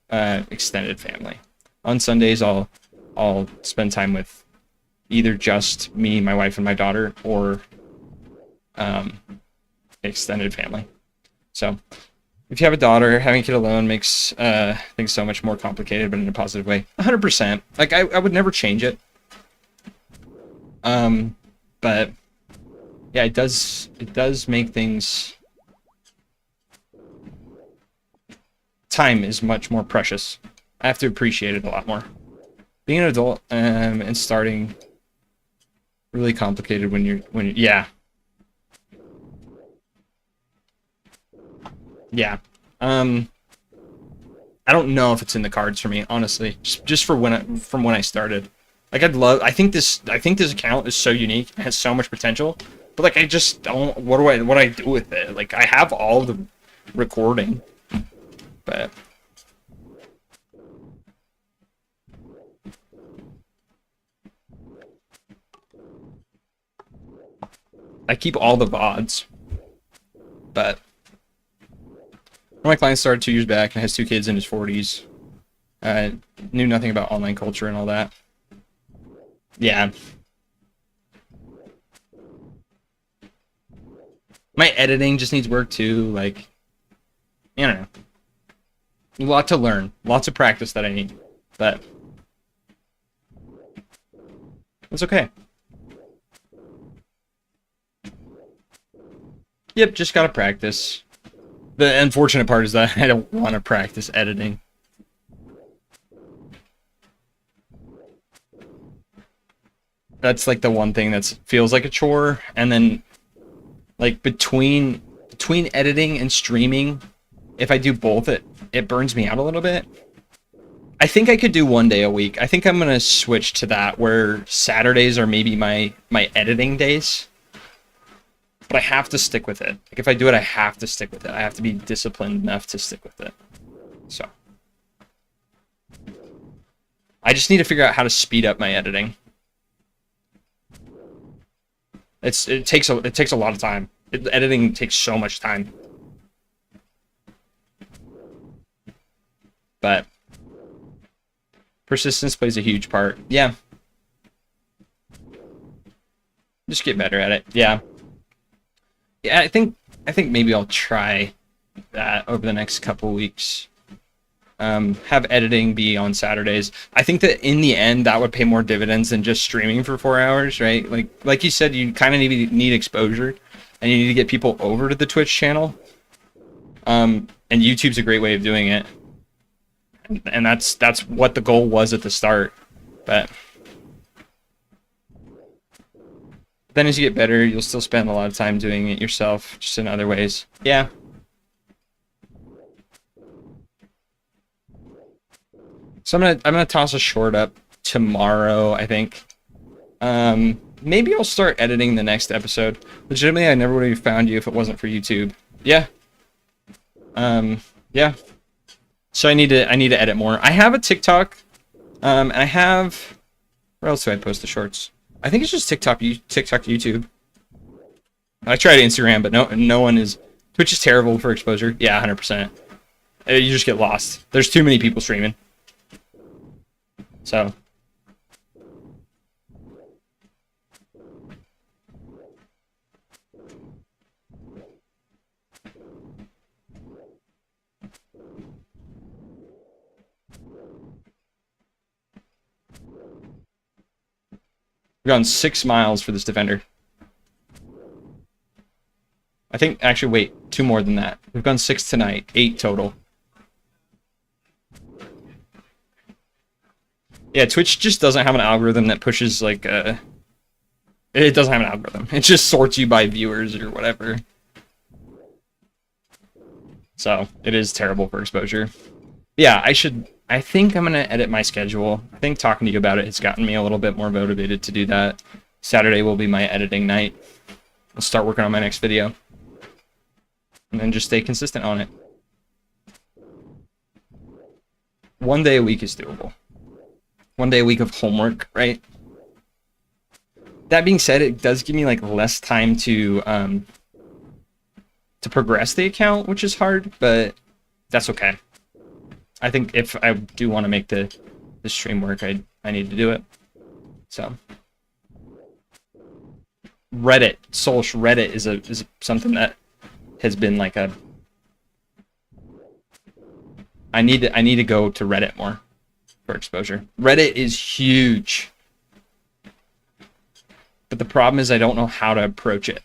extended family. On Sundays I'll spend time with either just me, my wife, and my daughter, or extended family. So if you have a daughter, having a kid alone makes things so much more complicated, but in a positive way. 100%. Like I would never change it. But yeah, it does make things. Time is much more precious. I have to appreciate it a lot more. Being an adult and starting really complicated when you're yeah. Yeah. I don't know if it's in the cards for me, honestly. Just from when I started. Like I think this account is so unique, it has so much potential. But like I just don't what do I do with it? Like I have all the recording. But I keep all the VODs. But one of my clients started 2 years back and has 2 kids in his 40s. Knew nothing about online culture and all that. Yeah. My editing just needs work too. Like, you know, a lot to learn, lots of practice that I need, but it's okay. Yep, just gotta practice. The unfortunate part is that I don't want to practice editing. That's like the one thing that feels like a chore, and then like between editing and streaming, if I do both, it burns me out a little bit. I think I could do 1 day a week. I think I'm gonna switch to that, where Saturdays are maybe my editing days. But I have to stick with it. Like if I do it, I have to stick with it. I have to be disciplined enough to stick with it. So I just need to figure out how to speed up my editing. It takes a lot of time. Editing takes so much time. But persistence plays a huge part. Yeah. Just get better at it. Yeah. Yeah, I think maybe I'll try that over the next couple weeks. Have editing be on Saturdays. I think that in the end that would pay more dividends than just streaming for 4 hours, right? Like you said, you kind of need exposure, and you need to get people over to the Twitch channel. And YouTube's a great way of doing it. And that's what the goal was at the start. But Then as you get better, you'll still spend a lot of time doing it yourself, just in other ways. Yeah. So I'm gonna toss a short up tomorrow, I think. Maybe I'll start editing the next episode. Legitimately, I never would have found you if it wasn't for YouTube. Yeah. Yeah. So I need to edit more. I have a TikTok. And I have, where else do I post the shorts? I think it's just TikTok, YouTube. I tried Instagram, but no one is. Twitch is terrible for exposure. Yeah, 100%. You just get lost. There's too many people streaming. So. We've gone 6 miles for this defender. I think, actually, wait, 2 more than that. We've gone 6 tonight, 8 total. Yeah, Twitch just doesn't have an algorithm that pushes, like, it doesn't have an algorithm. It just sorts you by viewers or whatever. So, it is terrible for exposure. Yeah, I think I'm going to edit my schedule. I think talking to you about it has gotten me a little bit more motivated to do that. Saturday will be my editing night. I'll start working on my next video. And then just stay consistent on it. 1 day a week is doable. 1 day a week of homework, right? That being said, it does give me like less time to progress the account, which is hard, but that's okay. I think if I do want to make the stream work, I need to do it. So Reddit, social Reddit is something that has been like a. I need to go to Reddit more for exposure. Reddit is huge, but the problem is I don't know how to approach it.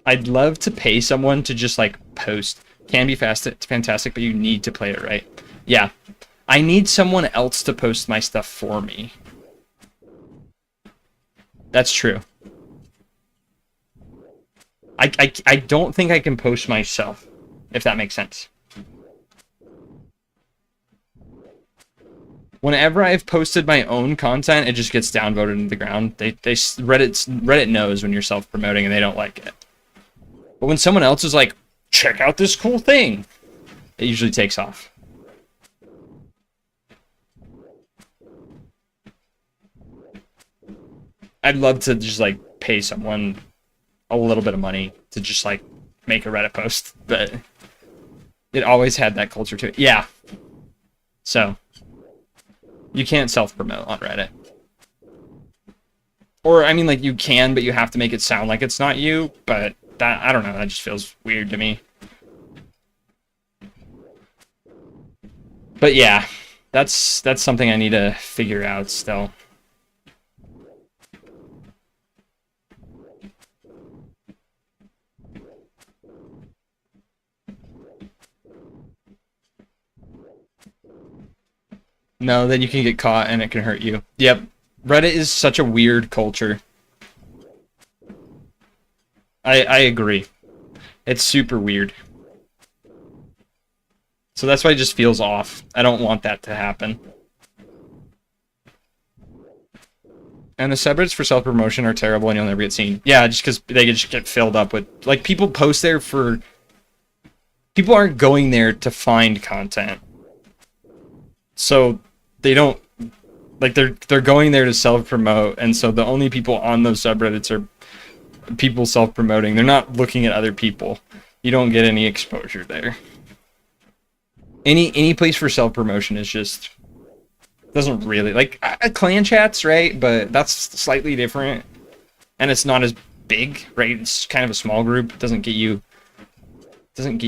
I'd love to pay someone to just like post. Can be fantastic, but you need to play it right. Yeah. I need someone else to post my stuff for me. That's true. I don't think I can post myself, if that makes sense. Whenever I've posted my own content, it just gets downvoted into the ground. Reddit knows when you're self-promoting and they don't like it. But when someone else is like, check out this cool thing, it usually takes off. I'd love to just like pay someone a little bit of money to just like make a Reddit post, but it always had that culture to it. Yeah. So you can't self-promote on Reddit. Or, I mean, like, you can, but you have to make it sound like it's not you, but that, I don't know, that just feels weird to me. But yeah, that's something I need to figure out still. No, then you can get caught and it can hurt you. Yep. Reddit is such a weird culture. I agree. It's super weird. So that's why it just feels off. I don't want that to happen. And the subreddits for self-promotion are terrible and you'll never get seen. Yeah, just because they just get filled up with... Like, people post there for... People aren't going there to find content. So, they don't... Like, they're going there to self-promote, and so the only people on those subreddits are people self-promoting. They're not looking at other people. You don't get any exposure there. Any place for self-promotion is just... Doesn't really... Like, clan chats, right? But that's slightly different. And it's not as big, right? It's kind of a small group. It doesn't get you...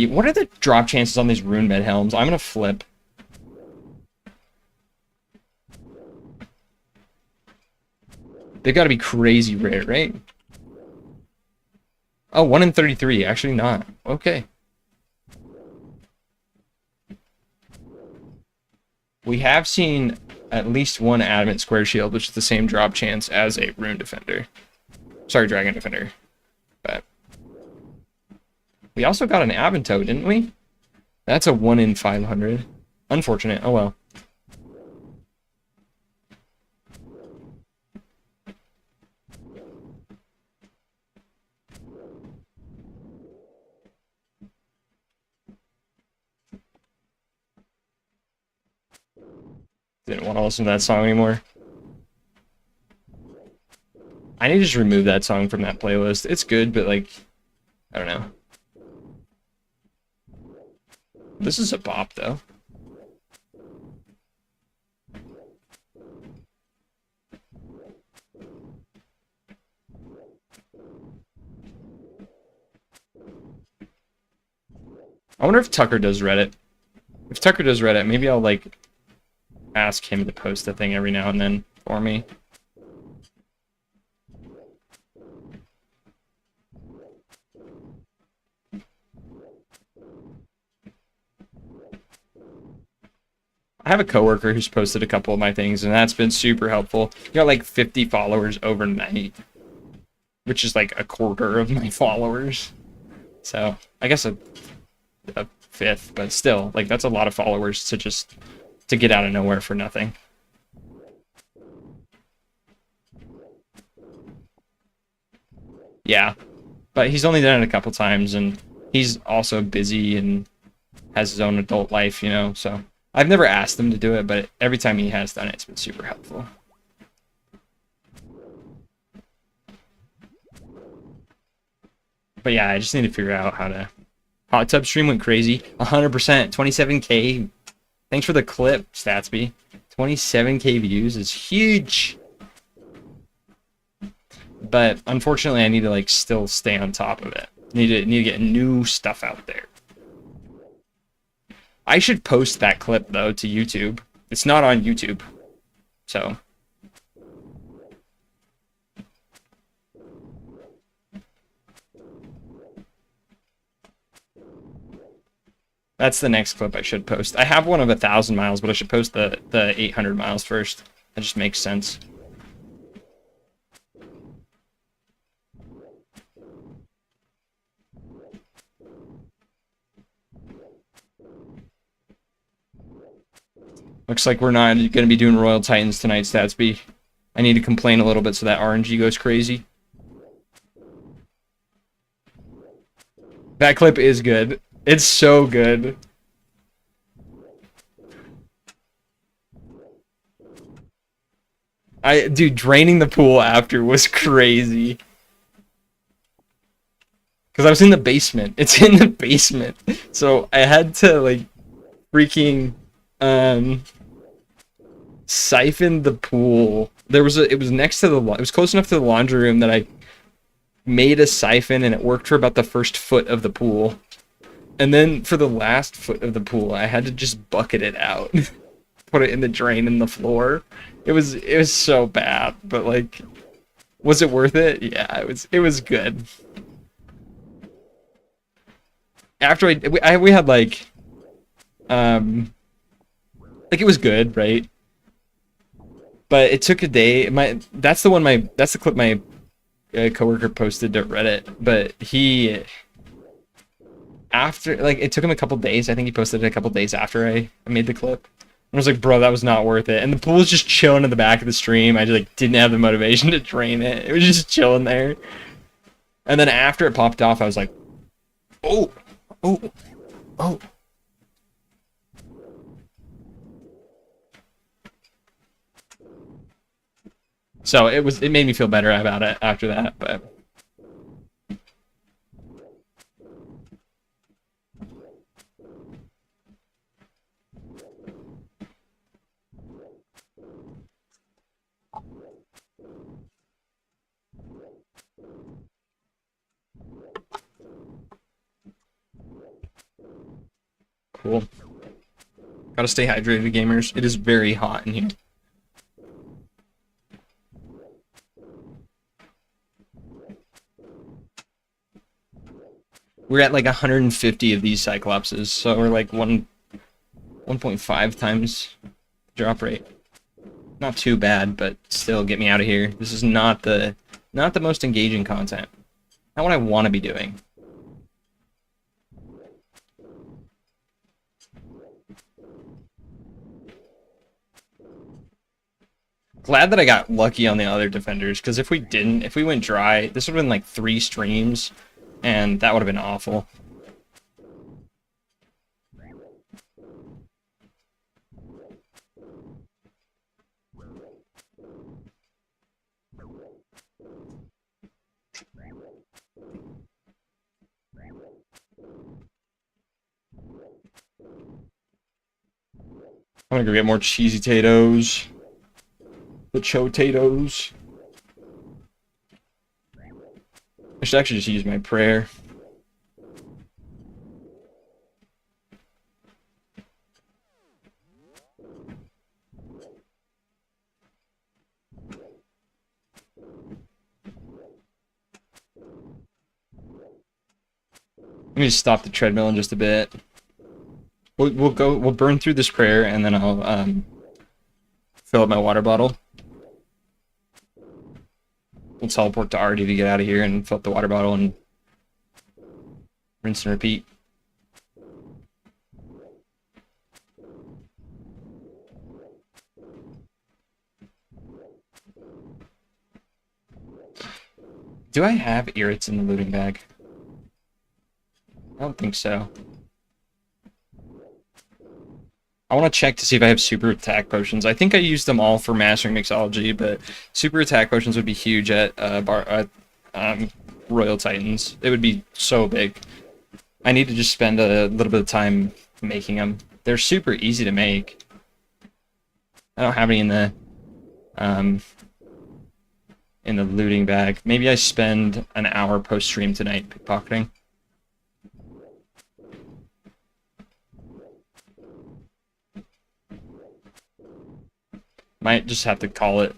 What are the drop chances on these rune med helms? I'm gonna flip. They've got to be crazy rare, right? Oh, 1 in 33. Actually not. Okay. We have seen at least one adamant square shield, which is the same drop chance as a rune defender. Sorry, dragon defender. But we also got an Avantoe, didn't we? That's a 1 in 500. Unfortunate. Oh well. Didn't want to listen to that song anymore. I need to just remove that song from that playlist. It's good, but like, I don't know. This is a bop, though. I wonder if Tucker does Reddit. If Tucker does Reddit, maybe I'll, like, ask him to post a thing every now and then for me. I have a coworker who's posted a couple of my things, and that's been super helpful. He got like 50 followers overnight, which is like a quarter of my followers. So I guess a fifth, but still, like that's a lot of followers to get out of nowhere for nothing. Yeah, but he's only done it a couple times, and he's also busy and has his own adult life, you know, so. I've never asked him to do it, but every time he has done it, it's been super helpful. But yeah, I just need to figure out how to... Hot Tub Stream went crazy. 100%, 27k. Thanks for the clip, Statsby. 27k views is huge. But unfortunately, I need to like still stay on top of it. Need to get new stuff out there. I should post that clip, though, to YouTube. It's not on YouTube, so... That's the next clip I should post. I have one of 1,000 miles, but I should post the 800 miles first. That just makes sense. Looks like we're not going to be doing Royal Titans tonight, Statsby. I need to complain a little bit so that RNG goes crazy. That clip is good. It's so good. Dude, draining the pool after was crazy. Because I was in the basement. It's in the basement. So I had to, like, freaking... siphon the pool. It was next to it was close enough to the laundry room that I made a siphon, and it worked for about the first foot of the pool. And then for the last foot of the pool, I had to just bucket it out. Put it in the drain in the floor. It was so bad, but like, was it worth it? Yeah, it was good. After we had like it was good, right? But it took a day. That's the clip my coworker posted to Reddit. But after it took him a couple days. I think he posted it a couple days after I made the clip. And I was like, bro, that was not worth it. And the pool was just chilling in the back of the stream. I just like didn't have the motivation to drain it. It was just chilling there. And then after it popped off, I was like, oh. So it made me feel better about it after that, but cool. Gotta stay hydrated, gamers. It is very hot in here. We're at like 150 of these Cyclopses, so we're like 1.5 times drop rate. Not too bad, but still get me out of here. This is not the most engaging content. Not what I want to be doing. Glad that I got lucky on the other defenders, because if we didn't, if we went dry, this would have been like 3 streams, and that would have been awful. I'm gonna go get more cheesy potatoes. The cho-tatoes. I should actually just use my prayer. Let me just stop the treadmill in just a bit. We'll burn through this prayer, and then I'll fill up my water bottle. We'll teleport to Artie to get out of here and fill up the water bottle and rinse and repeat. Do I have irrits in the looting bag? I don't think so. I want to check to see if I have super attack potions. I think I used them all for mastering mixology, but super attack potions would be huge at Royal Titans. It would be so big. I need to just spend a little bit of time making them. They're super easy to make. I don't have any in the looting bag. Maybe I spend an hour post stream tonight pickpocketing. Might just have to call it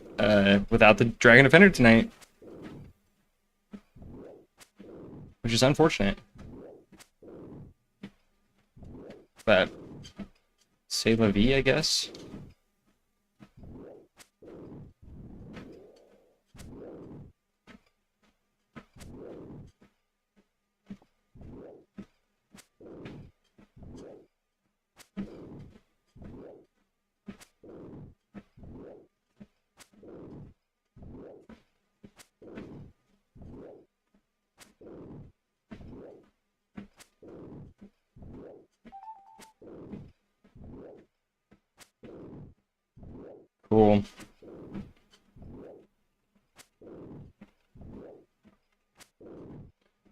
without the Dragon Defender tonight. Which is unfortunate. But c'est la vie, I guess. Cool.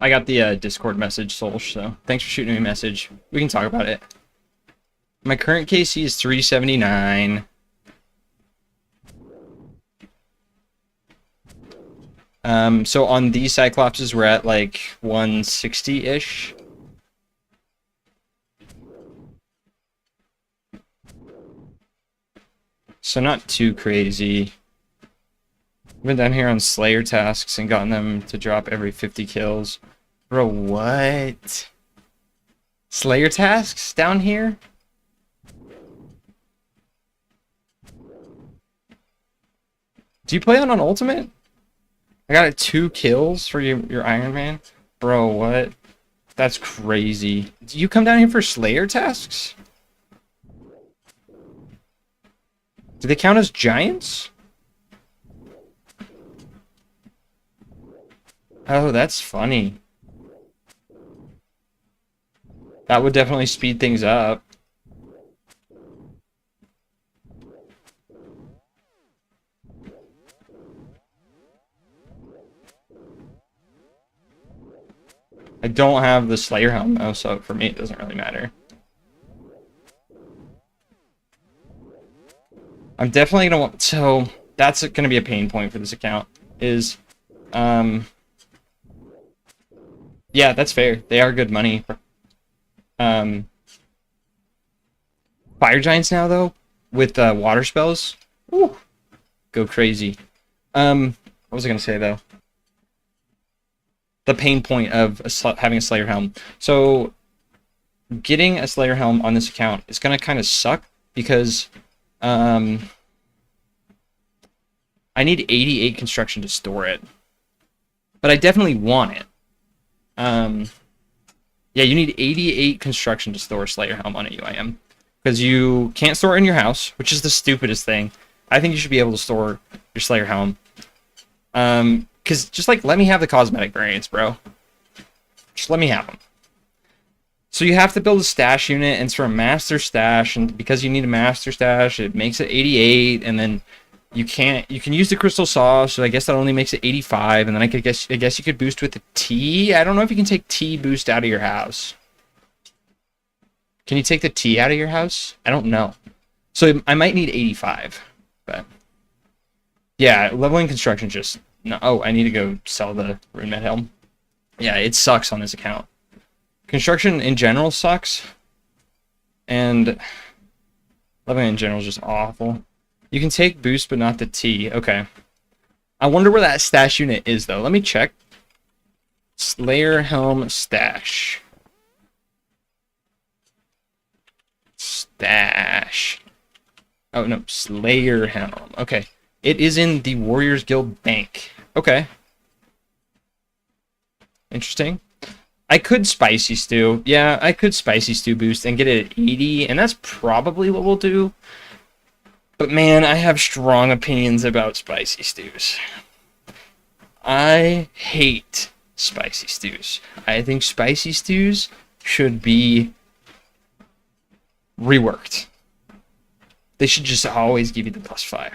I got the Discord message, Solsh, so thanks for shooting me a message. We can talk about it. My current KC is 379. So on these Cyclopses, we're at like 160-ish. So not too crazy. I've been down here on Slayer tasks and gotten them to drop every 50 kills. Bro, what? Slayer tasks down here? Do you play on Ultimate? I got 2 kills for your Iron Man? Bro, what? That's crazy. Do you come down here for Slayer tasks? Do they count as giants? Oh, that's funny. That would definitely speed things up. I don't have the Slayer helm though, so for me it doesn't really matter. I'm definitely gonna want, so that's gonna be a pain point for this account, is, yeah, that's fair. They are good money. Fire Giants now, though, with water spells, woo, go crazy. What was I gonna say, though? The pain point of having a Slayer helm. So, getting a Slayer helm on this account is gonna kind of suck, because, I need 88 construction to store it. But I definitely want it. Yeah, you need 88 construction to store Slayer Helm on a UIM. Because you can't store it in your house, which is the stupidest thing. I think you should be able to store your Slayer Helm. Because just like, let me have the cosmetic variants, bro. Just let me have them. So you have to build a stash unit, and it's for a master stash, and because you need a master stash, it makes it 88, and then you can use the crystal saw, so I guess that only makes it 85, and then I guess you could boost with the T. I don't know if you can take T boost out of your house. Can you take the T out of your house? I don't know. So I might need 85, but yeah, leveling construction just no. Oh, I need to go sell the Rune Med Helm. Yeah, it sucks on this account. Construction in general sucks, and leveling in general is just awful. You can take boost, but not the T. Okay. I wonder where that stash unit is, though. Let me check. Slayer Helm stash. Stash. Oh, no. Slayer Helm. Okay. It is in the Warriors Guild Bank. Okay. Interesting. I could Spicy Stew. Yeah, I could Spicy Stew boost and get it at 80, and that's probably what we'll do. But man, I have strong opinions about Spicy Stews. I hate Spicy Stews. I think Spicy Stews should be reworked. They should just always give you the +5.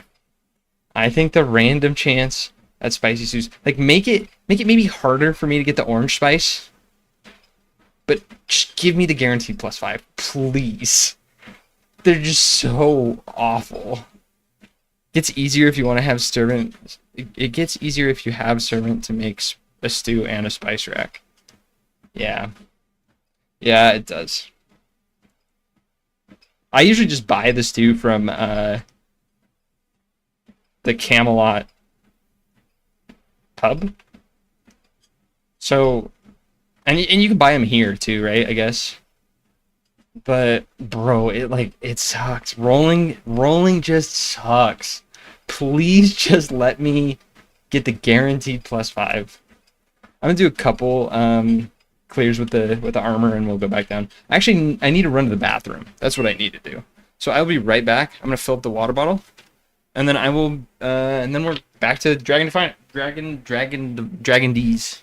I think the random chance at Spicy Stews, like make it maybe harder for me to get the orange spice. But just give me the guaranteed +5, please. They're just so awful. It gets easier if you want to have servant. It gets easier if you have servant to make a stew and a spice rack. Yeah. Yeah, it does. I usually just buy the stew from the Camelot pub. So, and you can buy them here too, right? I guess. But bro, it sucks. Rolling just sucks. Please just let me get the guaranteed +5. I'm gonna do a couple clears with the armor, and we'll go back down. Actually, I need to run to the bathroom. That's what I need to do. So I'll be right back. I'm gonna fill up the water bottle, and then I will and then we're back to Dragon D's.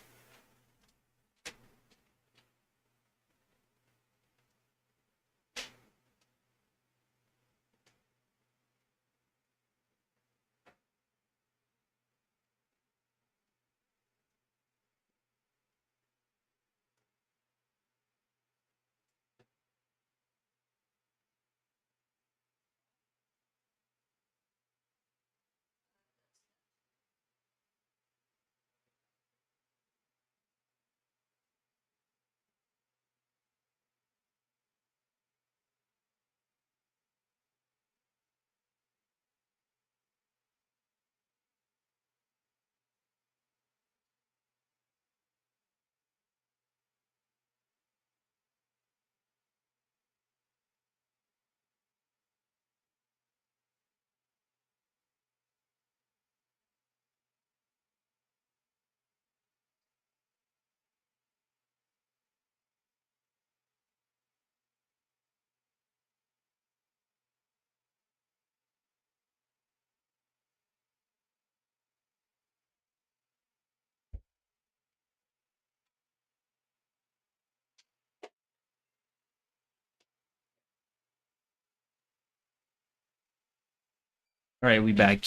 All right, we back.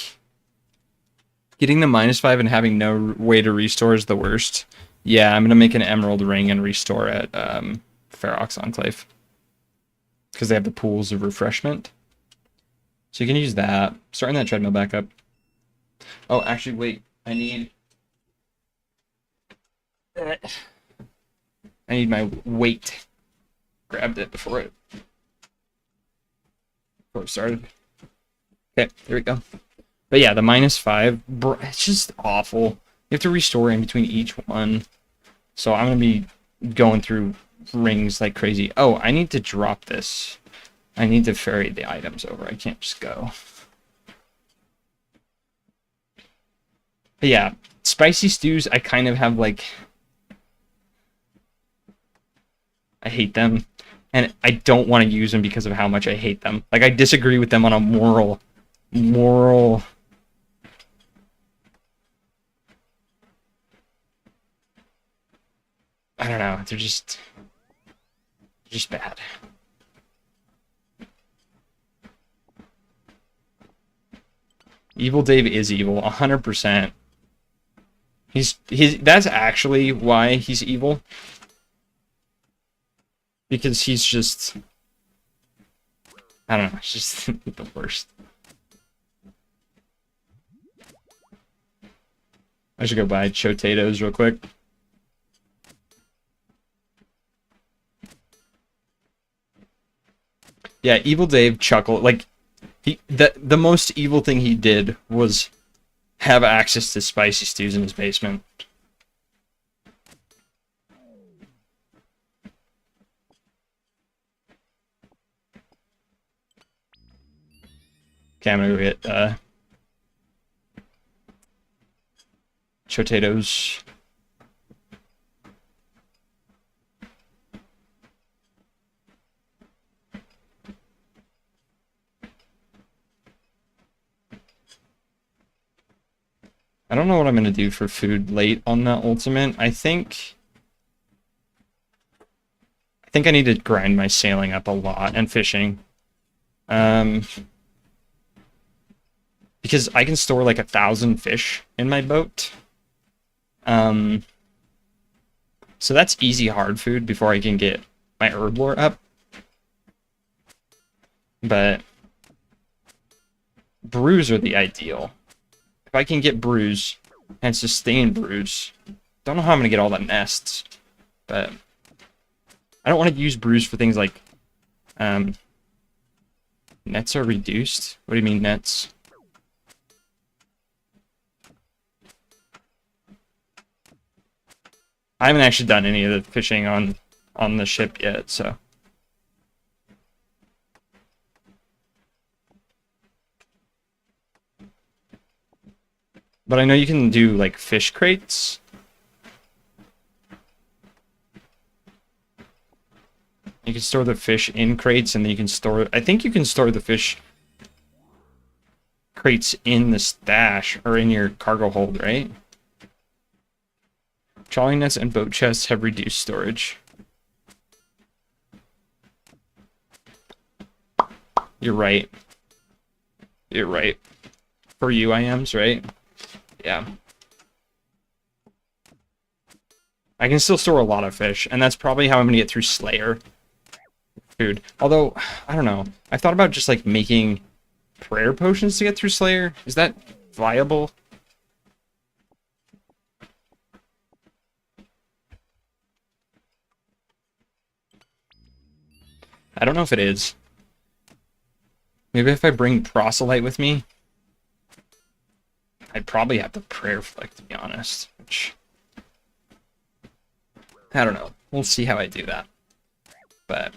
Getting the -5 and having no way to restore is the worst. Yeah, I'm gonna make an emerald ring and restore at Ferox Enclave because they have the pools of refreshment. So you can use that. Starting that treadmill back up. Oh, actually, wait. I need my weight. Grabbed it before it started. Okay, there we go. But yeah, the -5, bro, it's just awful. You have to restore in between each one. So I'm going to be going through rings like crazy. Oh, I need to drop this. I need to ferry the items over. I can't just go. But yeah, spicy stews, I kind of have like, I hate them. And I don't want to use them because of how much I hate them. Like, I disagree with them on a moral. I don't know. They're just bad. Evil Dave is evil, 100%. That's actually why he's evil. Because he's just, I don't know, it's just the worst. I should go buy potatoes real quick. Yeah, Evil Dave chuckle. Like, the most evil thing he did was have access to spicy stews in his basement. Okay, I'm gonna go get potatoes. I don't know what I'm gonna do for food late on the ultimate. I think I need to grind my sailing up a lot and fishing. Because I can store like 1,000 fish in my boat. So that's easy hard food before I can get my herb lore up. But brews are the ideal. If I can get brews and sustain brews, don't know how I'm gonna get all the nests, but I don't want to use brews for things like nets are reduced. What do you mean nets? I haven't actually done any of the fishing on the ship yet, so. But I know you can do like fish crates. You can store the fish in crates, and then you can store, I think you can store the fish crates in the stash or in your cargo hold, right? Trawling nets and boat chests have reduced storage. You're right. You're right. For UIMs, right? Yeah. I can still store a lot of fish, and that's probably how I'm gonna get through Slayer food. Although, I don't know. I thought about just like making prayer potions to get through Slayer. Is that viable? I don't know if it is. Maybe if I bring proselyte with me, I'd probably have the prayer flick, to be honest. Which, I don't know. We'll see how I do that. But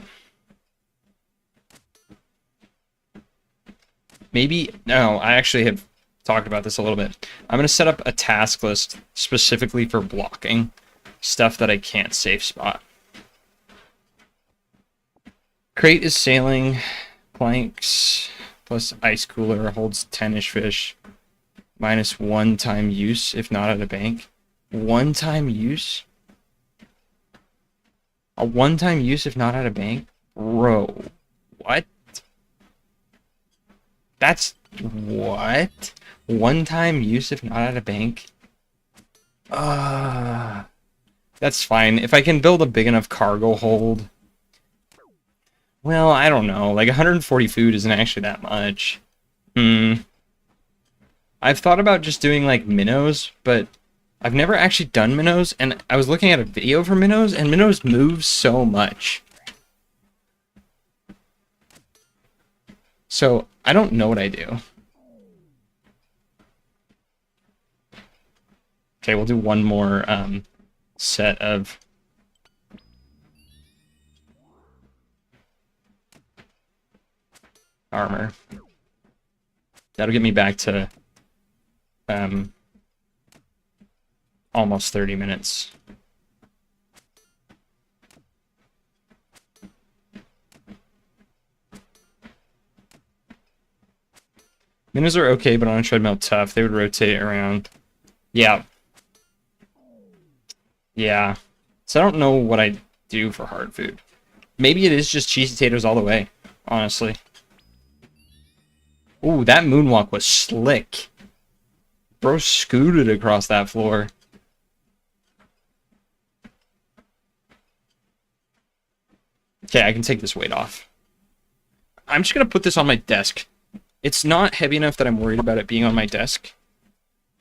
maybe, no, I actually have talked about this a little bit. I'm going to set up a task list specifically for blocking stuff that I can't safe spot. Crate is sailing, planks, plus ice cooler holds 10-ish fish, minus 1-time use if not at a bank. 1-time use? A 1-time use if not at a bank? Bro, what? That's what? 1-time use if not at a bank? That's fine. If I can build a big enough cargo hold. Well, I don't know. Like 140 food isn't actually that much. I've thought about just doing like minnows, but I've never actually done minnows, and I was looking at a video for minnows, and minnows move so much. So, I don't know what I do. Okay, we'll do one more set of armor. That'll get me back to almost 30 minutes. Minutes are okay, but on a treadmill, tough. They would rotate around. Yeah. Yeah. So I don't know what I do for hard food. Maybe it is just cheese potatoes all the way, honestly. Ooh, that moonwalk was slick. Bro scooted across that floor. Okay, I can take this weight off. I'm just gonna put this on my desk. It's not heavy enough that I'm worried about it being on my desk.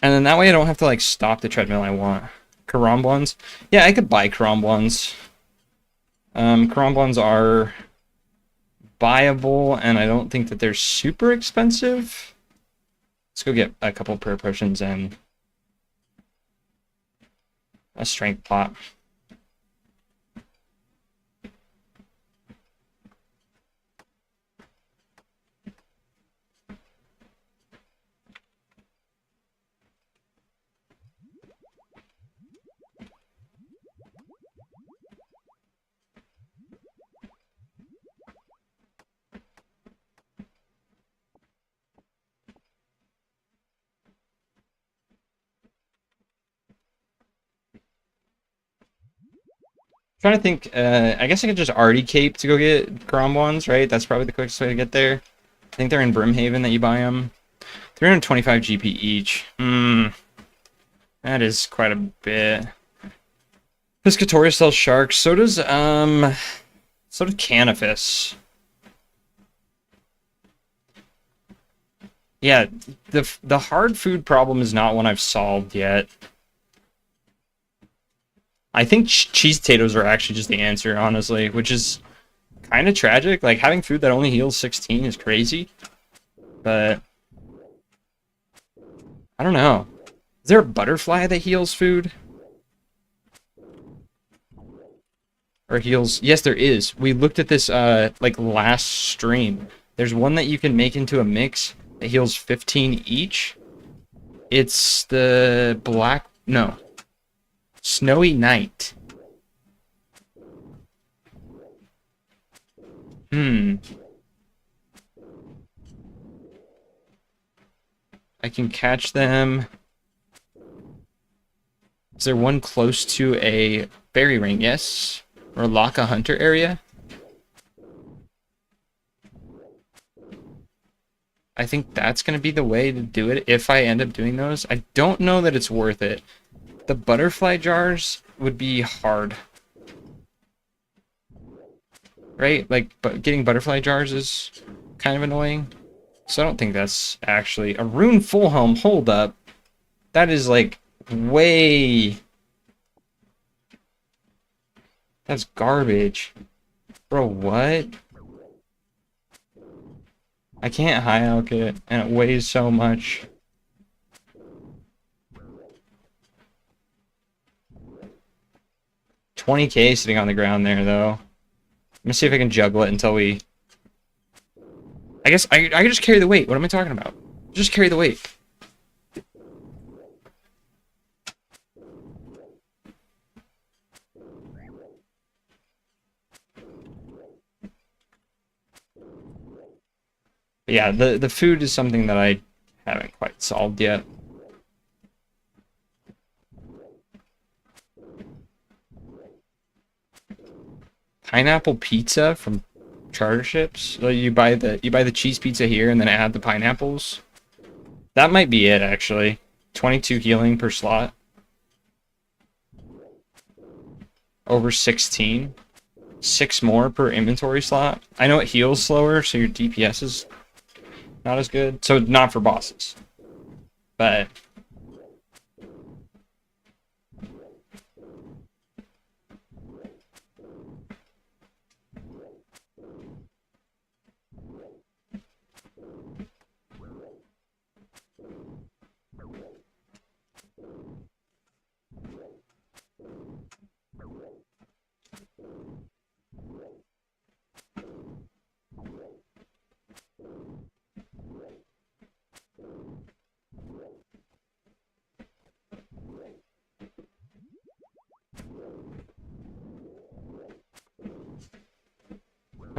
And then that way I don't have to like stop the treadmill I want. Caramblons. Yeah, I could buy caramblons. Caramblons are buyable, and I don't think that they're super expensive. Let's go get a couple prayer potions and a strength pot. Trying to think, I guess I could just already cape to go get caramblons, right? That's probably the quickest way to get there. I think they're in Brimhaven that you buy them. 325 GP each. That is quite a bit. Piscatoria sells sharks. So does Canifis. Yeah, the hard food problem is not one I've solved yet. I think cheese potatoes are actually just the answer, honestly, which is kind of tragic. Like, having food that only heals 16 is crazy. But I don't know. Is there a butterfly that heals food? Or heals... Yes, there is. We looked at this, like, last stream. There's one that you can make into a mix that heals 15 each. It's the black... No. Snowy Night. I can catch them. Is there one close to a berry ring? Yes. Or lock a hunter area? I think that's going to be the way to do it if I end up doing those. I don't know that it's worth it. The butterfly jars would be hard. Right? Like, but getting butterfly jars is kind of annoying. So I don't think that's actually... A rune full helm, hold up. That is like way... That's garbage. Bro, what? I can't high alch it, and it weighs so much. $20K sitting on the ground there, though. Let me see if I can juggle it until we... I guess I can just carry the weight. What am I talking about? Just carry the weight. But yeah, the food is something that I haven't quite solved yet. Pineapple pizza from charter ships. So you buy the cheese pizza here and then add the pineapples. That might be it, actually. 22 healing per slot. Over 16. 6 more per inventory slot. I know it heals slower, so your DPS is not as good. So not for bosses. But...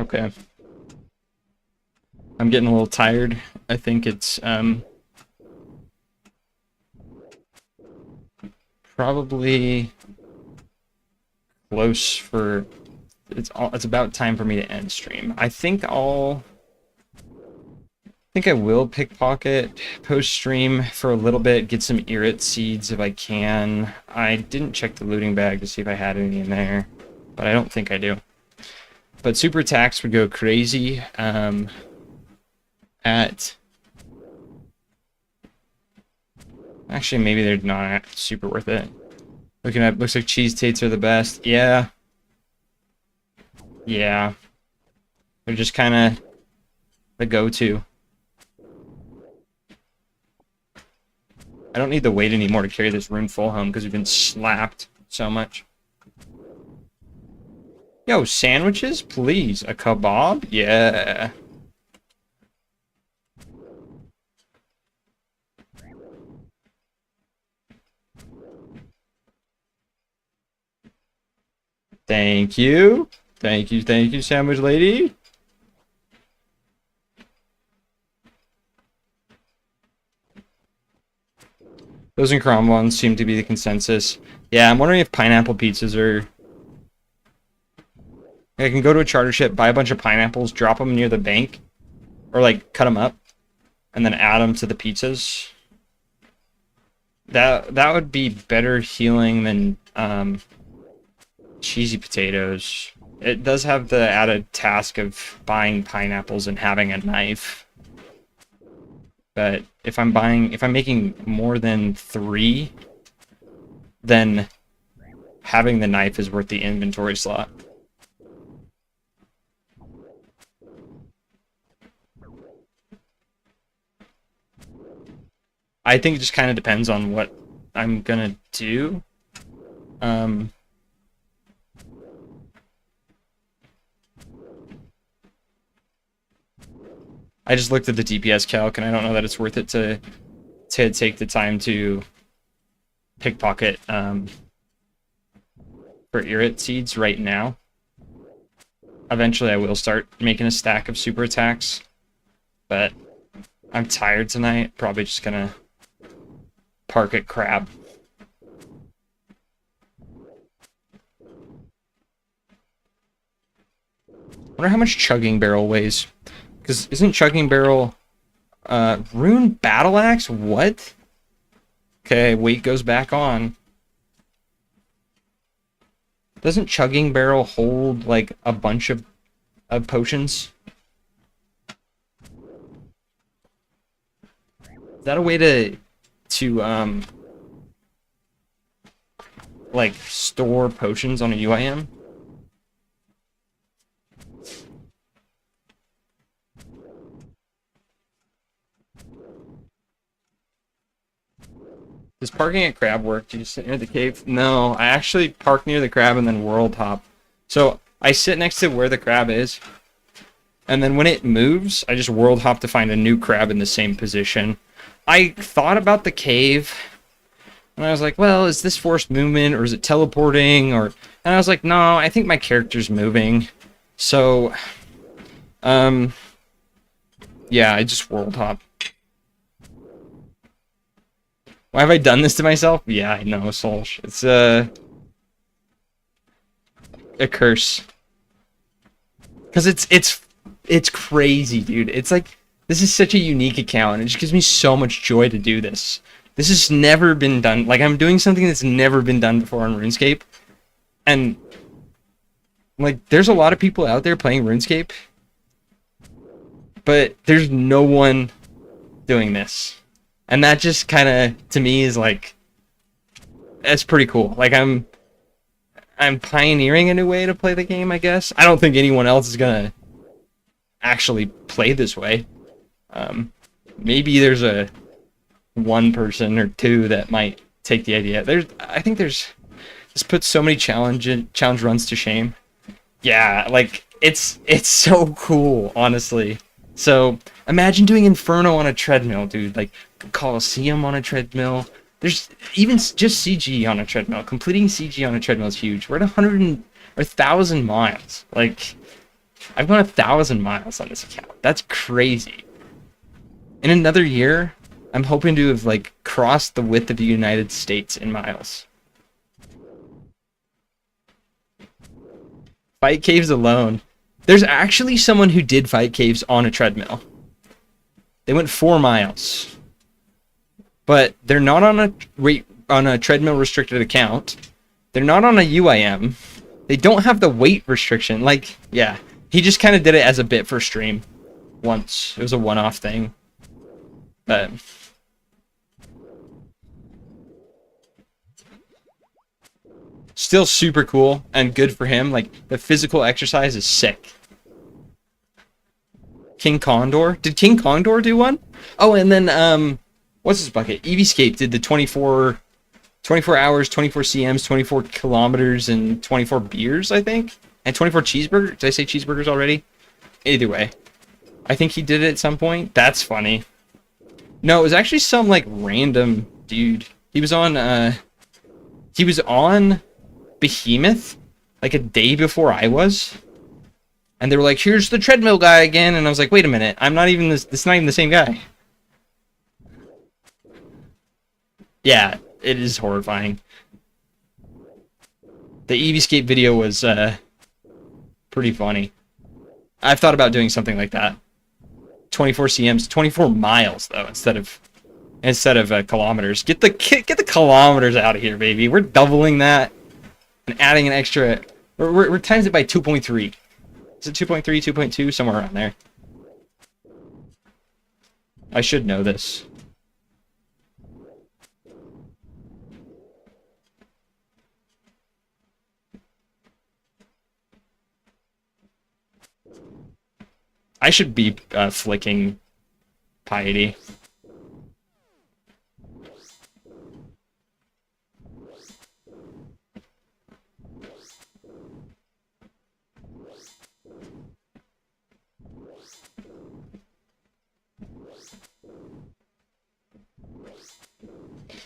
Okay. I'm getting a little tired. I think it's probably close for it's about time for me to end stream. I think I will pickpocket post stream for a little bit, get some irrit seeds if I can. I didn't check the looting bag to see if I had any in there, but I don't think I do. But super attacks would go crazy at actually maybe they're not super worth it. Looking at looks like cheese tates are the best. Yeah. Yeah. They're just kind of the go-to. I don't need the weight anymore to carry this rune full home because we've been slapped so much. Yo, sandwiches, please. A kebab? Yeah. Thank you. Thank you, sandwich lady. Those and crumb ones seem to be the consensus. Yeah, I'm wondering if pineapple pizzas are... I can go to a charter ship, buy a bunch of pineapples, drop them near the bank, or like cut them up, and then add them to the pizzas. That would be better healing than cheesy potatoes. It does have the added task of buying pineapples and having a knife. But if I'm making more than 3, then having the knife is worth the inventory slot. I think it just kind of depends on what I'm gonna do. I just looked at the DPS calc, and I don't know that it's worth it to take the time to pickpocket for irrit seeds right now. Eventually I will start making a stack of super attacks, but I'm tired tonight. Probably just gonna park at crab. Wonder how much chugging barrel weighs. Because isn't chugging barrel rune battle axe? What? Okay, weight goes back on. Doesn't chugging barrel hold like a bunch of potions? Is that a way to like store potions on a UIM? Does parking at crab work? Do you sit near the cave? No, I actually park near the crab and then world hop. So I sit next to where the crab is, and then when it moves, I just world hop to find a new crab in the same position. I thought about the cave, and I was like, well, is this forced movement, or is it teleporting, or... And I was like, no, I think my character's moving. So, yeah, I just world hop. Why have I done this to myself? Yeah, I know, Solsh. It's a curse. Because it's crazy, dude. It's like, this is such a unique account, and it just gives me so much joy to do this. This has never been done. Like, I'm doing something that's never been done before on RuneScape. And, like, there's a lot of people out there playing RuneScape, but there's no one doing this. And that just kind of, to me, is like, that's pretty cool. Like, I'm pioneering a new way to play the game, I guess. I don't think anyone else is gonna actually play this way. Maybe there's a one person or two that might take the idea. I think this puts so many challenge runs to shame. Yeah, like, it's so cool, honestly. So imagine doing Inferno on a treadmill, dude. Like, Coliseum on a treadmill. There's even just CG on a treadmill. Completing CG on a treadmill is huge. We're at 100,000 miles. Like, I've gone 1,000 miles on this account. That's crazy. In another year, I'm hoping to have like crossed the width of the United States in miles. Fight caves alone. There's actually someone who did fight caves on a treadmill. They went 4 miles. But they're not on a treadmill restricted account. They're not on a UIM. They don't have the weight restriction. Like, yeah. He just kind of did it as a bit for stream. Once. It was a one-off thing. But still super cool and good for him. Like, the physical exercise is sick. King Condor? Did King Condor do one? Oh, and then, what's his bucket? Eevescape did the 24 hours, 24 CMs, 24 kilometers, and 24 beers, I think? And 24 cheeseburgers? Did I say cheeseburgers already? Either way. I think he did it at some point. That's funny. No, it was actually some, like, random dude. He was on Behemoth, like, a day before I was. And they were like, here's the treadmill guy again. And I was like, wait a minute. I'm not even this is not even the same guy. Yeah, it is horrifying. The Eevescape video was pretty funny. I've thought about doing something like that. 24 CMs, 24 miles though, instead of kilometers. Get the kilometers out of here, baby. We're doubling that and adding an extra. We're times it by 2.3. Is it 2.3, 2.2, somewhere around there? I should know this. I should be flicking piety.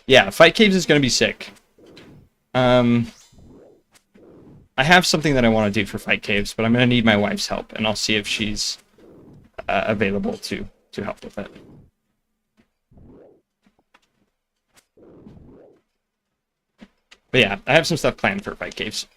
Yeah, Fight Caves is going to be sick. I have something that I want to do for Fight Caves, but I'm going to need my wife's help, and I'll see if she's available to help with it. But yeah, I have some stuff planned for Fight Caves.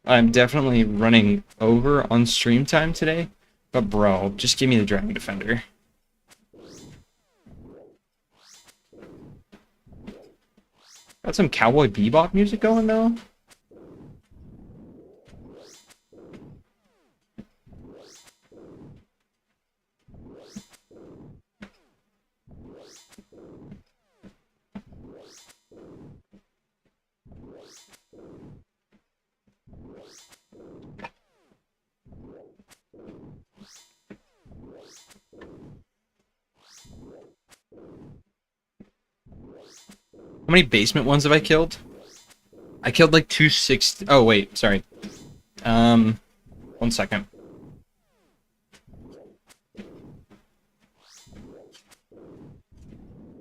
I'm definitely running over on stream time today, but bro, just give me the Dragon Defender. Got some Cowboy Bebop music going though. How many basement ones have I killed? I killed like 260. Oh wait, sorry. 1 second.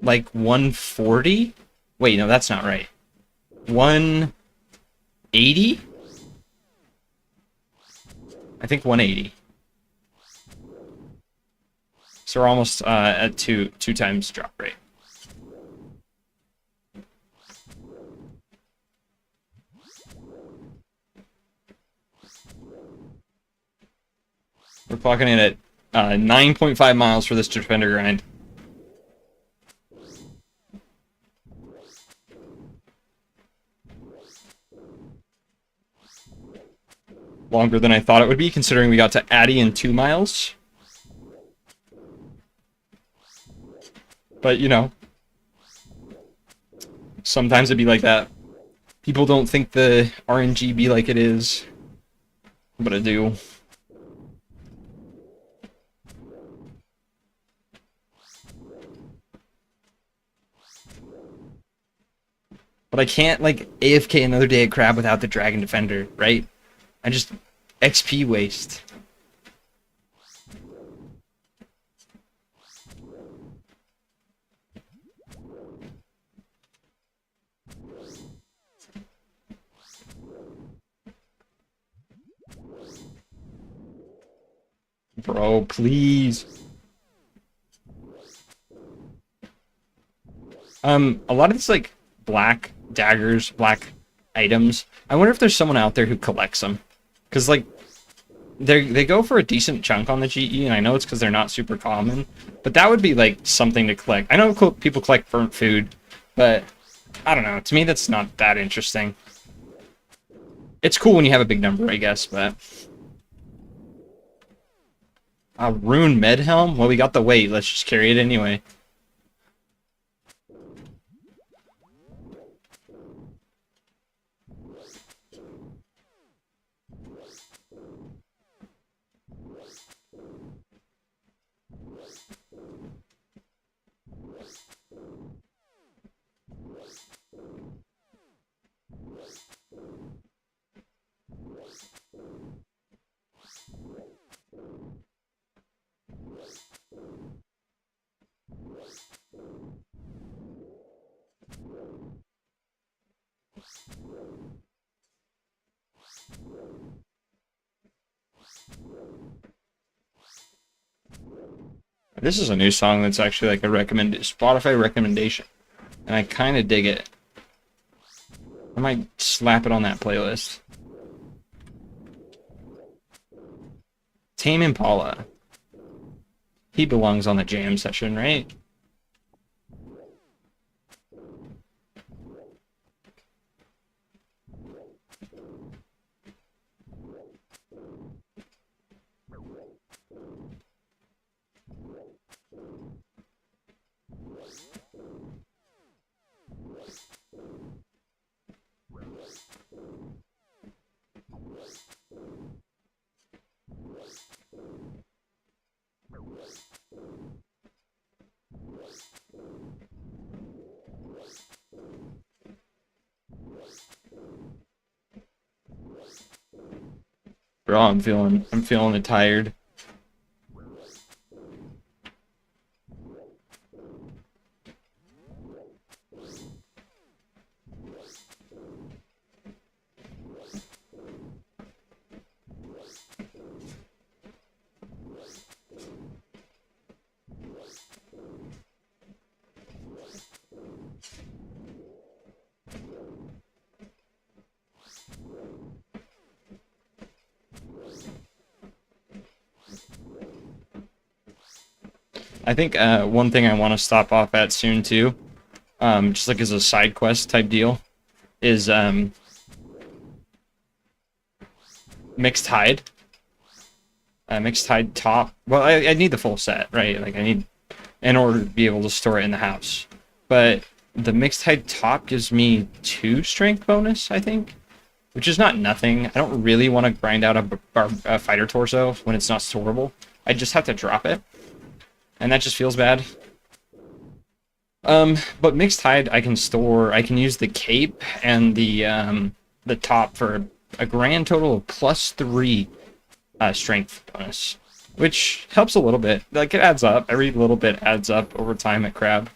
Like 140? Wait, no, that's not right. 180? I think 180. So we're almost at two times drop rate. We're clocking in at 9.5 miles for this defender grind. Longer than I thought it would be, considering we got to Addy in 2 miles. But, you know, sometimes it'd be like that. People don't think the RNG be like it is, but it do. But I can't, like, AFK another day at Crab without the Dragon Defender, right? I just XP waste. Bro, please. A lot of these like black daggers, black items. I wonder if there's someone out there who collects them, because like they go for a decent chunk on the GE, and I know it's because they're not super common, but that would be like something to collect. I know people collect burnt food, but I don't know. To me, that's not that interesting. It's cool when you have a big number, I guess, but a rune med helm. Well, we got the weight. Let's just carry it anyway. This is a new song that's actually like a Spotify recommendation, and I kind of dig it. I might slap it on that playlist. Tame Impala. He belongs on the jam session, right? Bro, I'm feeling it tired. I think one thing I want to stop off at soon too, just like as a side quest type deal, is mixed hide. Mixed hide top. Well, I need the full set, right? Like I need in order to be able to store it in the house. But the mixed hide top gives me 2 strength bonus, I think, which is not nothing. I don't really want to grind out a fighter torso when it's not storeable. I just have to drop it, and that just feels bad. But mixed hide, I can store. I can use the cape and the top for a grand total of +3 strength bonus, which helps a little bit. Like it adds up. Every little bit adds up over time at Crab.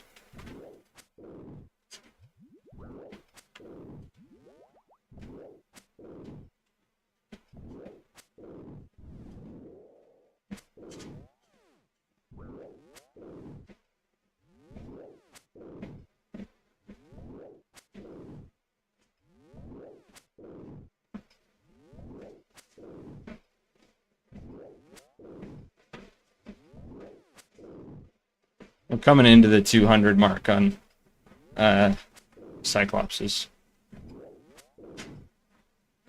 We're coming into the 200 mark on Cyclopses.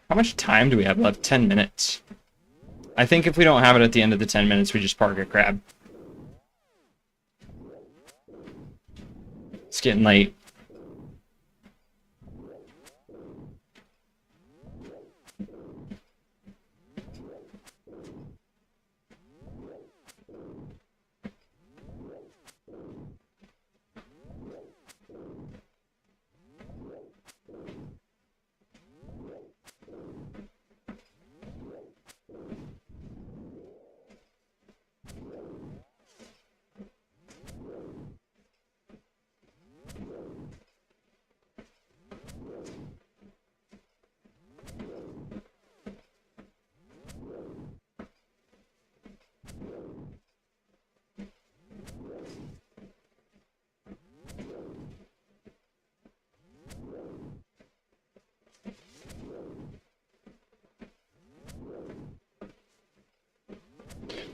How much time do we have left? 10 minutes. I think if we don't have it at the end of the 10 minutes, we just park a Crab. It's getting late.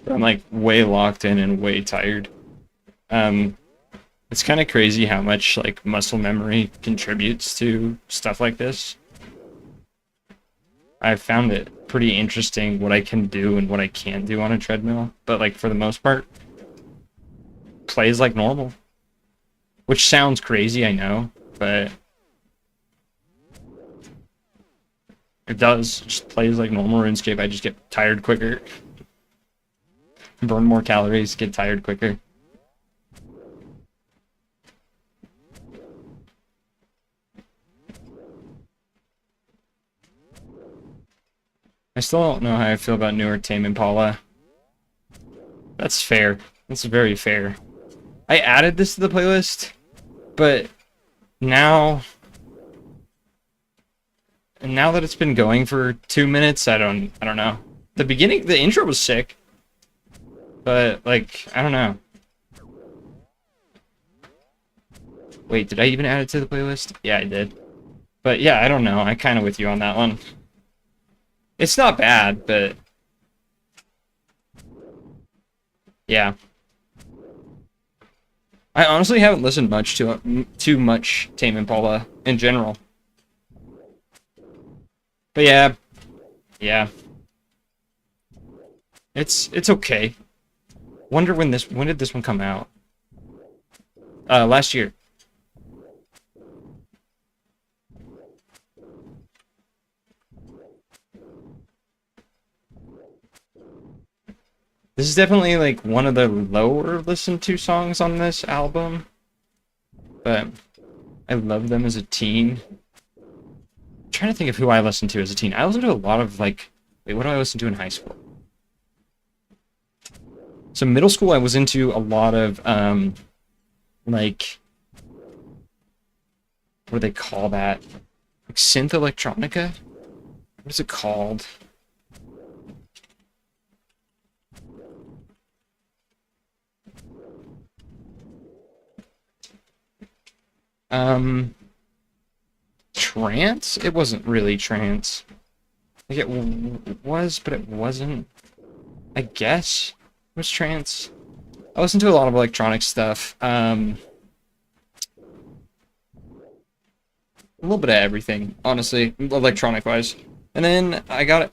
I'm like way locked in and way tired. Um, it's kind of crazy how much like muscle memory contributes to stuff like this. I've found it pretty interesting what I can do and what I can't do on a treadmill, but like for the most part, plays like normal. Which sounds crazy, I know, but it does. It just plays like normal RuneScape. I just get tired quicker. Burn more calories, get tired quicker. I still don't know how I feel about newer Tame Impala. That's fair. That's very fair. I added this to the playlist, but now that it's been going for 2 minutes, I don't know. The intro was sick, but like I don't know. Wait, did I even add it to the playlist? Yeah, I did. But yeah, I don't know. I'm kind of with you on that one. It's not bad, but yeah. I honestly haven't listened much to too much Tame Impala in general. But yeah, yeah. It's okay. Wonder when did this one come out? Last year. This is definitely like one of the lower listened to songs on this album, but I loved them as a teen. I'm trying to think of who I listened to as a teen. I listened to a lot of like, wait, what do I listen to in high school? So middle school, I was into a lot of like, what do they call that? Like synth electronica? What is it called? Trance? It wasn't really trance. Like it was, but it wasn't. I guess it was trance. I listened to a lot of electronic stuff. A little bit of everything, honestly, electronic-wise. And then I got it.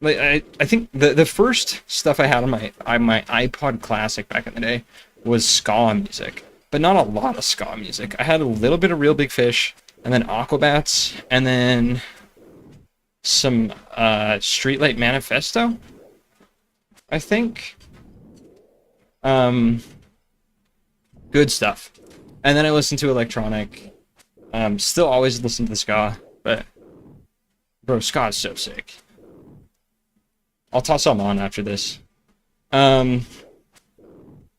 Like I think the first stuff I had on my iPod Classic back in the day was ska music, but not a lot of ska music. I had a little bit of Real Big Fish, and then Aquabats, and then some Streetlight Manifesto, I think. Good stuff. And then I listened to electronic. Still always listen to the ska, but bro, ska is so sick. I'll toss some on after this. And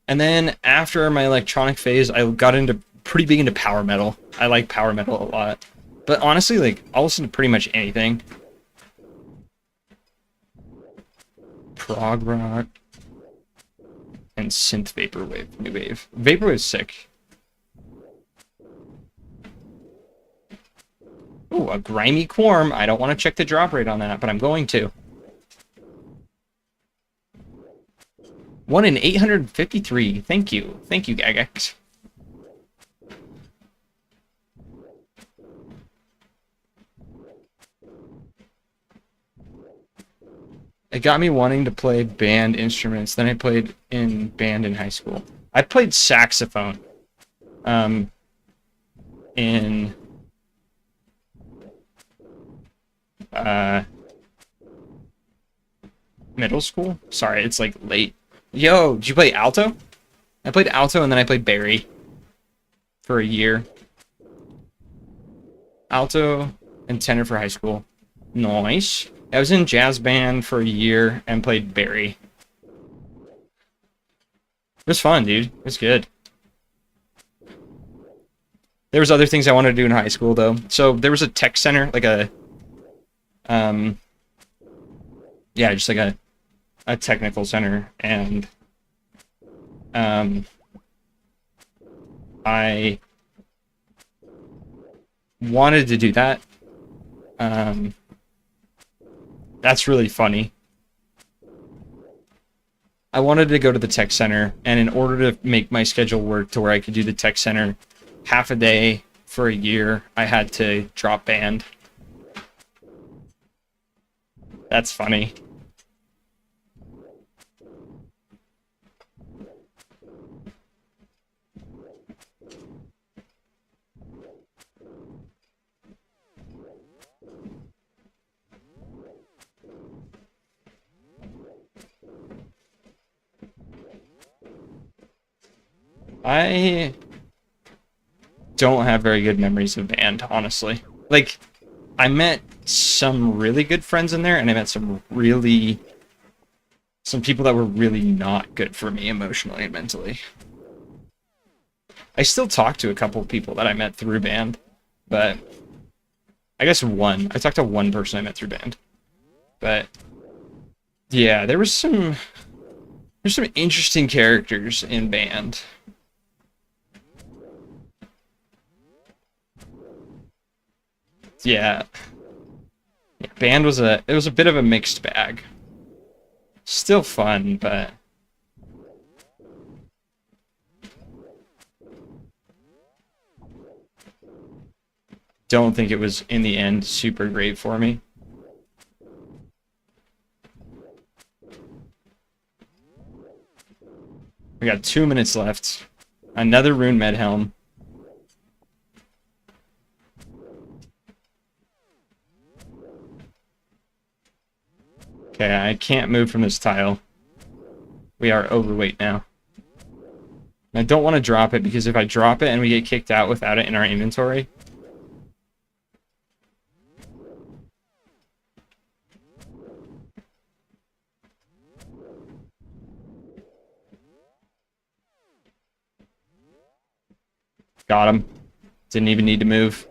then after my electronic phase, I got into pretty big into power metal. I like power metal a lot. But honestly, like, I'll listen to pretty much anything. Prog rock and synth vaporwave, new wave. Vaporwave is sick. Ooh, a grimy Quorm. I don't want to check the drop rate on that, but I'm going to. 1 in 853. Thank you. Thank you, Gagax. It got me wanting to play band instruments. Then I played in band in high school. I played saxophone in middle school. Sorry, it's like late. Yo, did you play alto? I played alto and then I played Barry for a year. Alto and tenor for high school. Nice. I was in jazz band for a year and played Barry. It was fun, dude. It was good. There was other things I wanted to do in high school, though. So there was a tech center, like a, yeah, just like a technical center, and I wanted to do that. That's really funny. I wanted to go to the tech center, and in order to make my schedule work to where I could do the tech center half a day for a year, I had to drop band. That's funny. I don't have very good memories of band, honestly. Like, I met some really good friends in there, and I met some people that were really not good for me emotionally and mentally. I still talk to a couple of people that I met through band, but I guess one. I talked to one person I met through band. But yeah, there's some interesting characters in band. Yeah. Band was a bit of a mixed bag. Still fun, but don't think it was in the end super great for me. We got 2 minutes left. Another rune med helm. Okay, I can't move from this tile. We are overweight now. I don't want to drop it because if I drop it and we get kicked out without it in our inventory. Got him. Didn't even need to move.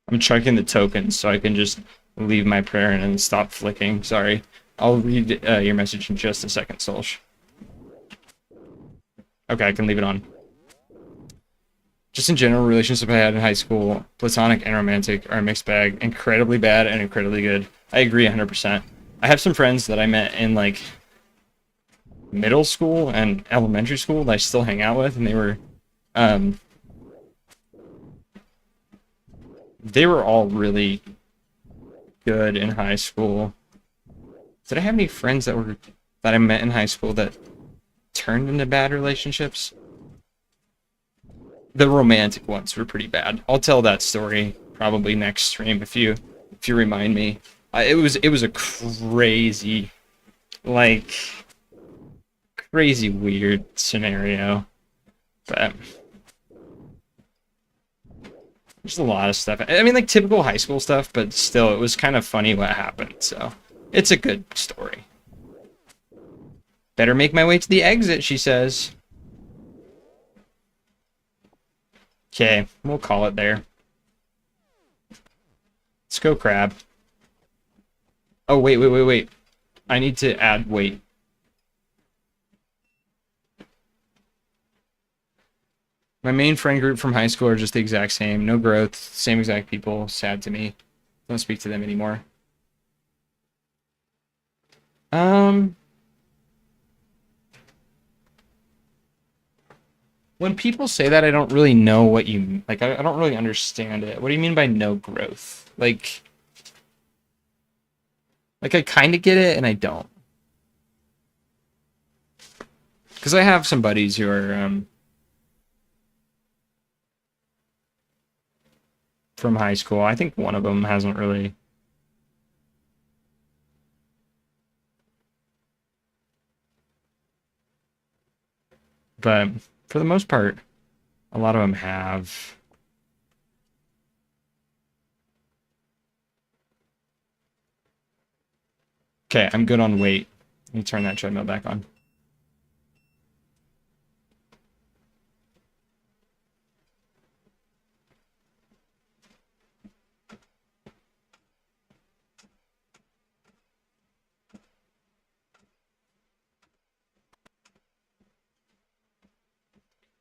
I'm checking the tokens so I can just leave my prayer and stop flicking. Sorry. I'll read your message in just a second, Solsh. Okay, I can leave it on. Just in general, relationships I had in high school, platonic and romantic, are a mixed bag. Incredibly bad and incredibly good. I agree 100%. I have some friends that I met in, like, middle school and elementary school that I still hang out with, and they were all really good in high school. Did I have any friends that I met in high school that turned into bad relationships? The romantic ones were pretty bad. I'll tell that story probably next stream if you remind me. It was a crazy, like, crazy weird scenario, but there's a lot of stuff. I mean, like typical high school stuff, but still, it was kind of funny what happened. So it's a good story. Better make my way to the exit, she says. Okay, we'll call it there. Let's go crab. Oh, wait. I need to add weight. My main friend group from high school are just the exact same. No growth, same exact people. Sad to me. Don't speak to them anymore. When people say that, I don't really know what you like. I don't really understand it. What do you mean by no growth? Like I kind of get it and I don't. Because I have some buddies who are from high school. I think one of them hasn't really. But for the most part, a lot of them have. Okay, I'm good on weight. Let me turn that treadmill back on.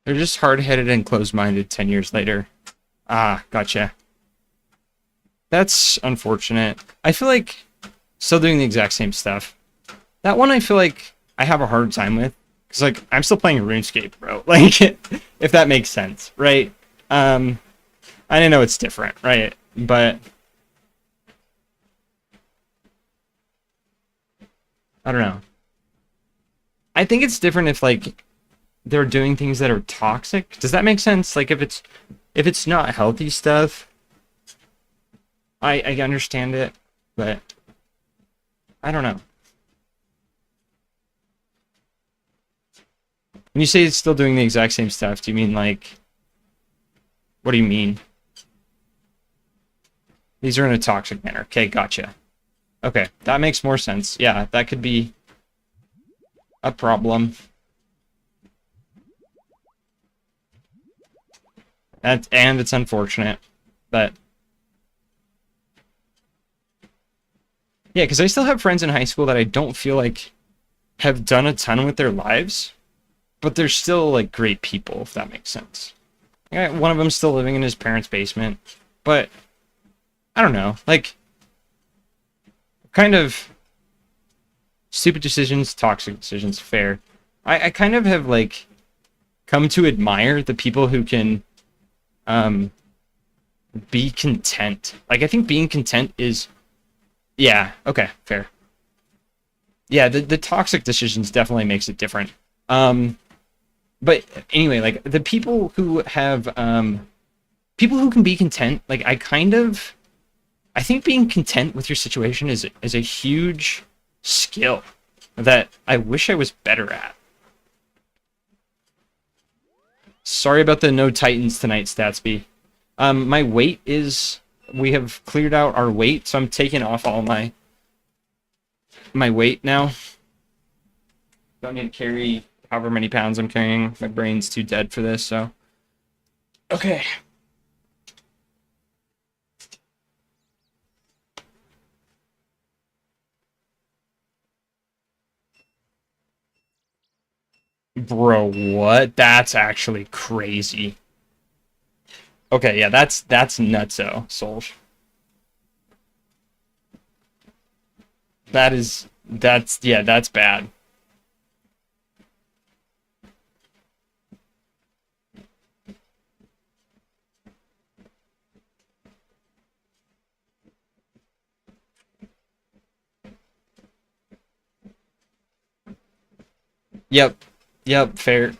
They're just hard-headed and closed-minded 10 years later. Ah, gotcha. That's unfortunate. I feel like still doing the exact same stuff. That one I feel like I have a hard time with. Because, like, I'm still playing RuneScape, bro. Like, if that makes sense, right? I know it's different, right? But I don't know. I think it's different if, like, they're doing things that are toxic. Does that make sense? Like, if it's not healthy stuff, I understand it, but I don't know. When you say it's still doing the exact same stuff, do you mean like, what do you mean? These are in a toxic manner. Okay, gotcha. Okay, that makes more sense. Yeah, that could be a problem. And it's unfortunate, but yeah, because I still have friends in high school that I don't feel like have done a ton with their lives, but they're still like great people, if that makes sense. Yeah, one of them's still living in his parents' basement, but I don't know, like kind of stupid decisions, toxic decisions, fair. I kind of have like come to admire the people who can be content. Like I think being content is yeah, okay, fair. Yeah, the toxic decisions definitely makes it different. But anyway, like the people who have people who can be content, like I think being content with your situation is a huge skill that I wish I was better at. Sorry about the no Titans tonight, Statsby. My weight is we have cleared out our weight, so I'm taking off all my weight now. Don't need to carry however many pounds I'm carrying. My brain's too dead for this, so okay. Bro, what? That's actually crazy. Okay, yeah, that's nutso, Solj. That's bad. Yep. Yep, fair.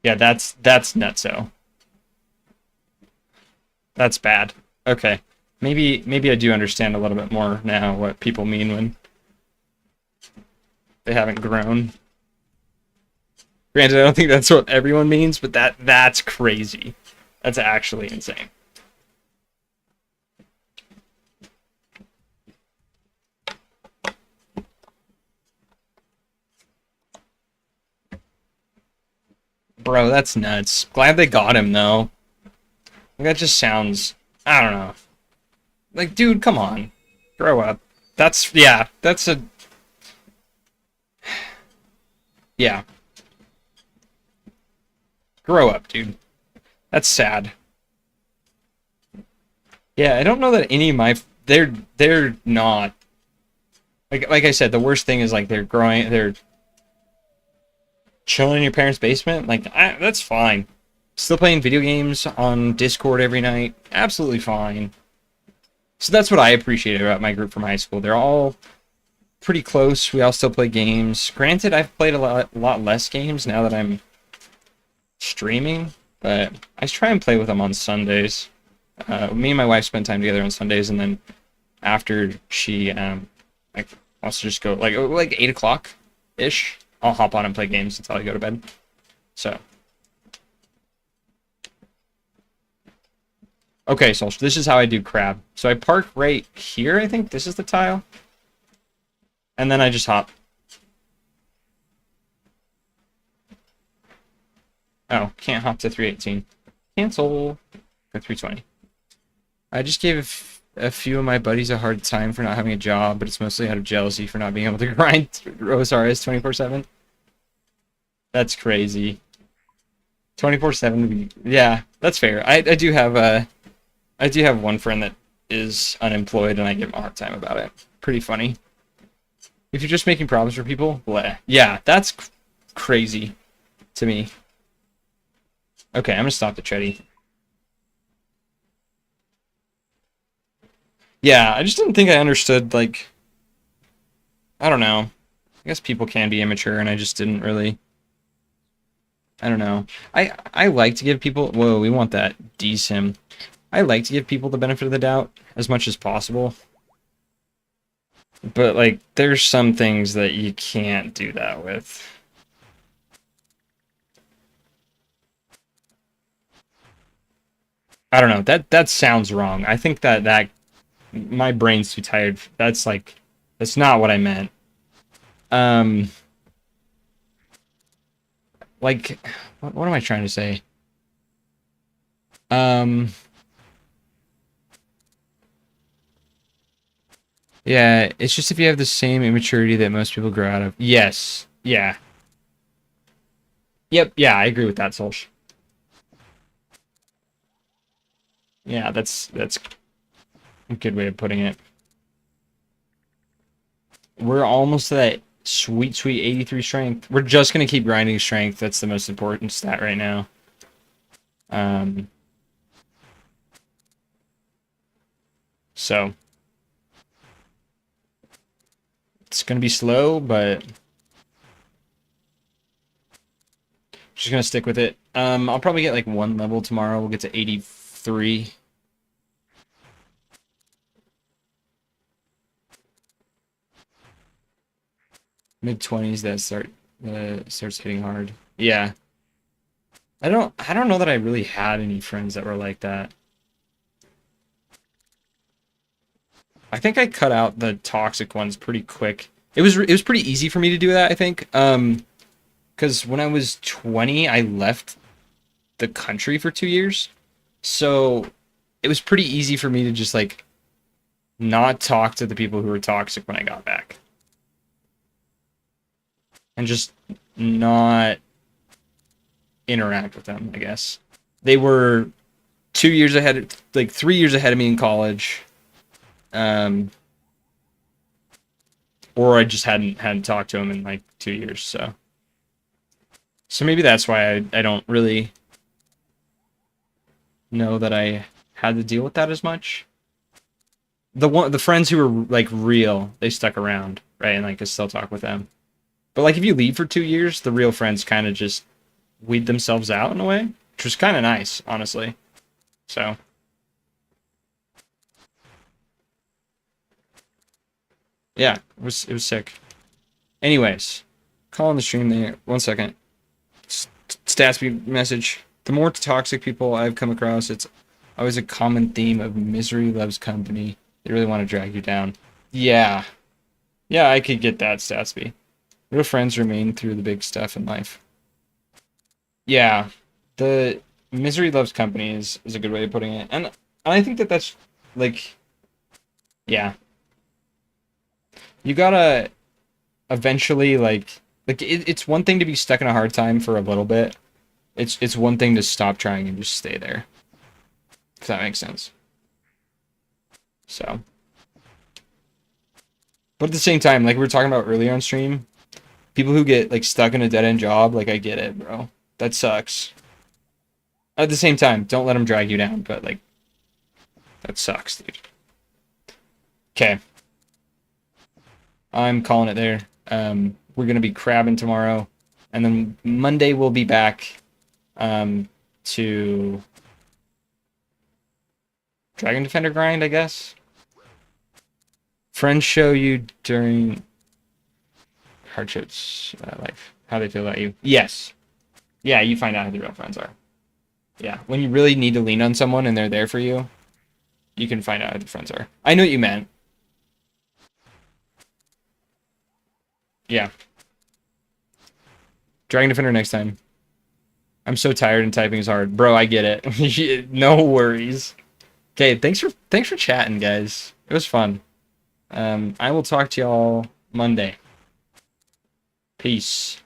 Yeah, that's nutso. That's bad. Okay. Maybe I do understand a little bit more now what people mean when they haven't grown. Granted, I don't think that's what everyone means, but that's crazy. That's actually insane. Bro, that's nuts. Glad they got him though. That just sounds I don't know. Like, dude, come on. Grow up. That's a yeah. Grow up, dude. That's sad. Yeah, I don't know that any of my they're not like I said, the worst thing is like they're chilling in your parents' basement. Like that's fine. Still playing video games on Discord every night. Absolutely fine. So that's what I appreciate about my group from high school. They're all pretty close. We all still play games. Granted, I've played a lot less games now that I'm streaming, but I try and play with them on Sundays. Me and my wife spend time together on Sundays, and then after she like wants to just go like 8 o'clock ish, I'll hop on and play games until I go to bed. So okay, so this is how I do crab. So I park right here. I think this is the tile, and then I just hop. Oh, can't hop to 318. Cancel. Go 320. I just gave a few of my buddies a hard time for not having a job, but it's mostly out of jealousy for not being able to grind OSRS 24/7. That's crazy. 24/7. Yeah, that's fair. I do have one friend that is unemployed, and I give him a hard time about it. Pretty funny. If you're just making problems for people, bleh. Yeah, that's crazy to me. Okay, I'm gonna stop the Treddy. Yeah, I just didn't think I understood, like, I don't know. I guess people can be immature, and I just didn't really. I don't know. I like to give people. Whoa, we want that D-sim. I like to give people the benefit of the doubt as much as possible. But, like, there's some things that you can't do that with. I don't know. That sounds wrong. I think that my brain's too tired. That's not what I meant. Um, like, what am I trying to say? Um, yeah, it's just if you have the same immaturity that most people grow out of. Yes. Yeah. Yep. Yeah, I agree with that, Solsh. Yeah, that's a good way of putting it. We're almost to that sweet, sweet 83 strength. We're just gonna keep grinding strength. That's the most important stat right now. Um, so it's gonna be slow, but just gonna stick with it. I'll probably get like one level tomorrow. We'll get to 83. Mid-20s that starts hitting hard. Yeah. I don't know that I really had any friends that were like that. I think I cut out the toxic ones pretty quick. It was pretty easy for me to do that, I think. Because when I was 20, I left the country for 2 years. So it was pretty easy for me to just like not talk to the people who were toxic when I got back. And just not interact with them, I guess. They were 2 years ahead, like 3 years ahead of me in college. Um, or I just hadn't talked to them in like 2 years, so maybe that's why I don't really know that I had to deal with that as much. The friends who were like real, they stuck around, right? And like I still talk with them. But like if you leave for 2 years, the real friends kind of just weed themselves out in a way, which was kind of nice, honestly. So yeah, it was sick. Anyways, calling the stream there. 1 second. Statsby message. The more toxic people I've come across, it's always a common theme of misery loves company. They really want to drag you down. Yeah. Yeah, I could get that, Statsby. Real friends remain through the big stuff in life. Yeah. The misery loves company is a good way of putting it. And I think that's like, yeah. You gotta eventually like it's one thing to be stuck in a hard time for a little bit. It's one thing to stop trying and just stay there. If that makes sense. So, but at the same time, like we were talking about earlier on stream, people who get like stuck in a dead end job, like I get it, bro. That sucks. At the same time, don't let them drag you down, but like that sucks, dude. Okay. I'm calling it there. We're gonna be crabbing tomorrow, and then Monday we'll be back to Dragon Defender grind, I guess. Friends show you during hardships life how they feel about you. Yes. Yeah, you find out who the real friends are. Yeah, when you really need to lean on someone and they're there for you, you can find out who the friends are. I know what you meant. Yeah. Dragon Defender next time. I'm so tired and typing is hard. Bro, I get it. No worries. Okay, thanks for chatting, guys. It was fun. I will talk to y'all Monday. Peace.